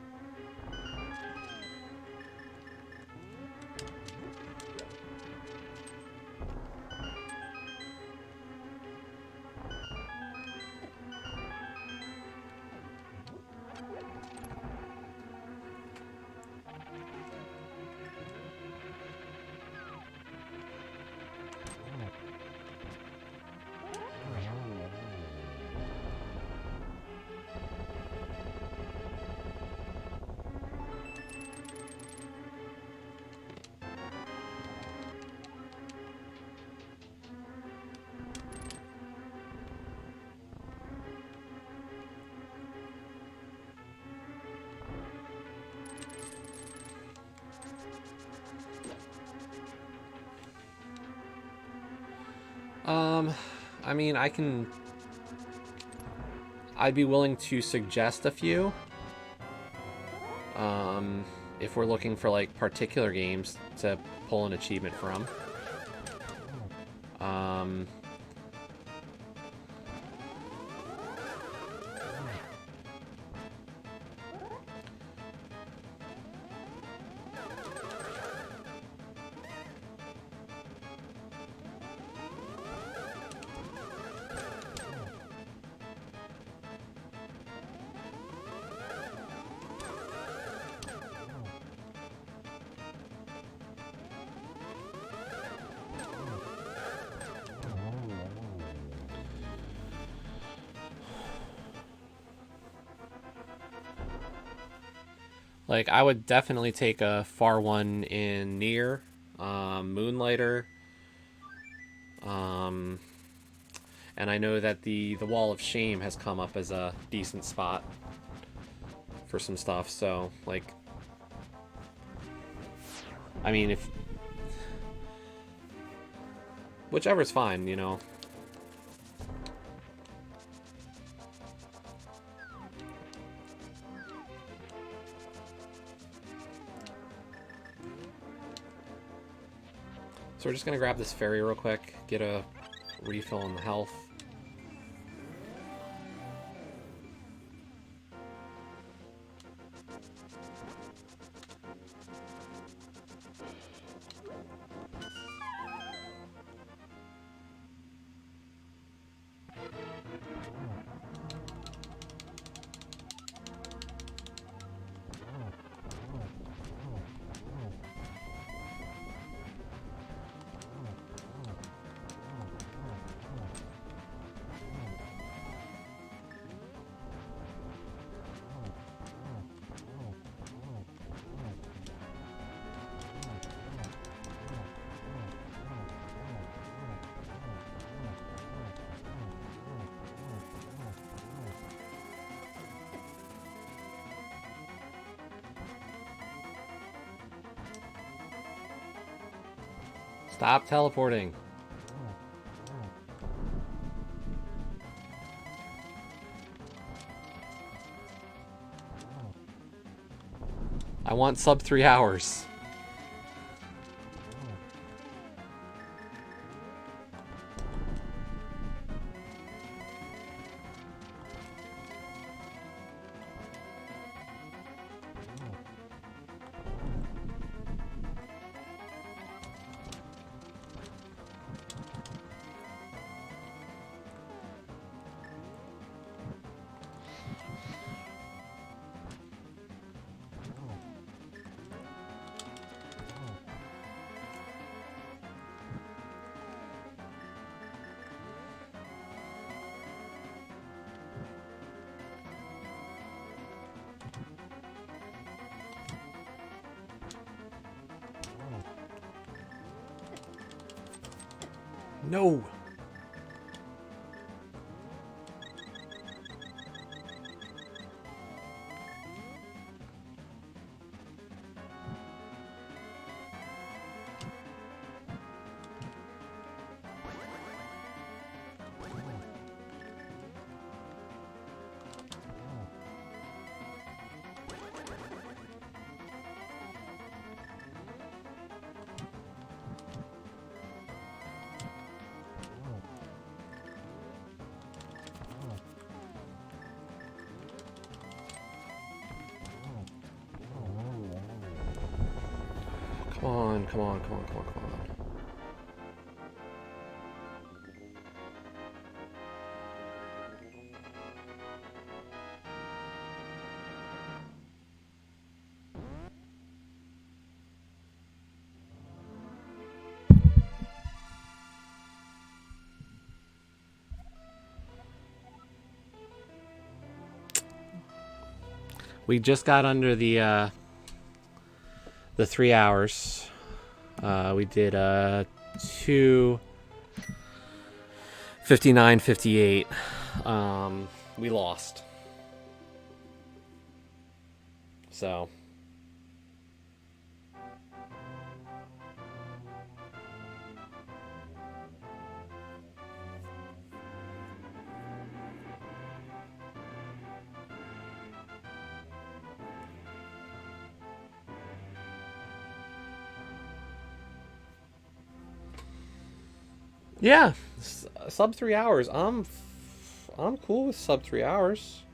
I mean, I'd be willing to suggest a few. If we're looking for, like, particular games to pull an achievement from. Like, I would definitely take a far one in Nier, Moonlighter, and I know that the Wall of Shame has come up as a decent spot for some stuff, so, like, I mean, if... whichever's fine, you know. So we're just gonna grab this ferry real quick, get a refill on the health. Stop teleporting. I want sub 3 hours. No. Come on, come on, come on, come on, come on. We just got under the 3 hours. We did 2:59:58. We lost. So yeah, sub 3 hours. I'm cool with sub 3 hours.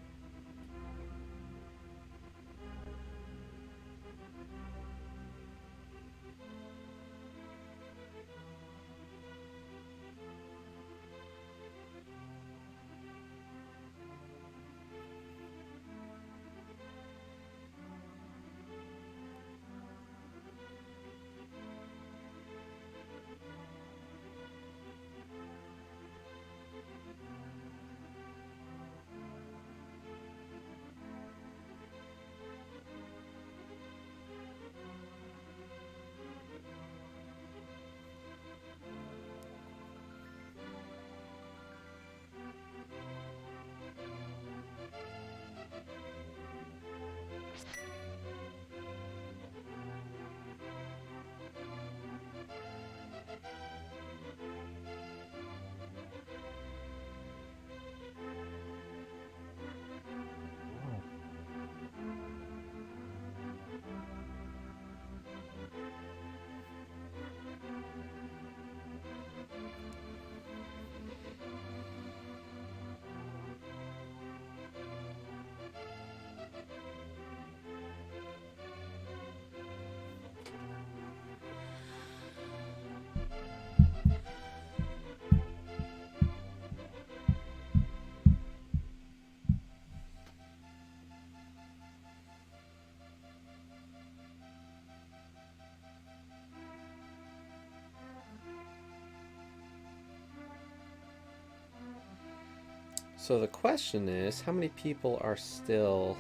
So the question is, how many people are still...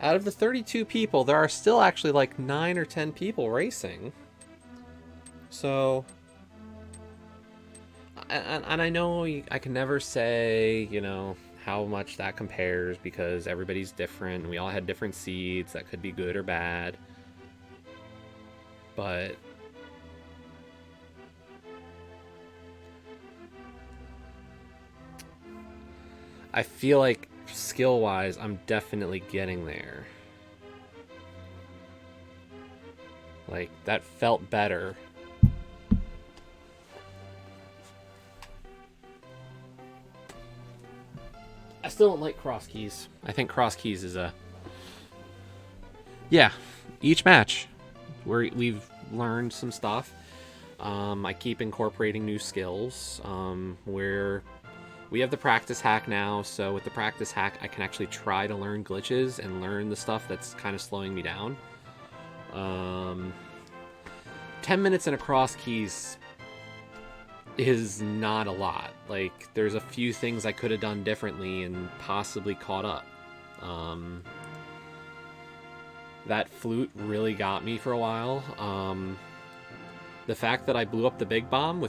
Out of the 32 people, there are still actually like 9 or 10 people racing. So... And I know I can never say, you know, how much that compares because everybody's different. We all had different seeds that could be good or bad. But... I feel like skill-wise, I'm definitely getting there. Like, that felt better. I still don't like Crosskeys. I think Crosskeys is a... Yeah, each match we've learned some stuff. I keep incorporating new skills. We have the practice hack now, so with the practice hack, I can actually try to learn glitches and learn the stuff that's kind of slowing me down. 10 minutes in a Crosskeys is not a lot. Like, there's a few things I could have done differently and possibly caught up. That flute really got me for a while. The fact that I blew up the big bomb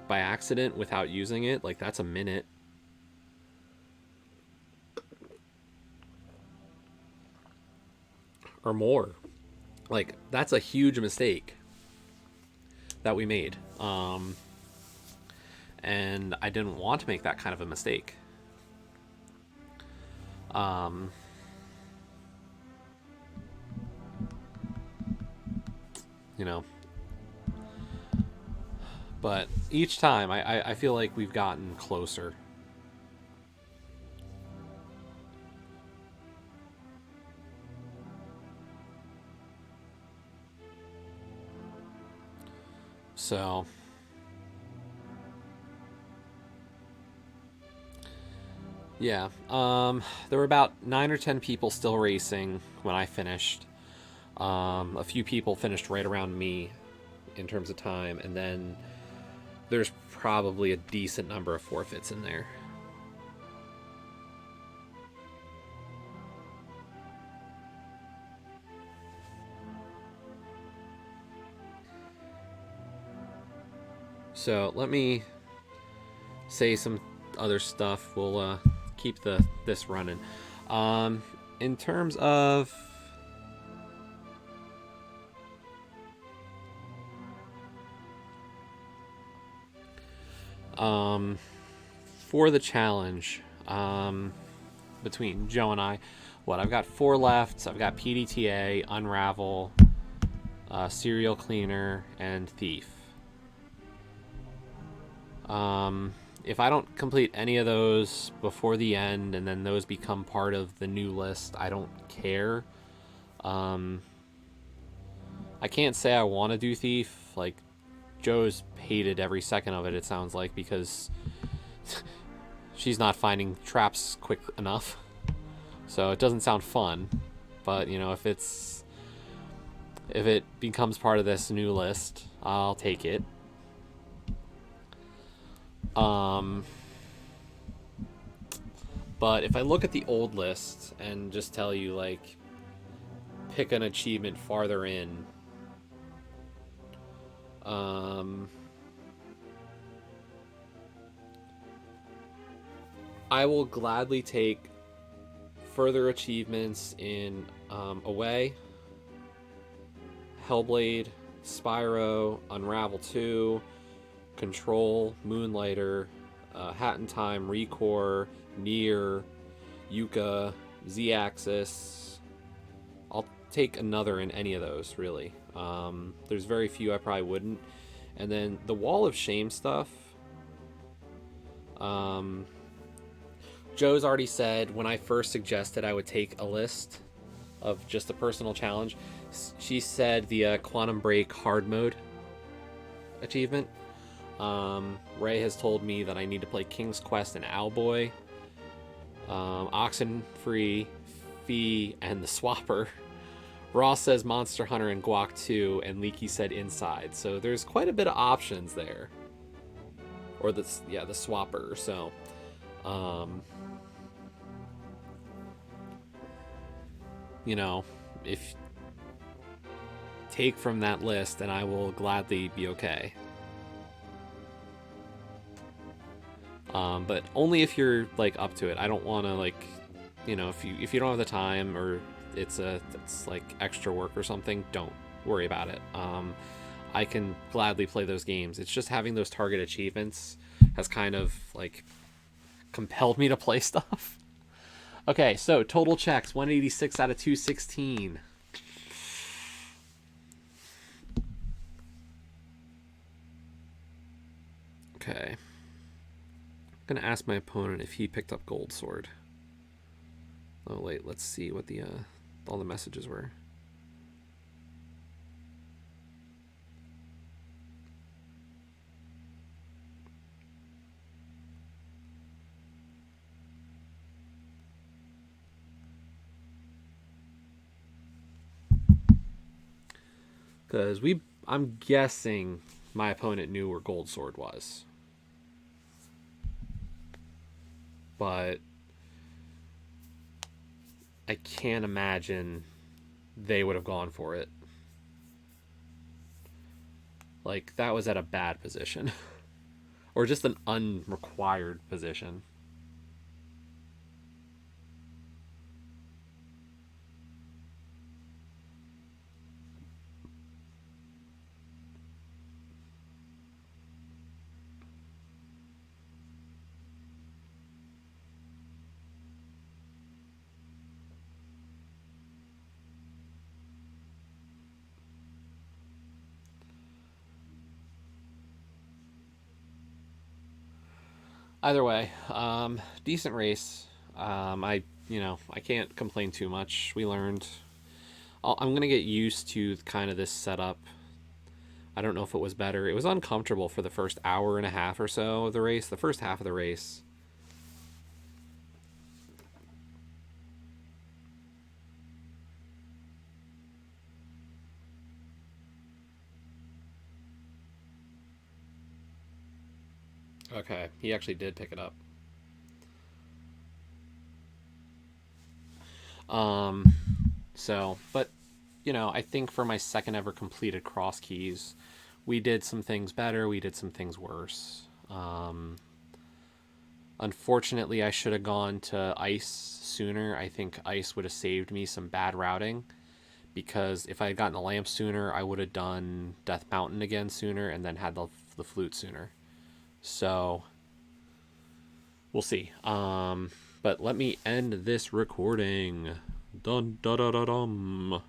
by accident without using it, like, that's a minute. Or more. Like, that's a huge mistake that we made. And I didn't want to make that kind of a mistake. You know. But each time, I feel like we've gotten closer. So yeah, there were about 9 or 10 people still racing when I finished. A few people finished right around me in terms of time, and then there's probably a decent number of forfeits in there. So let me say some other stuff. We'll keep this running. In terms of for the challenge, between Joe and I, I've got 4 left. I've got PDTA, Unravel, Serial Cleaner, and Thief. If I don't complete any of those before the end, and then those become part of the new list, I don't care. I can't say I want to do Thief. Like, Joe's hated every second of it, it sounds like, because she's not finding traps quick enough. So it doesn't sound fun. But, you know, if it becomes part of this new list, I'll take it. But if I look at the old list and just tell you, like, pick an achievement farther in, I will gladly take further achievements in Away, Hellblade, Spyro, Unravel 2, Control, Moonlighter, Hat in Time, Recore, Nier, Yuka, Z-Axis. I'll take another in any of those, really. There's very few I probably wouldn't. And then the Wall of Shame stuff. Joe's already said when I first suggested I would take a list of just a personal challenge, she said the Quantum Break hard mode achievement. Ray has told me that I need to play King's Quest and Owlboy, Oxenfree, Fee, and the Swapper. Ross says Monster Hunter and Guac 2, and Leaky said Inside. So there's quite a bit of options there. Or the Swapper. So, you know, if take from that list, and I will gladly be okay. But only if you're, like, up to it. I don't want to, like, you know, if you don't have the time, or it's like extra work or something, don't worry about it. I can gladly play those games. It's just having those target achievements has kind of, like, compelled me to play stuff. Okay, so total checks, 186 out of 216. Okay. I'm gonna ask my opponent if he picked up Gold Sword. Oh wait, let's see what the all the messages were. Because I'm guessing my opponent knew where Gold Sword was. But I can't imagine they would have gone for it. Like, that was at a bad position. Or just an unrequired position. Either way, decent race. I can't complain too much. We learned. I'm gonna get used to kind of this setup. I don't know if it was better. It was uncomfortable for the first hour and a half or so of the race. The first half of the race. Okay, he actually did pick it up. But I think for my second ever completed Crosskeys, we did some things better, we did some things worse. Unfortunately, I should have gone to ice sooner. I think ice would have saved me some bad routing, because if I had gotten the lamp sooner, I would have done Death Mountain again sooner and then had the flute sooner. So we'll see. But let me end this recording. Dun da da da dum.